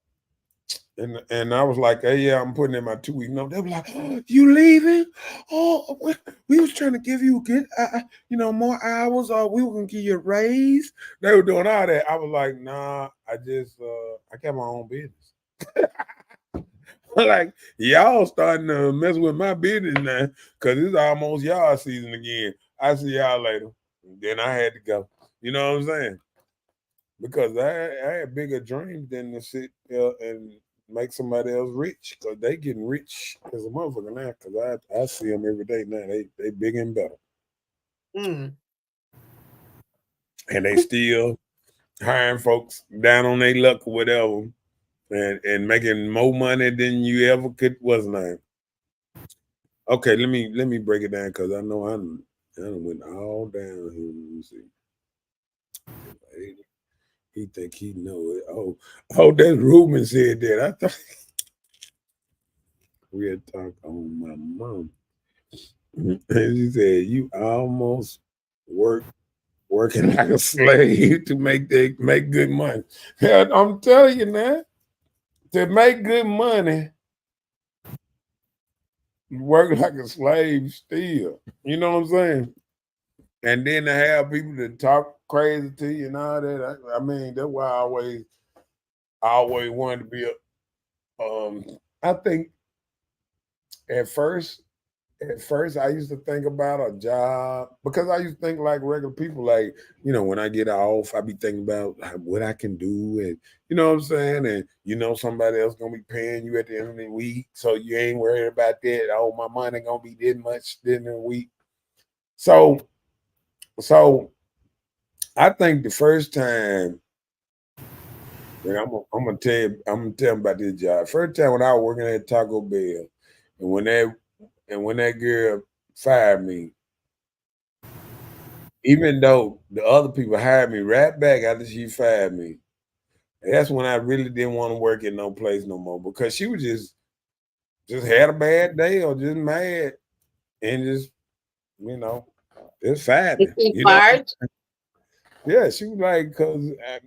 And I was like, hey, yeah, I'm putting in my 2 week note. They were like, oh, you leaving? Oh, we was trying to give you good, more hours, or we were gonna give you a raise. They were doing all that. I was like, nah, I got my own business. Like y'all starting to mess with my business now, cause it's almost y'all season again. I see y'all later. Then I had to go. You know what I'm saying? Because I had bigger dreams than to sit there and make somebody else rich, because they getting rich as a motherfucker now. Because I see them every day now. They bigger and better, Mm. and they still hiring folks down on their luck or whatever, and making more money than you ever could. What's name? Okay, let me break it down, because I know I done went all down here. Let me see. He think he know it. Oh, that's Ruben said that. I thought we had talked on my mom. And she said, you almost working like a slave to make good money. Yeah, I'm telling you now, to make good money, you work like a slave still. You know what I'm saying? And then to have people that talk crazy to you and all that. I mean, that's why I always wanted to be I think at first I used to think about a job, because I used to think like regular people, like, when I get off, I be thinking about what I can do, and you know what I'm saying, and somebody else gonna be paying you at the end of the week, so you ain't worried about that. Oh, my money gonna be this much in a week. So I think the first time, and I'm gonna tell you about this job. First time when I was working at Taco Bell, and when that girl fired me, even though the other people hired me right back after she fired me, that's when I really didn't want to work in no place no more, because she was just had a bad day, or just mad, and you know just fired Is me. he fired? Yeah, she was like, because and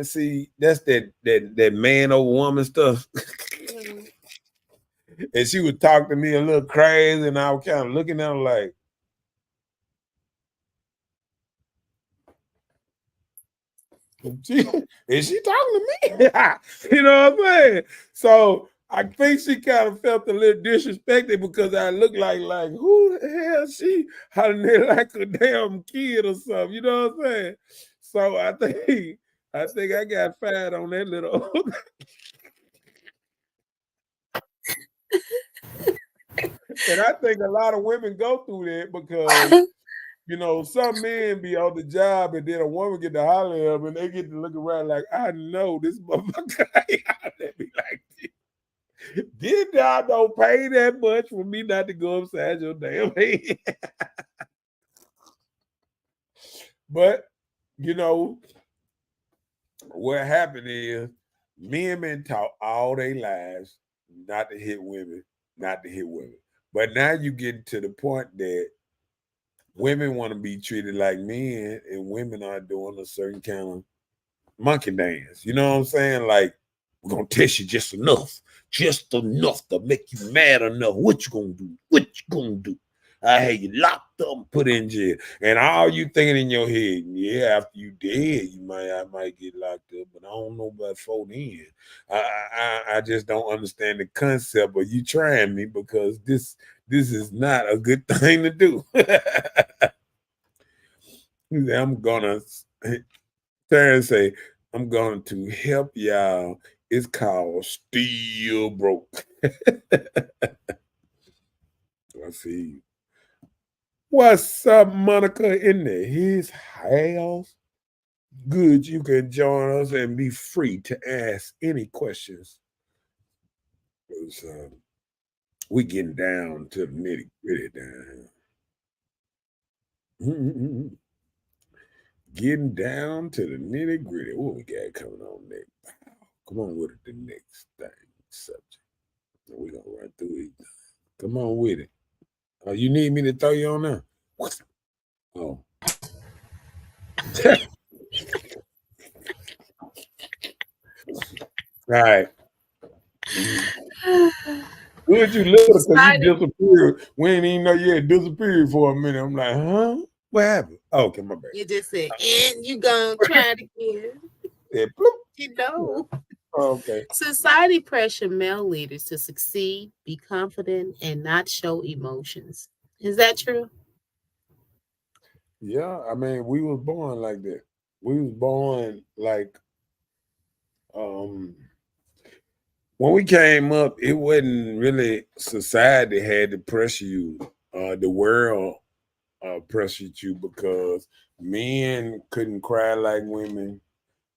see, that's that man or woman stuff. Mhm. And she would talk to me a little crazy, and I was kind of looking at her like, She, is she talking to me? You know what I'm saying? So I think she kind of felt a little disrespected, because I looked like who the hell she hollering at like a damn kid or something. You know what I'm saying? So I think I got fired on that little. And I think a lot of women go through that, because some men be on the job, and then a woman get to holler at them, and they get to look around like, I know this motherfucker ain't holler at me like this. Did y'all don't pay that much for me not to go upside your damn head? But you know what happened is, men been taught all their lives not to hit women, not to hit women. But now you get to the point that women want to be treated like men, and women are doing a certain kind of monkey dance. You know what I'm saying? Like, we're gonna test you just enough to make you mad enough. What you gonna do? What you gonna do? I had you locked up and put in jail. And all you thinking in your head, yeah, after you dead, I might get locked up, but I don't know about before then. I just don't understand the concept of you trying me, because this is not a good thing to do. I'm gonna Terrence say, I'm going to help y'all. It's called Still Broke. I see you. What's up, Monica? In the his house. Good, you can join us and be free to ask any questions. 'Cause, we getting down to the nitty gritty down. Mhm. Getting down to the nitty gritty. What we got coming on next? Come on with it, the next thing subject. We're gonna run through it. Come on with it. You need me to throw you on there? What? Oh. All right. Good you little because you Society, disappeared. We didn't even know you had disappeared for a minute. I'm like, huh? What happened? Oh, okay, my bad. you just said, and you gonna try it again. Yeah, bloop. You know. Oh, okay. Society pressure male leaders to succeed, be confident, and not show emotions. Is that true? Yeah, I mean, we was born like that. We was born like um when we came up, it wasn't really society had to pressure you. The world pressured you because men couldn't cry like women.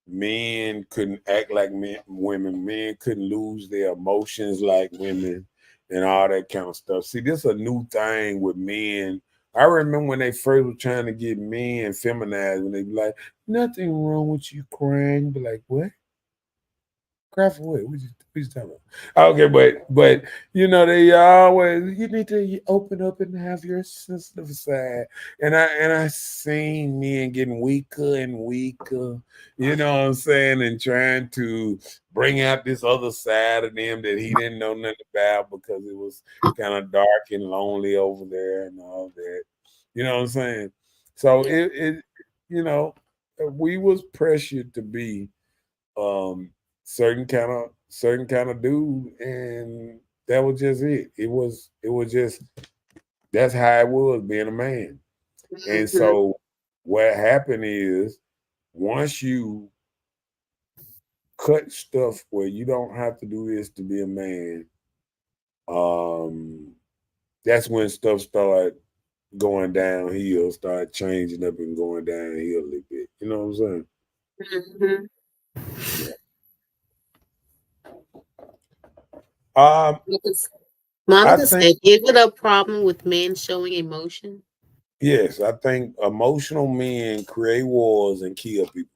Men couldn't act like women. Men couldn't lose their emotions like women and all that kind of stuff. See, this is a new thing with men. I remember when they first were trying to get men feminized, when they be like, nothing wrong with you crying. Be like, what? Cry for what? What you talking about? Okay, but you know they always you need to open up and have your sensitive side. And I seen men getting weaker and weaker. You know what I'm saying? And trying to bring out this other side of them that he didn't know nothing about because it was kind of dark and lonely over there and all that. You know what I'm saying? So Yeah. it you know we was pressured to be um certain kind of dude, and that was just it. It was just that's how it was being a man. And Mhm. so what happened is once you cut stuff where you don't have to do this to be a man, um that's when stuff started going downhill, start changing up and going downhill a little bit. You know what I'm saying? Mhm. Yeah. Um, Monica I Monica think said, "Is it a problem with men showing emotion?" yes, I think emotional men create wars and kill people.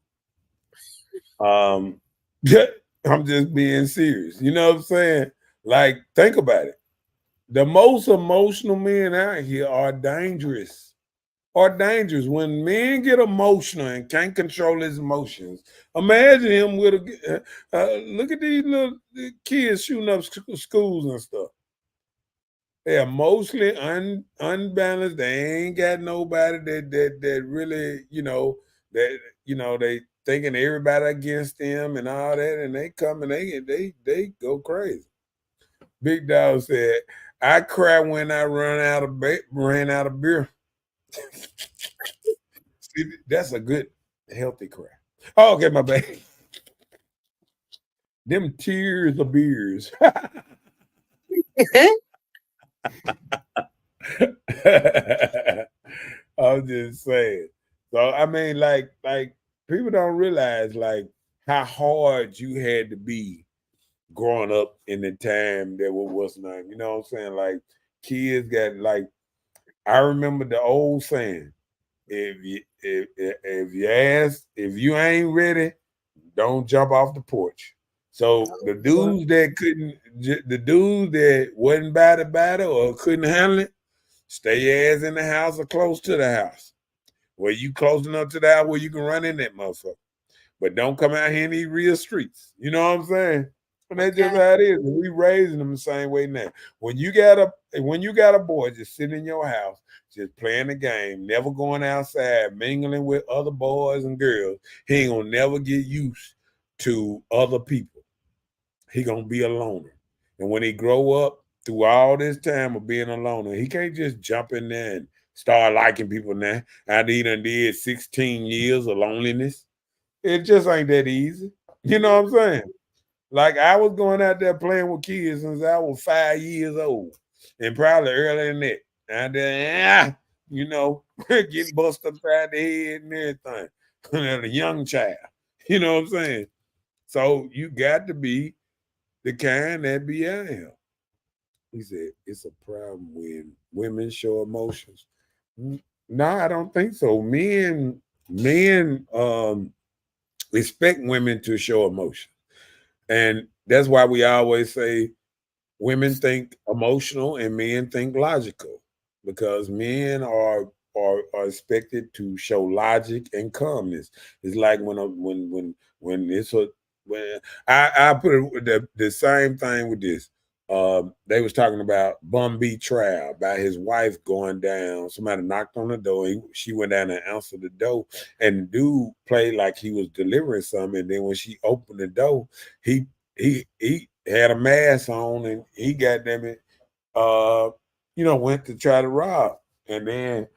Um, I'm just being serious. You know what I'm saying? Like, think about it. The most emotional men out here are dangerous. Are dangerous. When men get emotional and can't control his emotions, imagine him with a look at these little kids shooting up schools and stuff. They are mostly unbalanced. They ain't got nobody that really, that they thinking everybody against them and all that, and they come and they go crazy. Big Dog said, "I cry when I ran out of beer." See, that's a good healthy cry. Oh, okay, my bad. Them tears of beers. I'm just saying. So I mean, like people don't realize like how hard you had to be growing up in the time that was not. You know what I'm saying? Like kids got like I remember the old saying: if you ain't ready, don't jump off the porch. So the Well, dudes that couldn't, the dudes that wasn't about it or couldn't handle it, stay your ass in the house or close to the house. Where you close enough to the house where you can run in that motherfucker. But don't come out here in these real streets. You know what I'm saying? And that's just okay. how it is. And we raising them the same way now. When you got a boy just sitting in your house, just playing the game, never going outside, mingling with other boys and girls, he ain't gonna never get used to other people. He gonna be a loner. And when he grow up through all this time of being a loner, he can't just jump in there and start liking people now. After he done did 16 years of loneliness. It just ain't that easy. You know what I'm saying? Like I was going out there playing with kids since I was 5 years old, and probably earlier than that. And then getting busted upside the head and everything. And a young child. You know what I'm saying? So you got to be the kind that be out here. He said, it's a problem when women show emotions. No, I don't think so. Men expect women to show emotion. And that's why we always say women think emotional and men think logical because men are expected to show logic and calmness. It's like when it's a when I put it the same thing with this. They was talking about Bum B trial about his wife going down. Somebody knocked on the door. She went down and answered the door, and the dude played like he was delivering something. And then when she opened the door, he he had a mask on and he got them it, went to try to rob. And then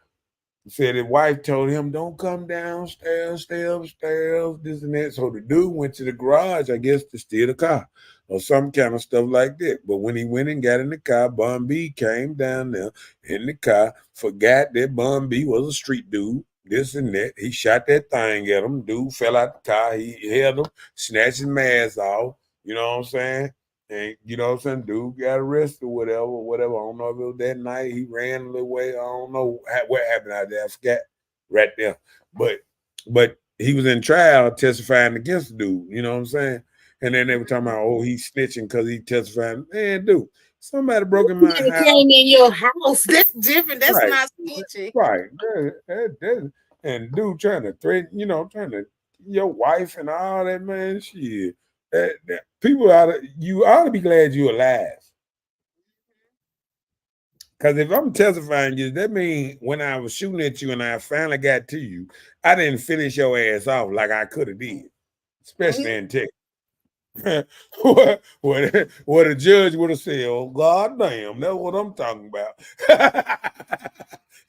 he said his wife told him, don't come downstairs, stay upstairs, this and that. So the dude went to the garage, I guess, to steal the car or some kind of stuff like that. But when he went and got in the car, Bun B came down there in the car, forgot that Bun B was a street dude, this and that. He shot that thing at him. Dude fell out the car. He held him, snatched his mask off. You know what I'm saying? And you know what I'm saying? Dude got arrested or whatever. I don't know if it was that night. He ran a little way. I don't know what happened out there. I forgot right there. But he was in trial testifying against the dude. You know what I'm saying? And then they were talking about, oh, he's snitching because he testified. Man, dude, somebody broke in my It house. came in your house. That's different. That's Right, not snitching. right. And dude trying to threaten, trying to your wife and all that, man. Shit. People you ought to be glad you're alive. Because if I'm testifying you, that means when I was shooting at you and I finally got to you, I didn't finish your ass off like I could have did, especially in Texas. what a judge would have said, oh, God damn, that's what I'm talking about.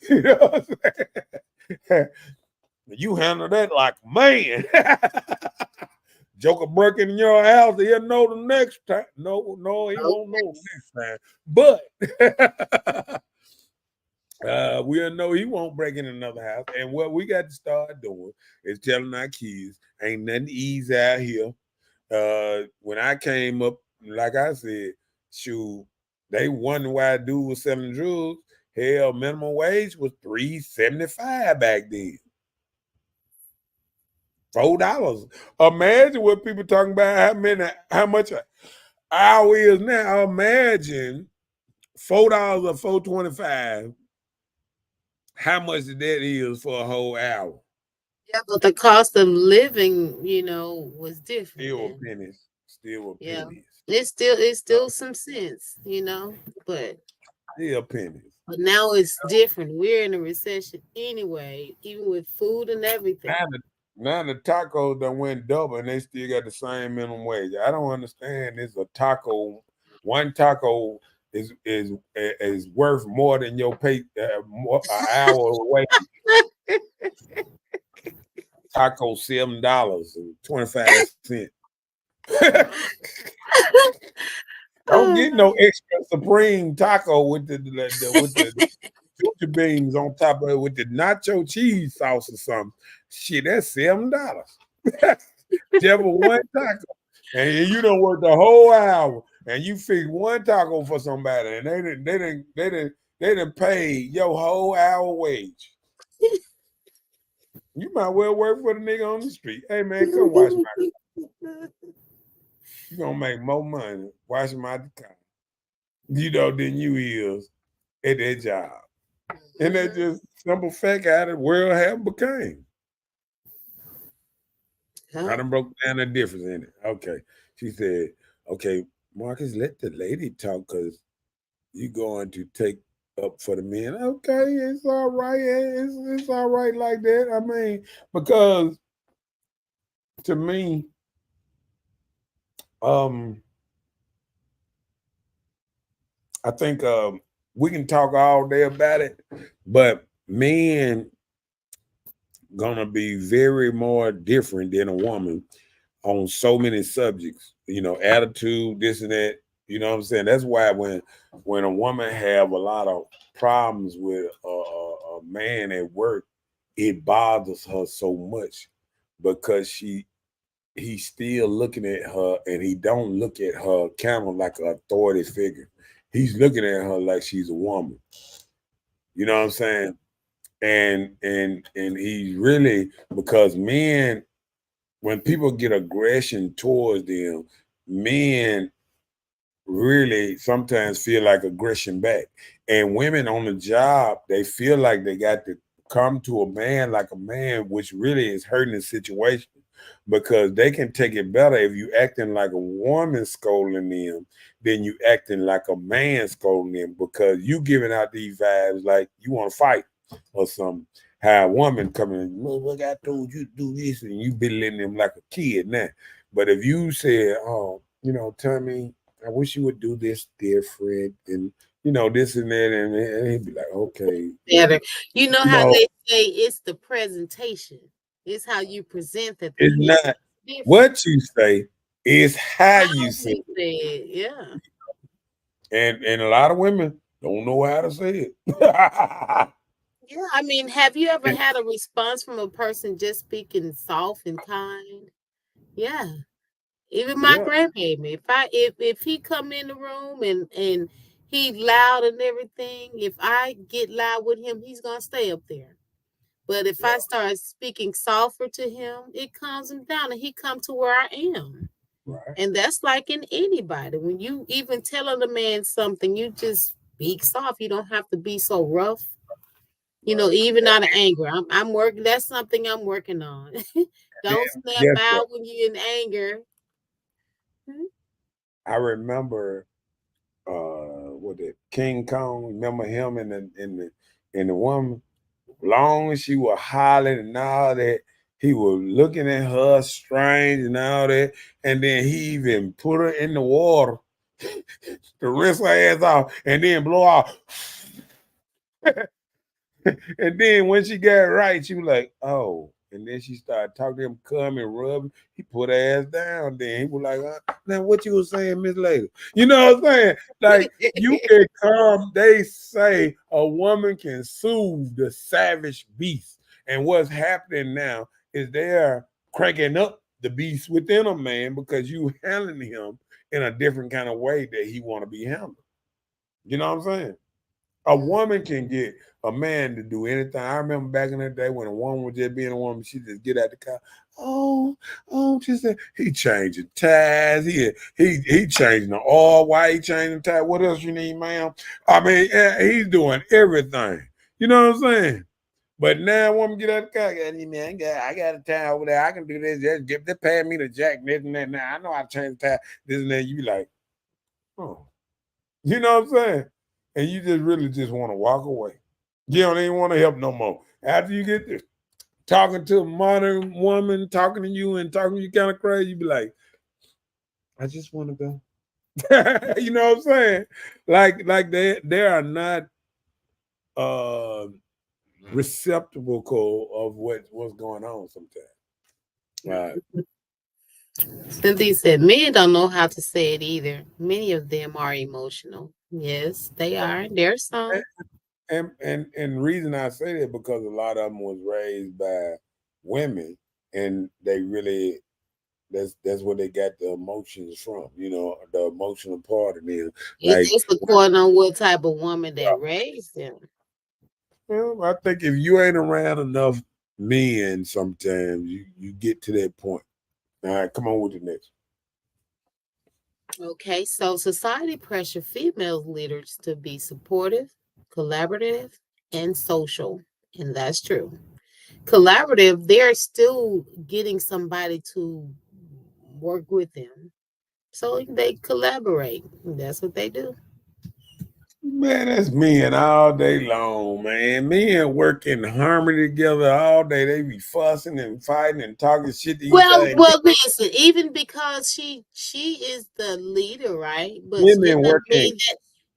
You know what I'm saying? You handle that like a man. Joker breaking in your house, he'll know the next time. No, he won't know the next time. But we'll know he won't break in another house. And what we got to start doing is telling our kids, ain't nothing easy out here. When I came up, like I said, shoot, they wonder why a dude was selling drugs. Hell, minimum wage was $3.75 back then. $4. Imagine what people talking about how much an hour is now. Imagine $4 or $4.25. How much that is for a whole hour? Yeah, but the cost of living, was different Still then. pennies. Still Yeah. pennies. It's still some sense. But Still pennies. but now it's different. We're in a recession anyway, even with food and everything. Now the tacos done went double and they still got the same minimum wage. I don't understand. It's a taco. One taco is worth more than your pay an hour away. Taco $7.25. Don't get no extra supreme taco with the future beans on top of it with the nacho cheese sauce or something. Shit, that's $7. Just for one taco. And you don't work the whole hour and you fix one taco for somebody and they didn't pay your whole hour wage. You might well work for the nigga on the street. Hey man, come watch my car. You gonna make more money watching my car, than you is at that job. And that's just simple fact how the world have became. I Huh? done broke down the difference in it. Okay. She said, okay, Marcus, let the lady talk because you going to take up for the men. Okay, it's all right. It's all right like that. I mean, because to me, um, I think we can talk all day about it, but men gonna be very more different than a woman on so many subjects, attitude, this and that. You know what I'm saying? That's why when a woman have a lot of problems with a man at work, it bothers her so much because he's still looking at her and he don't look at her kind of like an authority figure. He's looking at her like she's a woman. You know what I'm saying? And he's really because men when people get aggression towards them, men really sometimes feel like aggression back. And women on the job, they feel like they got to come to a man like a man, which really is hurting the situation because they can take it better if you acting like a woman scolding them than you acting like a man scolding them because you giving out these vibes like you want to fight or something. How a woman coming, look, I told you to do this, and you belittling them like a kid now. But if you said, oh, Tommy, I wish you would do this different and this and that and he'd be like, okay, Better. You know you how know, they say it's the presentation. It's how you present the it's thing. It's not different. what you say, it's how How you say you it. say it, yeah. And a lot of women don't know how to say it. Yeah, I mean, have you ever had a response from a person just speaking soft and kind? Yeah. Even my Yeah, grandbaby. If he come in the room and he loud and everything, if I get loud with him, he's gonna stay up there. But if I yeah, start speaking softer to him, it calms him down and he come to where I am. right. And that's like in anybody. When you even telling a man something, you just speak soft. You don't have to be so rough. Right. Even out of anger. I'm working. That's something I'm working on. Then Don't snap guess what? out when you're in anger. Mhm. I remember what it King Kong, remember him and the woman? Long as she was hollering and all that, he was looking at her strange and all that. And then he even put her in the water to rinse her ass off and then blow off. And then when she got right, she was like, oh. And then she started talking to him, come and rub. He put her ass down. Then he was like, now what you was saying, Miss Lady? You know what I'm saying? Like you can come, they say a woman can soothe the savage beast. And what's happening now is they're cranking up the beast within a man because you handling him in a different kind of way that he want to be handled. You know what I'm saying? A woman can get a man to do anything. I remember back in the day when a woman was just being a woman, she just get out the car. Oh, she said he changing tires. He changing the oil. Why he changing tires? What else you need, ma'am? I mean, he's doing everything. You know what I'm saying? But now, woman get out the car. Man, I got a tire over there. I can do this. Just pay me the jack, this and that. Now I know how to change the tire. This and that. You be like, oh. You know what I'm saying? And you just really just want to walk away. You don't even want to help no more. After you get this, talking to a modern woman, talking to you and talking to you kind of crazy, you be like, I just want to go. You know what I'm saying? Like they are not uh receptacle of what's going on sometimes. Right. Cynthia said, men don't know how to say it either. Many of them are emotional. Yes, they are. There's some. And the reason I say that because a lot of them was raised by women and they really that's where they got the emotions from, the emotional part of them. Like, It's according on what type of woman that raised them. I think if you ain't around enough men, sometimes you get to that point. All right, come on with the next. Okay, so society pressure female leaders to be supportive, collaborative, and social. And that's true. Collaborative, they're still getting somebody to work with them. So they collaborate. That's what they do. Man, that's men all day long, man. Men work in harmony together all day. They be fussing and fighting and talking shit to each Well, other. And well, listen. Even because she is the leader, right? But women work in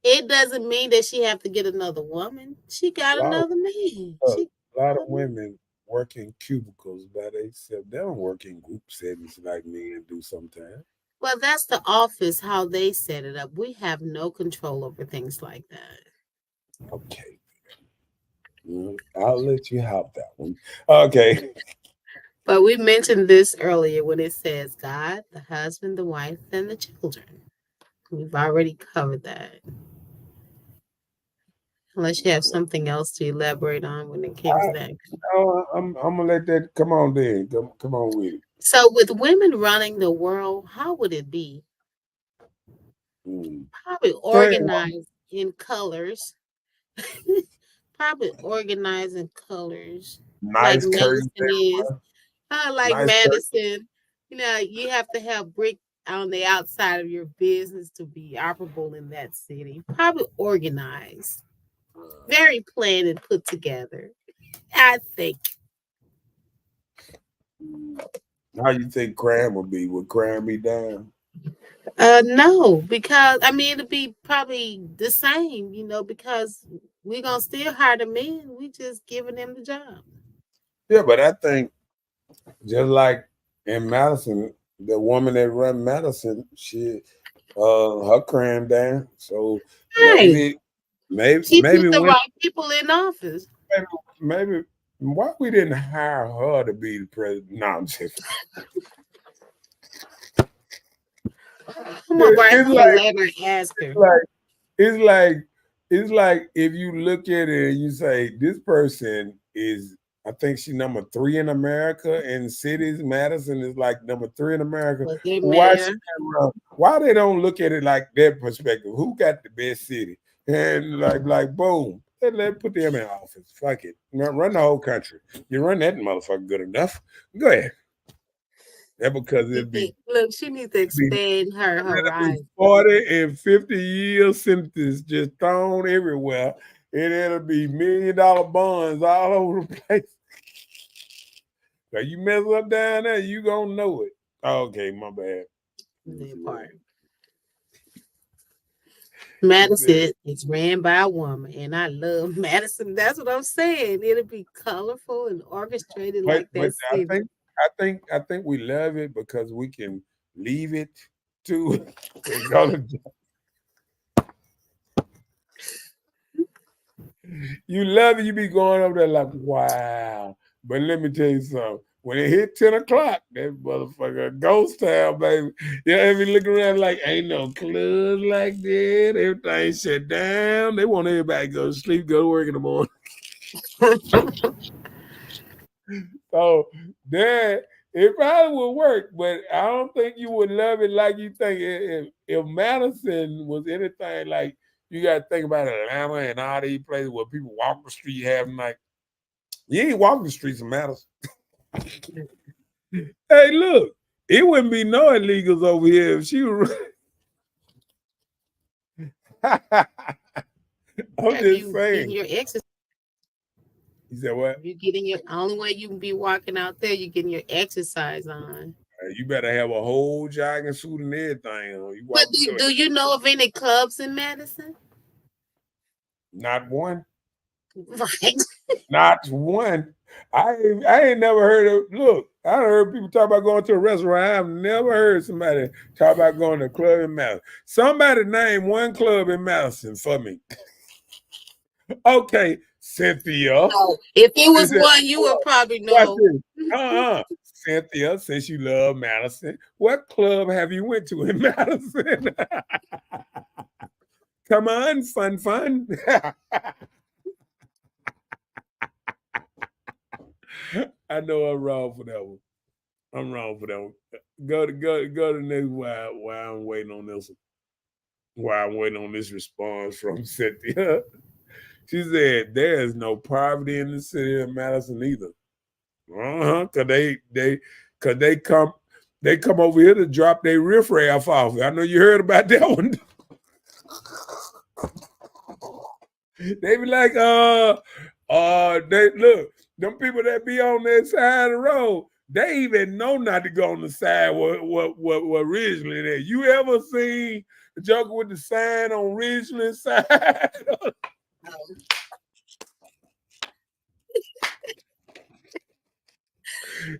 it doesn't mean that she have to get another woman. She got a lot of another man. uh, a lot of women work in cubicles by themselves. They don't work in group settings like men do sometimes. Well, that's the office, how they set it up. We have no control over things like that. Okay. I'll let you have that one. Okay. But we mentioned this earlier when it says God, the husband, the wife, and the children. We've already covered that. Unless you have something else to elaborate on when it came to that. I'm gonna let that come on then. Come on with it. So, with women running the world, how would it be? Mm. Probably Think organized in colors. Probably organized in colors, like nice curtains Madison is. everywhere. Like Nice curtains. Madison, you have to have brick on the outside of your business to be operable in that city. Probably organized, very planned and put together. I think. How you think crime would be? Would crime be down? No, because I mean it'll be probably the same, because we're gonna still hire the men. We just giving them the job. Yeah, but I think just like in Madison, the woman that run Madison, her crime down. So Right. maybe maybe She put maybe the women right people in office. maybe why we didn't hire her to be the president? No, I'm just I'm gonna write it's her a like letter and ask her. like it's like it's like if you look at it and you say this person is, I think she's number 3 in America in cities. Madison is like number 3 in America. Was their Why she mayor. can't run? Why they don't look at it like that perspective? Who got the best city? And like boom, let put them in office. Fuck it, run the whole country. You run that motherfucker good enough. Go ahead. That because Look, she needs to be expand her it'll be horizon. 40 and 50 years sentence just thrown everywhere. And it'll be $1 million bonds all over the place. Now you mess up down there, you gonna know it. Okay, my bad. That part. He said, Madison is ran by a woman, and I love Madison. That's what I'm saying. It'll be colorful and orchestrated like but that city. I think we love it because we can leave it to and go to you love it, you be going over there like, wow. But let me tell you something. When it hit 10 o'clock, that motherfucker ghost town, baby. Yeah, every look around like ain't no clubs like that. Everything shut down. They want everybody to go to sleep, go to work in the morning. So that it probably would work, but I don't think you would love it like you think. If Madison was anything like, you got to think about Atlanta and all these places where people walk the street having like, you ain't walking the streets of Madison. Hey, look, it wouldn't be no illegals over here if she was. I'm If just you getting saying. your exercise, You said what? you getting your only way you can be walking out there, you getting your exercise on. You better have a whole jogging suit and everything on. You But walk to it. do you know of any clubs in Madison? Not one. Right. Not one. I ain't never heard of. Look, I heard people talk about going to a restaurant. I've never heard somebody talk about going to a club in Madison. Somebody name one club in Madison for me. Okay, Cynthia. No, if it She was said, one, you would probably watch know. this. Cynthia, since you love Madison, what club have you went to in Madison? Come on, fun. I know I'm wrong for that one. I'm wrong for that one. Go to the next while I'm waiting on this one. While I'm waiting on this response from Cynthia. She said there is no poverty in the city of Madison either. Cause they come over here to drop their riffraff off. I know you heard about that one. They be like, they look, them people that be on that side of the road, they even know not to go on the side what originally there. You ever seen the joker with the sign on Ridgeland side?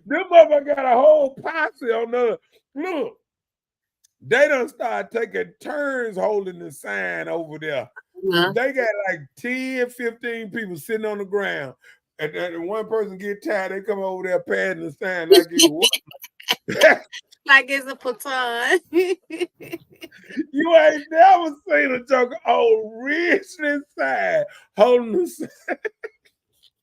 Them motherfucker got a whole posse on the look. They done start taking turns holding the sign over there. They got like 10, 15 people sitting on the ground. And then one person get tired, they come over there passing the sign like it was. Like it's a baton. You ain't never seen a joker original sign holding the sign.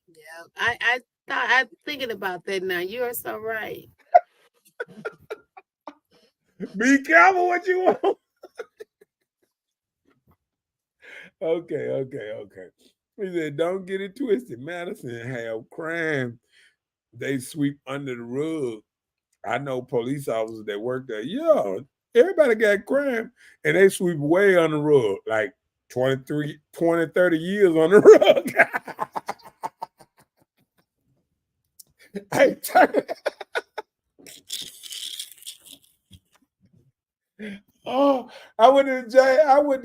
Yeah, I thought I'm thinking about that now. You are so right. Be careful what you want. Okay. He said, don't get it twisted. Madison have crime. They sweep under the rug. I know police officers that work there. Yeah, everybody got crime. And they sweep way on the rug, like 20, 30 years on the rug. Hey, oh, I went to jail. I went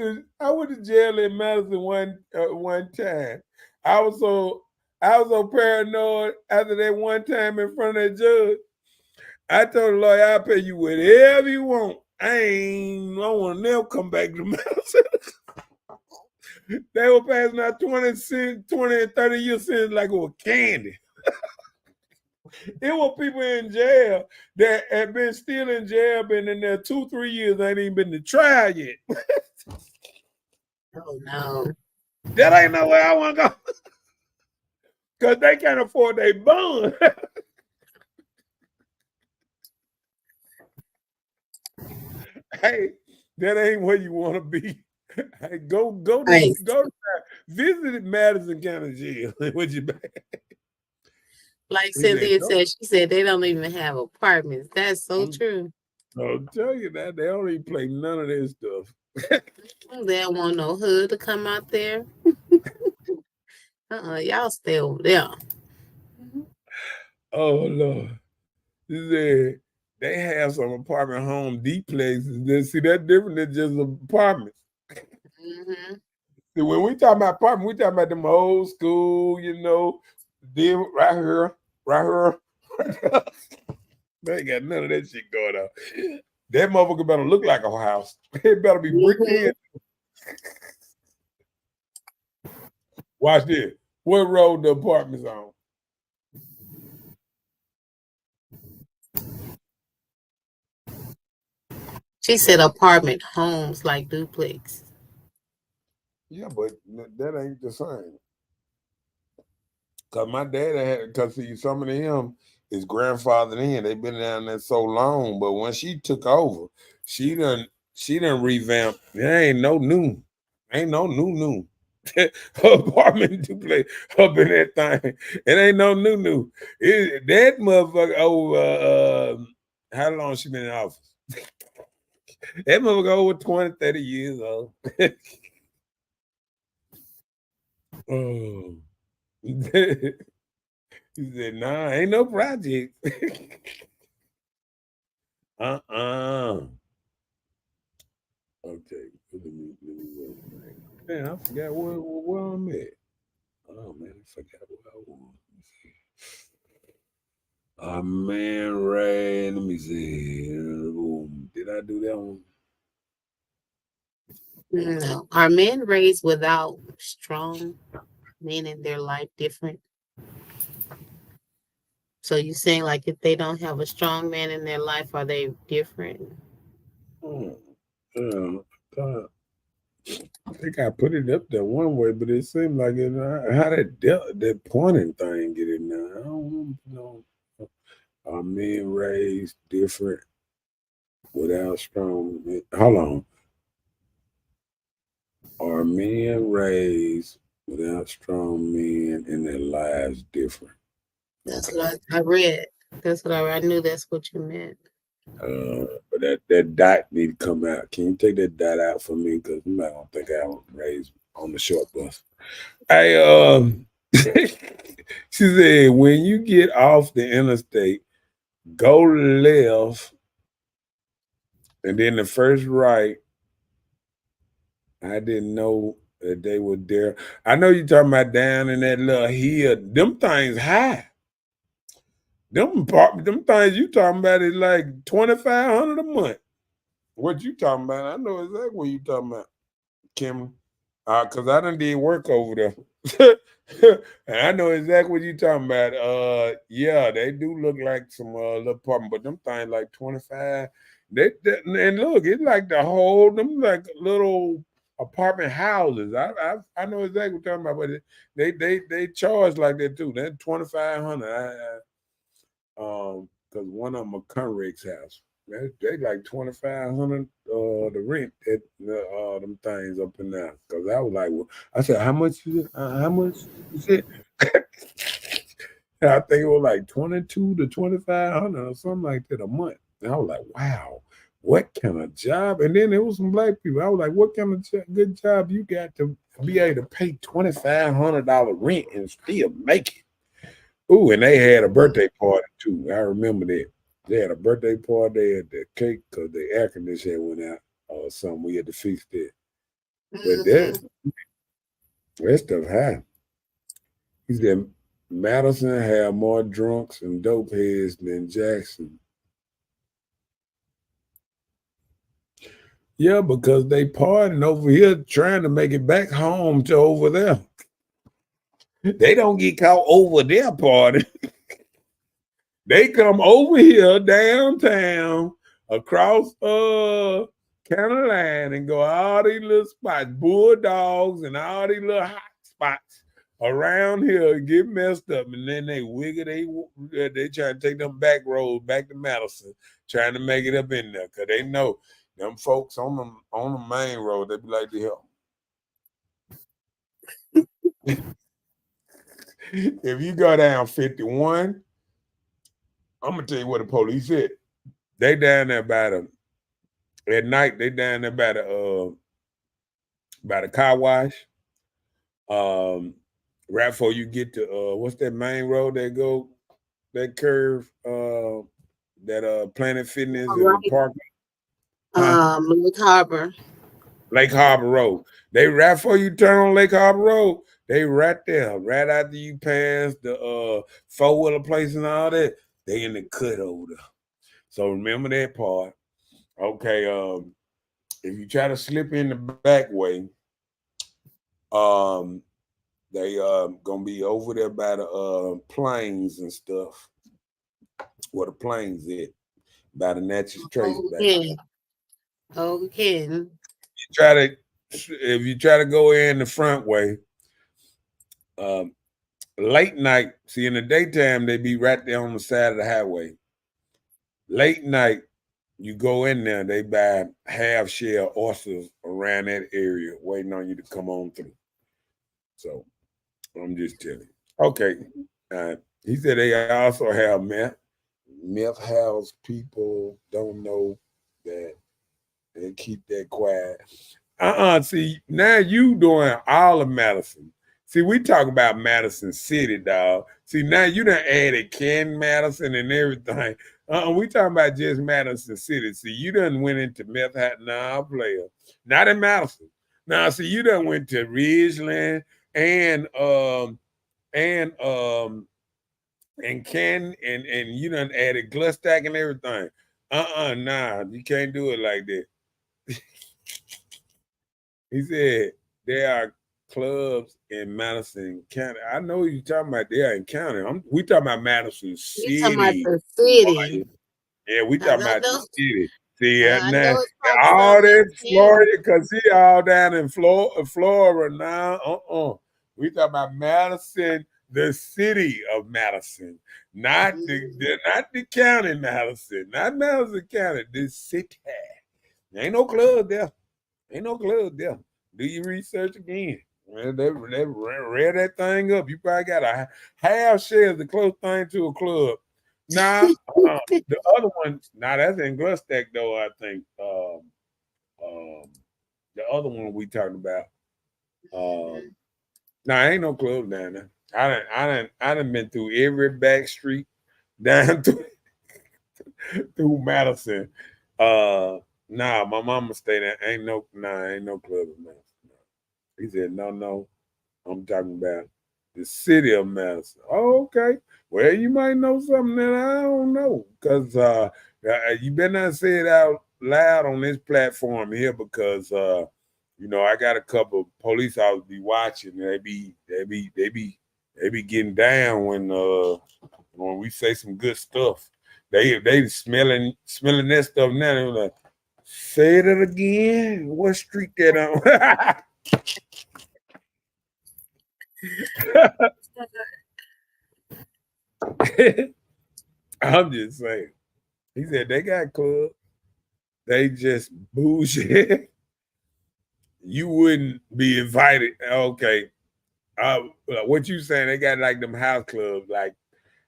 to jail in Madison one time. I was so paranoid after that one time in front of that judge. I told the lawyer, I'll pay you whatever you want. I want to never come back to Madison. They were passing out 20 and 30 year sentence like it was candy. It was people in jail that had been still in jail, been in there 2-3 years, ain't even been to trial yet. Oh no. That ain't nowhere I want to go. Because they can't afford their bond. Hey, that ain't where you want to be. Hey, go visit Madison County Jail. What you back? Like Cynthia said, she said they don't even have apartments. That's so true. I'll tell you that. They don't even play none of this stuff. They don't want no hood to come out there. Y'all stay over there. Oh, Lord. They have some apartment home duplexes. See, that's different than just apartments. Mm-hmm. See, when we talk about apartment, we talking about them old school, them right here. They ain't got none of that shit going on. That motherfucker better look like a house. It better be brick in. Watch this. What road the apartment's on? She said apartment homes like duplex. Yeah, but that ain't the same. Cause my dad had, cause see, some of them is grandfathered in. They've been down there so long, but when she took over, she done revamp. There ain't no new. Her apartment duplex up in that thing. It ain't no new. That motherfucker over how long she been in office? That motherfucker over 20, 30 years old. Oh. He said, nah, ain't no project. Okay. Man, I forgot where I'm at. Oh man, I forgot where I was. Man, Ray. Let me see. Did I do that one? No. Are men raised without strong men in their life different? So you saying like if they don't have a strong man in their life, are they different? I think I put it up there one way, but it seemed like how that pointing thing get in there. I don't know. Are men raised different without strong men? Hold on. Are men raised without strong men in their lives different? That's what I read. That's what I knew. That's what you meant. But that dot need to come out. Can you take that dot out for me? Because I'm not gonna think I was raised on the short bus. She said, when you get off the interstate, go left, and then the first right. I didn't know that they were there. I know you're talking about down in that little hill. Them things high. Them things you talking about is like $2,500 a month. What you talking about? I know exactly what you talking about, Kim. Cause I done did work over there. And I know exactly what you talking about. Yeah, they do look like some little apartment, but them things like 25. And look, it's like the whole them like little apartment houses. I know exactly what you're talking about, but they charge like that too. They're 2,500. Because one of them a Conrex house. They like 2,500 the rent at them things up in there. Cause I was like, well, I said, how much is it? How much is it? And I think it was like 22 to 2,500 or something like that a month. And I was like, wow, what kind of job? And then there was some black people. I was like, what kind of good job you got to be able to pay $2,500 rent and still make it? Ooh, and they had a birthday party too. I remember that. They had a birthday party at the cake because the air conditioner went out or something. We had to fix that. But that stuff high. He said Madison had more drunks and dope heads than Jackson. Yeah, because they partying over here trying to make it back home to over there. They don't get caught over their party. They come over here downtown across county line and go all these little spots, bulldogs and all these little hot spots around here get messed up, and then they wiggle they try to take them back roads back to Madison, trying to make it up in there because they know them folks on the main road, they be like to help. If you go down 51, I'm gonna tell you what the police said. They down there by the at night. They down there by the car wash. Right before you get to what's that main road that go that curve that Planet Fitness All and the right. park, huh? Lake Harbor. Lake Harbor Road. They right before you turn on Lake Harbor Road. They right there, right after you pass the four-wheeler place and all that. They in the cut over there. So remember that part. Okay. If you try to slip in the back way, um, they gonna be over there by the planes and stuff. Where the planes at? By the Natchez Trace back. Okay. Okay. Try to if you try to go in the front way, um, late night. See, in the daytime they be right there on the side of the highway. Late night, you go in there, they buy half shell oysters around that area, waiting on you to come on through. So I'm just telling you. Okay. He said they also have meth. Meth house people don't know that they keep that quiet. See, now you doing all of Madison. See, we talk about Madison City, dog. See, now you done added Ken Madison and everything. We talking about just Madison City. See, you done went into meth hat now, player. Not in Madison. Now, see, you done went to Ridgeland and and um and Ken and you done added Glustack and everything. Nah, you can't do it like that. He said there are clubs in Madison County. I know you're talking about there in county. We talking about Madison You talking about City. the city. Yeah, we I talking know, about the city. See, I now know it's probably all some in that Canada. Florida, cause he all down in Florida now. We talking about Madison, the city of Madison, not the county Madison, not Madison County, the city. There ain't no club there. Ain't no club there. Do your research again. Well, they read that thing up. You probably got a half share of the close thing to a club. Nah, the other one, that's in Glustack though. I think um, the other one we talking about. Ain't no club down there. I done been through every back street down through Madison. My mama stay there. Ain't no club in Madison. He said, no, I'm talking about the city of Madison. Oh, okay. Well, you might know something that I don't know. Because You better not say it out loud on this platform here because I got a couple of police officers be watching. They be getting down when we say some good stuff. They smelling that stuff now. They're like, say that again. What street that on? I'm just saying. He said they got clubs. They just bullshit. You wouldn't be invited. Okay. What you saying? They got like them house clubs. Like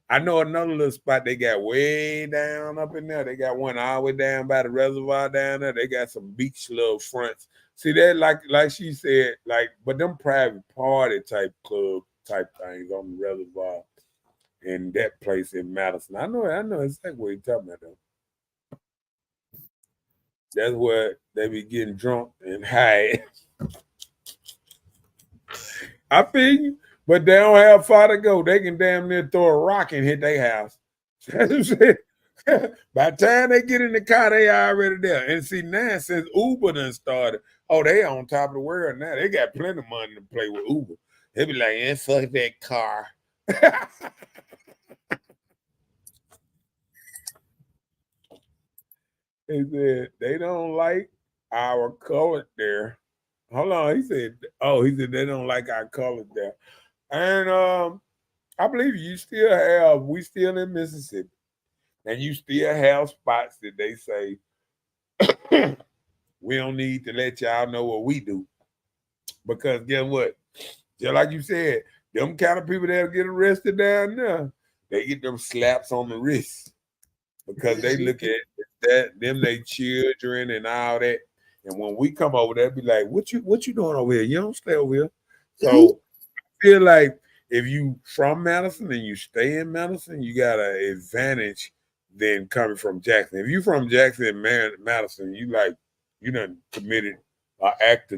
I know another little spot they got way down up in there. They got one all the way down by the reservoir down there. They got some beach little fronts. See that like she said, like, but them private party type club type things on the reservoir in that place in Madison. I know exactly what you're talking about though. That's where they be getting drunk and high. I feel you, but they don't have far to go. They can damn near throw a rock and hit their house. By the time they get in the car, they already there. And see now, since Uber done started, oh, they on top of the world now. They got plenty of money to play with Uber. They be like, fuck that car. He said they don't like our color there. Hold on, he said they don't like our color there. And I believe we still in Mississippi. And you still have spots that they say we don't need to let y'all know what we do. Because guess what? Just like you said, them kind of people that get arrested down there, they get them slaps on the wrist because they look at them, they children and all that. And when we come over there, be like, what you doing over here? You don't stay over here. So I feel like if you from Madison and you stay in Madison, you got an advantage than coming from Jackson. If you from Jackson and Madison, you done committed an act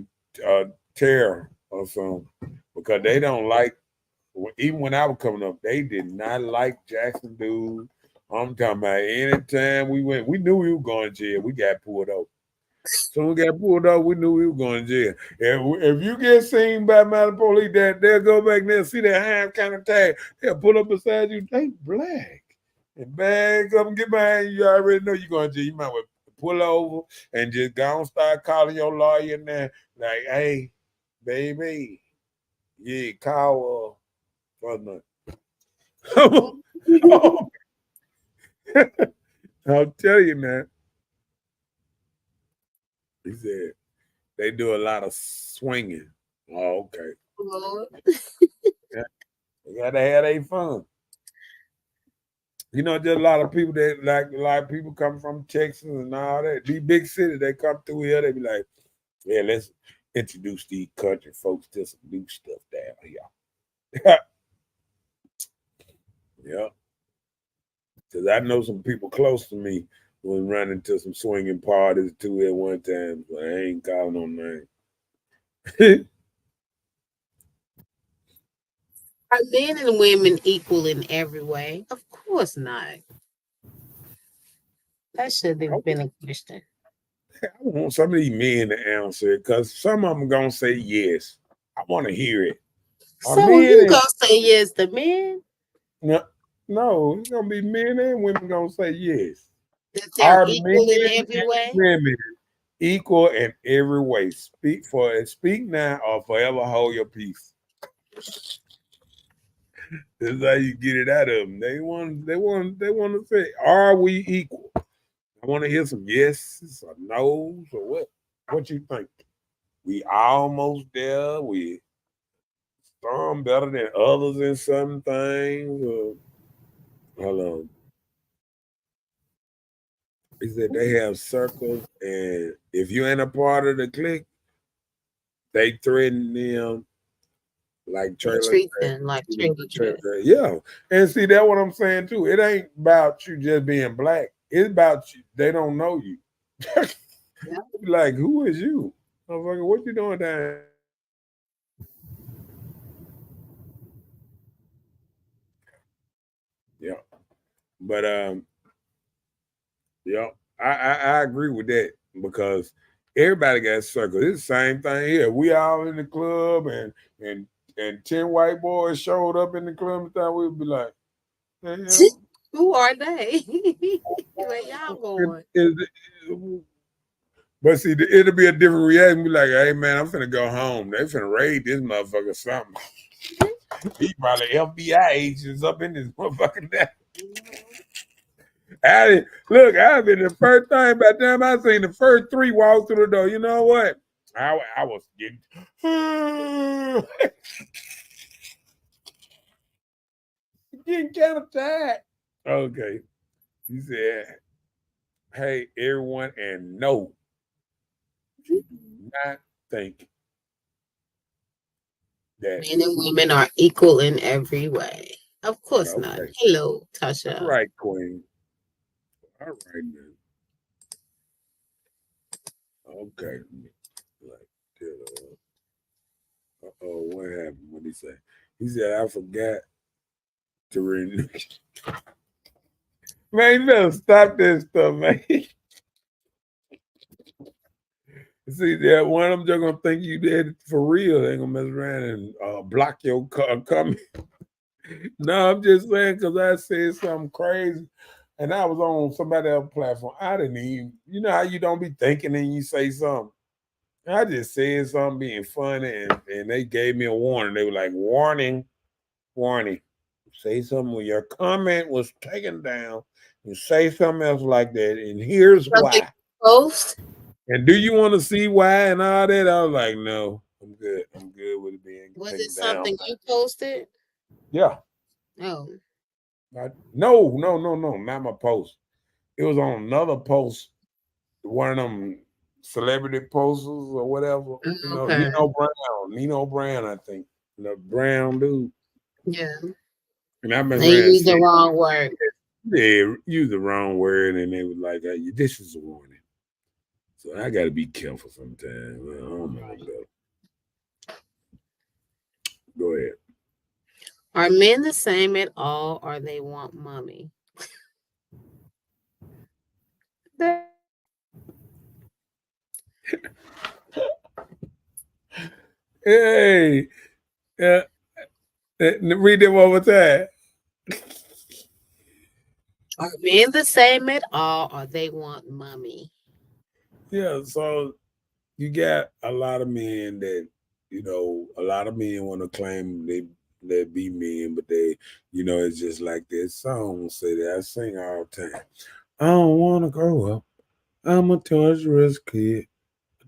of terror or something because they don't like. Even when I was coming up, they did not like Jackson dude. I'm talking about anytime we went, we knew we were going to jail. We got pulled over. So we got pulled over, we knew we were going to jail. If you get seen by Mountain Police, they'll go back there and see that hand kind of tag. They'll pull up beside you. They black. And bag up and get behind you. You already know you're going to jail. You might well pull over and just go and start calling your lawyer and there. Like, hey, baby, yeah, call for nothing. I'll tell you, man. He said they do a lot of swinging. Oh, okay. Lord. Yeah, they gotta have their fun. Just a lot of people that like a lot of people come from Texas and all that. These big cities, they come through here, they be like, yeah, let's introduce these country folks to some new stuff down here. Yeah. Because I know some people close to me was running to some swinging parties too at one time. So I ain't calling no name. Are men and women equal in every way? Of course not. That should I have been a question. want some of these men to answer it because some of them gonna say yes. I want to hear it. Are So men you and gonna say yes to men no, no, it's gonna be men and women gonna say yes. that they're Are men equal in and every way? women equal in every way? Speak now or forever hold your peace. This is how you get it out of them. They want to say, are we equal? I want to hear some yeses or no's or what. What you think? We almost there. We some better than others in some things. Hold on. He said they have circles, and if you ain't a part of the clique, they threaten them like They trailer treat trash. them like trailer trash. Yeah, and see that's what I'm saying too. It ain't about you just being black. It's about you. They don't know you. Yeah. Like, who is you, motherfucker? What you doing down here? Yeah, but yeah, Yeah, I agree with that because everybody got circles. It's the same thing here. We all in the club and and 10 white boys showed up in the club and thought we'd be like, the hell? Who are they? Where y'all going? But see, it'll be a different reaction. Be like, hey man, I'm finna go home. They finna raid this motherfucker something. He probably FBI agents up in this motherfucker now. Look, I've been the first time by the time I seen the first three walk through the door. You know what? I was getting getting kind of tired. Okay. He said, hey, everyone, and no, you do not think that. Men and women are equal in every way. Of course not. Okay. Hello, All Tasha. right, Queen. All right, then. Okay. Like, oh, what happened? What did he say? He said, I forgot to renew. Man, you better stop this stuff, man. See, that one of them just gonna think you did it for real. They ain't gonna mess around and block your comment. No, I'm just saying because I said something crazy and I was on somebody else's platform. I didn't even, you know how you don't be thinking and you say something. I just said something being funny and they gave me a warning. They were like, warning, warning. Say something when your comment was taken down. You say something else like that, and here's Something why. post? And do you want to see why and all that? I was like, no, I'm good. I'm good with it being Was it taken down. something you posted? Yeah. Oh. No, not my post. It was on another post, one of them celebrity posters or whatever. You know, Okay. Nino Brown, I think. The brown dude. Yeah. And I mess They around and used the said, wrong word. yeah, used the wrong word, and they was like, this is a warning. So I got to be careful sometimes. Well, I don't know better. Go ahead. Are men the same at all or they want mommy? Hey, uh, read that one more time. Are men the same at all or they want mommy? Yeah, so you got a lot of men that, a lot of men want to claim they be men, but they, it's just like this song say that I sing all the time. I don't want to grow up. I'm a Toys R Us kid.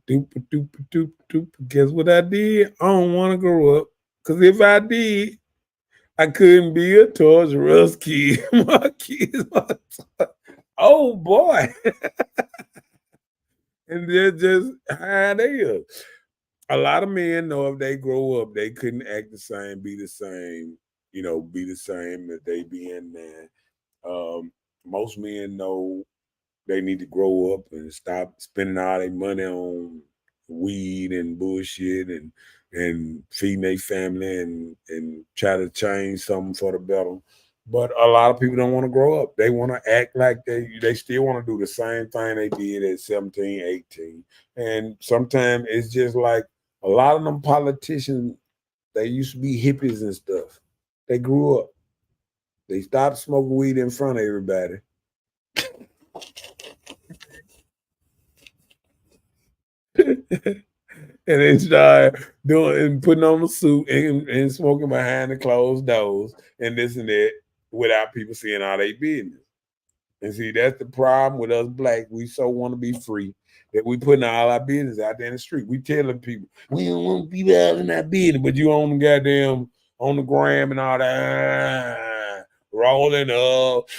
Doop doop doop doop. Guess what I did? I don't want to grow up. Cause if I did, I couldn't be a Toys R Us kid. My kids oh boy. And they're just how they is. A lot of men know if they grow up, they couldn't act the same, be the same, be the same that they be in now. Most men know they need to grow up and stop spending all their money on weed and bullshit and feeding their family and try to change something for the better. But a lot of people don't want to grow up. They want to act like they still want to do the same thing they did at 17, 18. And sometimes it's just like a lot of them politicians, they used to be hippies and stuff. They grew up. They stopped smoking weed in front of everybody. And they start doing and putting on the suit and smoking behind the closed doors and this and that without people seeing all their business. And see, that's the problem with us black. We so want to be free that we putting all our business out there in the street. We telling people we don't want people out in our business, but you on the goddamn on the gram and all that rolling up.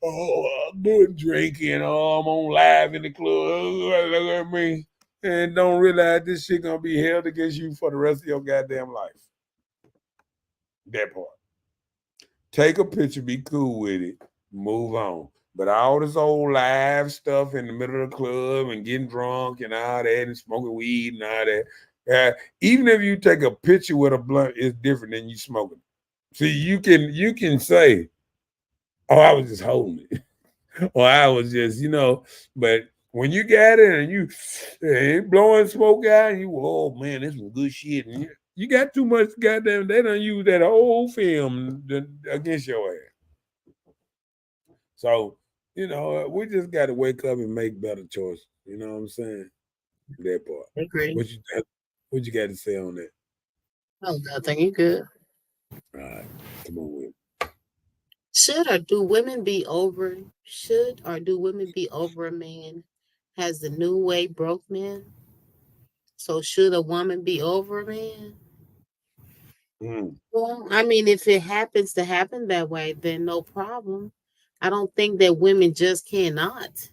Oh, I'm doing drinking. Oh, I'm on live in the club. Look at me. And don't realize this shit gonna be held against you for the rest of your goddamn life. That part. Take a picture, be cool with it, move on. But all this old live stuff in the middle of the club and getting drunk and all that and smoking weed and all that. Even if you take a picture with a blunt, it's different than you smoking. See, you can say, "Oh, I was just holding it." or I was just, but when you got it and you ain't blowing smoke out, and you, oh man, this was good shit. And you got too much goddamn, they don't use that whole film against your ass. So, we just got to wake up and make better choices. You know what I'm saying? That part. Agree. What you got to say on that? Oh, nothing. You good. All right, come on with it. Should or do women be over a man? Has the new way broke men? So should a woman be over a man? Mm, Well, I mean, if it happens to happen that way, then no problem. I don't think that women just cannot.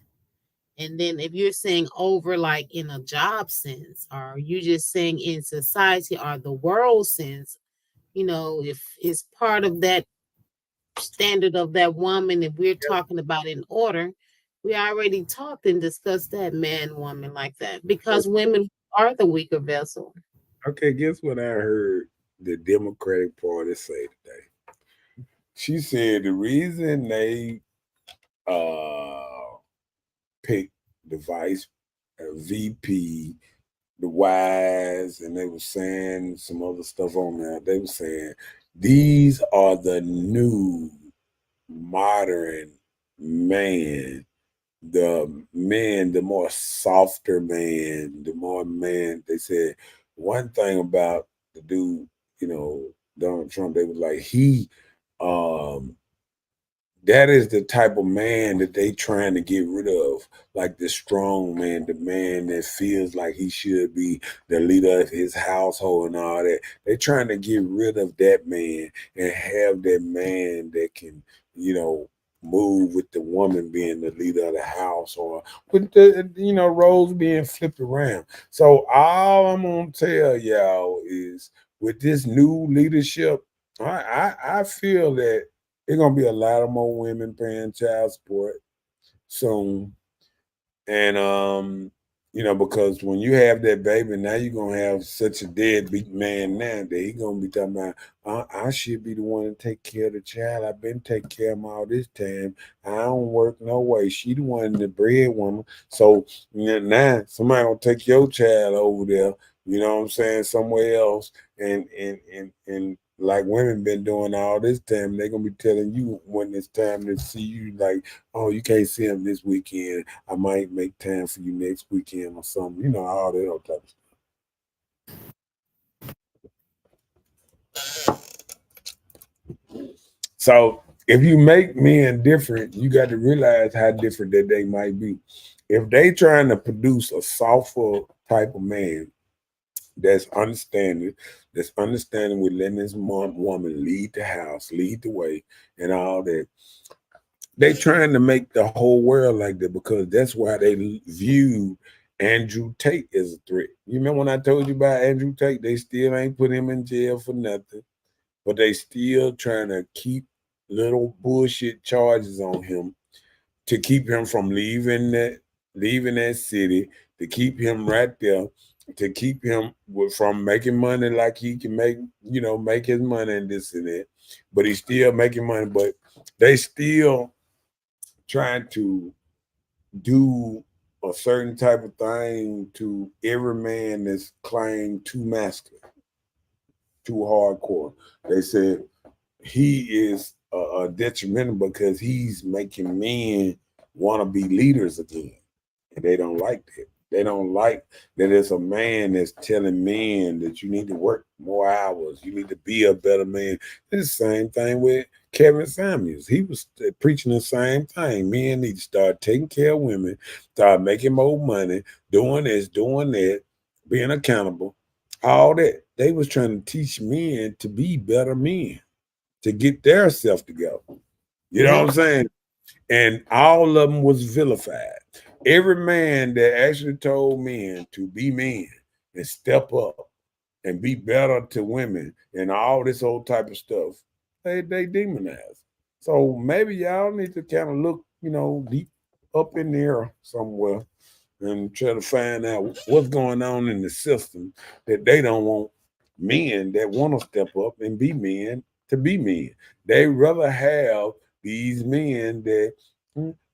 And then if you're saying over like in a job sense, or you just saying in society or the world sense, if it's part of that standard of that woman, if we're talking about in order, we already talked and discussed that man, woman like that, because women are the weaker vessel. okay, guess what I heard the Democratic Party say today? She said the reason they picked the vice VP, the wise, and they were saying some other stuff on there. They were saying these are the new modern man, the men, the more softer man, the more man. They said one thing about the dude, Donald Trump, they was like, um that is the type of man that they trying to get rid of, like the strong man, the man that feels like he should be the leader of his household and all that. They trying to get rid of that man and have that man that can, move with the woman being the leader of the house, or with the roles being flipped around. So all I'm gonna tell y'all is with this new leadership, I feel that there's gonna be a lot of more women paying child support soon. And because when you have that baby, now you're gonna have such a deadbeat man now that he gonna be talking about, I should be the one to take care of the child. I've been taking care of him all this time. I don't work no way. She the one, the breadwinner. So now somebody gonna take your child over there, you know what I'm saying, somewhere else, and like women been doing all this time, they're gonna be telling you when it's time to see you, like, oh, you can't see him this weekend. I might make time for you next weekend or something. All that old type of stuff. So if you make men different, you got to realize how different that they might be. If they trying to produce a softer type of man that's understanding with letting this woman lead the house, lead the way, and all that, they trying to make the whole world like that because that's why they view Andrew Tate as a threat. You remember when I told you about Andrew Tate? They still ain't put him in jail for nothing, but they still trying to keep little bullshit charges on him to keep him from leaving that city, to keep him right there, to keep him from making money like he can make his money and this and that. But he's still making money, but they still trying to do a certain type of thing to every man that's claimed too masculine, too hardcore. They said he is detrimental because he's making men want to be leaders again, and they don't like that. They don't like that it's a man that's telling men that you need to work more hours, you need to be a better man. It's the same thing with Kevin Samuels. He was preaching the same thing. Men need to start taking care of women, start making more money, doing this, doing that, being accountable, all that. They was trying to teach men to be better men, to get their self together. You know what I'm saying? And all of them was vilified. Every man that actually told men to be men and step up and be better to women and all this old type of stuff, they demonized. So maybe y'all need to kind of look, deep up in there somewhere and try to find out what's going on in the system that they don't want men that want to step up and be men to be men. They rather have these men that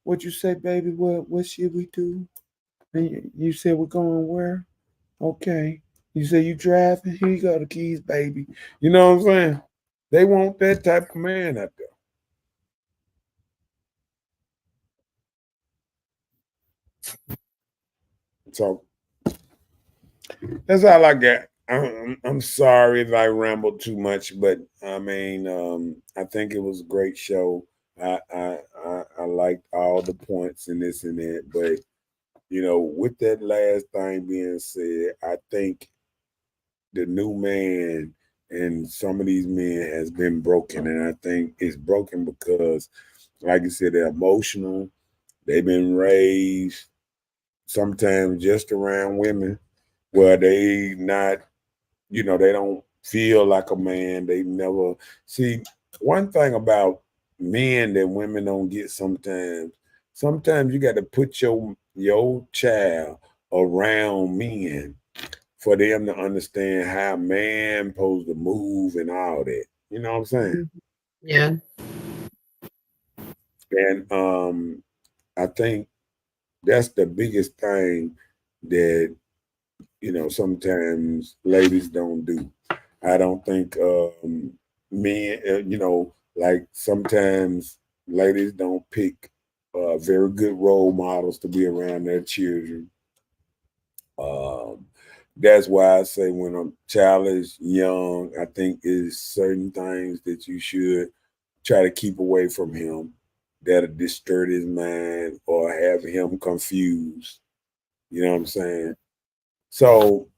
What you say, baby? What should we do? And you said we're going where? Okay. You say you driving? Here you go, the keys, baby. You know what I'm saying? They want that type of man out there. So that's all I got. I'm sorry if I rambled too much, but I mean, I think it was a great show. I liked all the points and this and that, but with that last thing being said, I think the new man and some of these men has been broken, and I think it's broken because, like you said, they're emotional. They've been raised sometimes just around women where they not, they don't feel like a man. They never see one thing about men that women don't get sometimes. Sometimes you got to put your child around men for them to understand how a man supposed to move and all that. You know what I'm saying? Mhm. Yeah. And I think that's the biggest thing that sometimes ladies don't do. I don't think men, like sometimes ladies don't pick very good role models to be around their children. Um, that's why I say when a child is young, I think is certain things that you should try to keep away from him that'll disturb his mind or have him confused. You know what I'm saying? So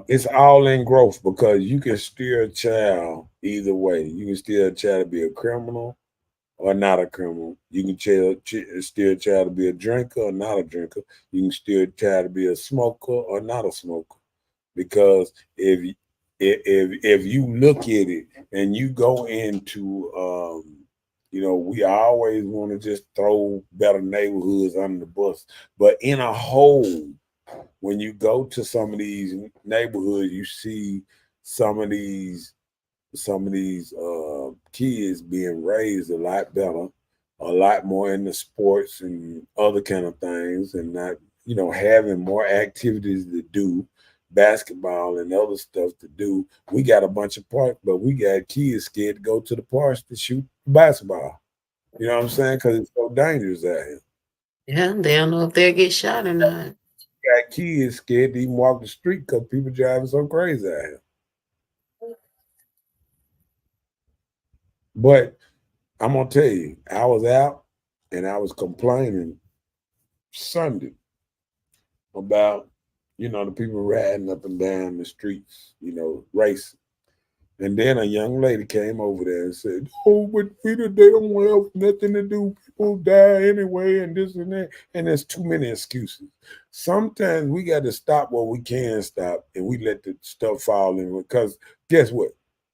it's all in growth because you can steer a child either way. You can steer a child to be a criminal or not a criminal. You can steer a child to be a drinker or not a drinker. You can steer a child to be a smoker or not a smoker. Because if you look at it and you go into we always want to just throw better neighborhoods under the bus, but in a whole, when you go to some of these neighborhoods, you see some of these kids being raised a lot better, a lot more into sports and other kind of things, and not having more activities to do, basketball and other stuff to do. We got a bunch of parks, but we got kids scared to go to the parks to shoot basketball. You know what I'm saying? Because it's so dangerous out here. Yeah. They don't know if they'll get shot or not. Got kids scared to even walk the street because people driving so crazy out here. But I'm gonna tell you, I was out and I was complaining Sunday about the people riding up and down the streets, racing. And then a young lady came over there and said, "Oh, but Peter, they don't have nothing to do. People die anyway, and this and that." And there's too many excuses. Sometimes we got to stop what we can stop, and we let the stuff fall in. Because guess what?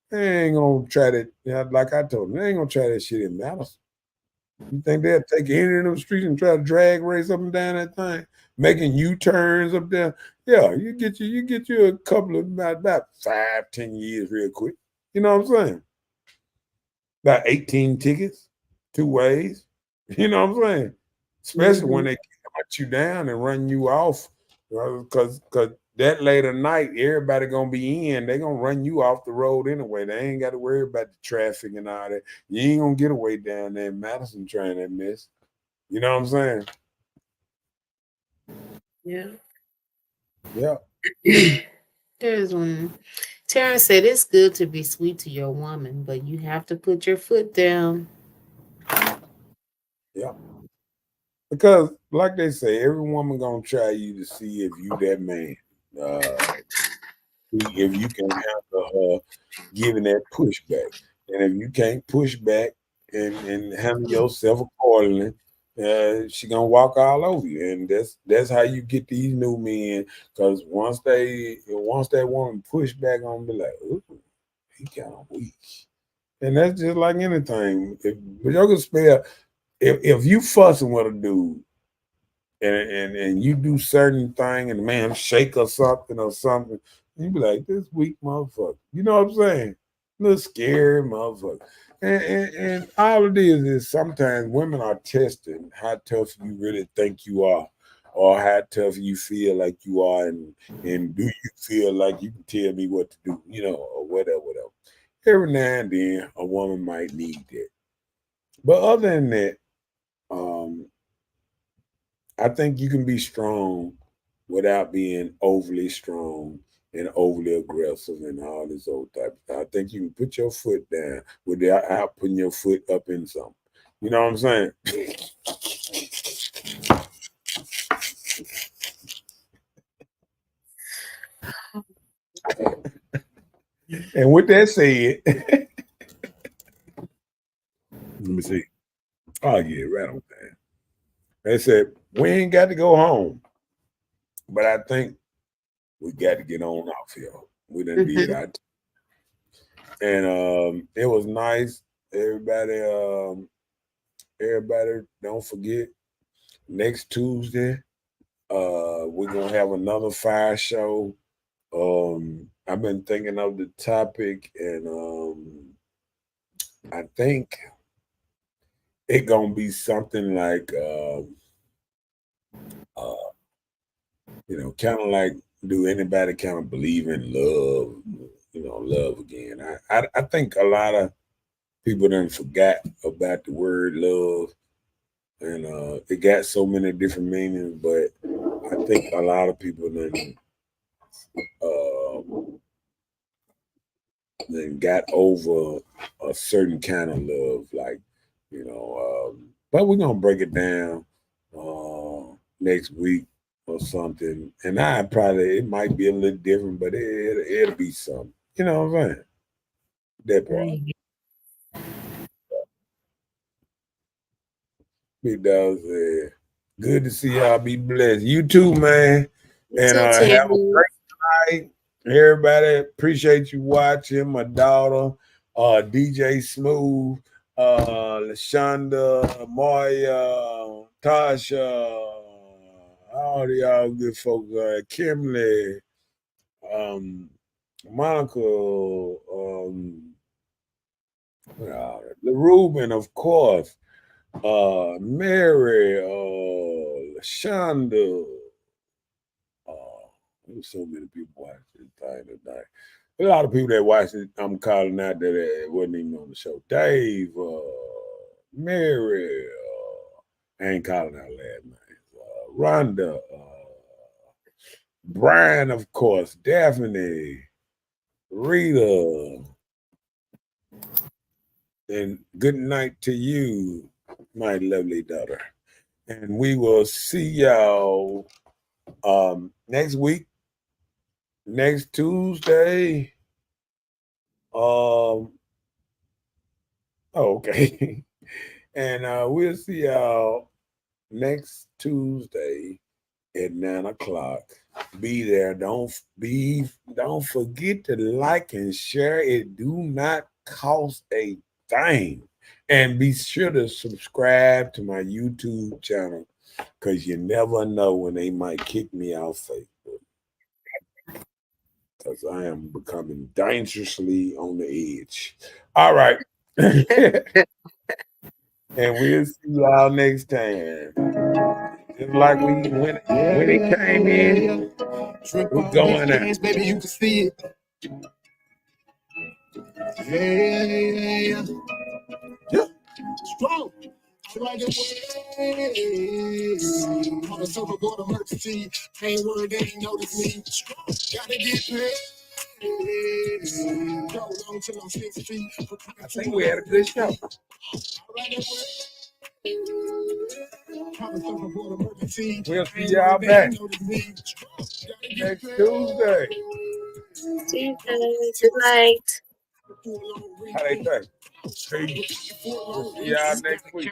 They ain't gonna try that. Like I told them, they ain't gonna try that shit in Madison. You think they'll take any of them streets and try to drag race up and down that thing, making U-turns up there? Yeah, you get you a couple of about 5, 10 years real quick. You know what I'm saying? About 18 tickets, 2 ways. You know what I'm saying? Especially when Mhm. they cut you down and run you off, because that later night, everybody gonna be in. They gonna run you off the road anyway. They ain't got to worry about the traffic and all that. You ain't gonna get away down there in Madison trying that mess. You know what I'm saying? Yeah. Yeah, There's one. Terrence said it's good to be sweet to your woman, but you have to put your foot down. yeah. Because like they say, every woman gonna try you to see if you that man. Uh, if you can handle her giving that pushback. And if you can't push back and handle yourself accordingly, she gonna walk all over you. And that's how you get these new men. Because once that woman push back on, be like, ooh, he kind of weak. And that's just like anything. But y'all can spell if you fussing with a dude and you do certain thing and the man shake or something, you be like, this weak motherfucker. You know what I'm saying? Little scary motherfucker. And all it is sometimes women are testing how tough you really think you are, or how tough you feel like you are, and do you feel like you can tell me what to do, or whatever, whatever. Every now and then, a woman might need that. But other than that, um, I think you can be strong without being overly strong and overly aggressive and all this old type of stuff. I think you can put your foot down without putting your foot up in something. You know what I'm saying? And with that said, let me see. Oh yeah, right on time. They said we ain't got to go home, but I think we got to get on off here. We done did Mhm. our and it was nice. Everybody, everybody, don't forget next Tuesday, we're gonna have another fire show. I've been thinking of the topic, and I think it gonna be something like, uh, kind of like, do anybody kind of believe in love? Love again. I think a lot of people done forgot about the word love, and it got so many different meanings. But I think a lot of people uh, then got over a certain kind of love, like but we're gonna break it down next week or something, and I probably it might be a little different, but it'll be something. You know what I'm saying? That part. Right. Big dog said, "Good to see y'all. Be blessed. You too, man, You and too, have a Terry. great night. Everybody, appreciate you watching. My daughter, DJ Smooth, Lashonda, Maria, Tasha, all the y'all good folks, Kimley, um, Monica, Ruben, of course, Mary, Lashonda. There's so many people watching this thing tonight. A lot of people that watch it, I'm calling out that wasn't even on the show. Dave, Mary, I ain't calling out last names. Rhonda, Brian, of course, Daphne, Rita, and good night to you, my lovely daughter. And we will see y'all next week, next Tuesday. Okay. And we'll see y'all next Tuesday at 9 o'clock. Be there. Don't forget to like and share. It do not cost a thing. And be sure to subscribe to my YouTube channel, because you never know when they might kick me off Facebook. Because I am becoming dangerously on the edge. All right. And we'll see y'all next time. Just like when it came in, we're going out. Baby, you can see it. Yeah. Yeah. Strong. I like it. On the surfboard emergency. I ain't worried, they ain't notice me. Strong. Gotta get paid. Go long till I'm 6 feet. I think we had a good show. We'll see y'all back next Tuesday. Tuesday. Good night. How they think? Peace. We'll see y'all next week.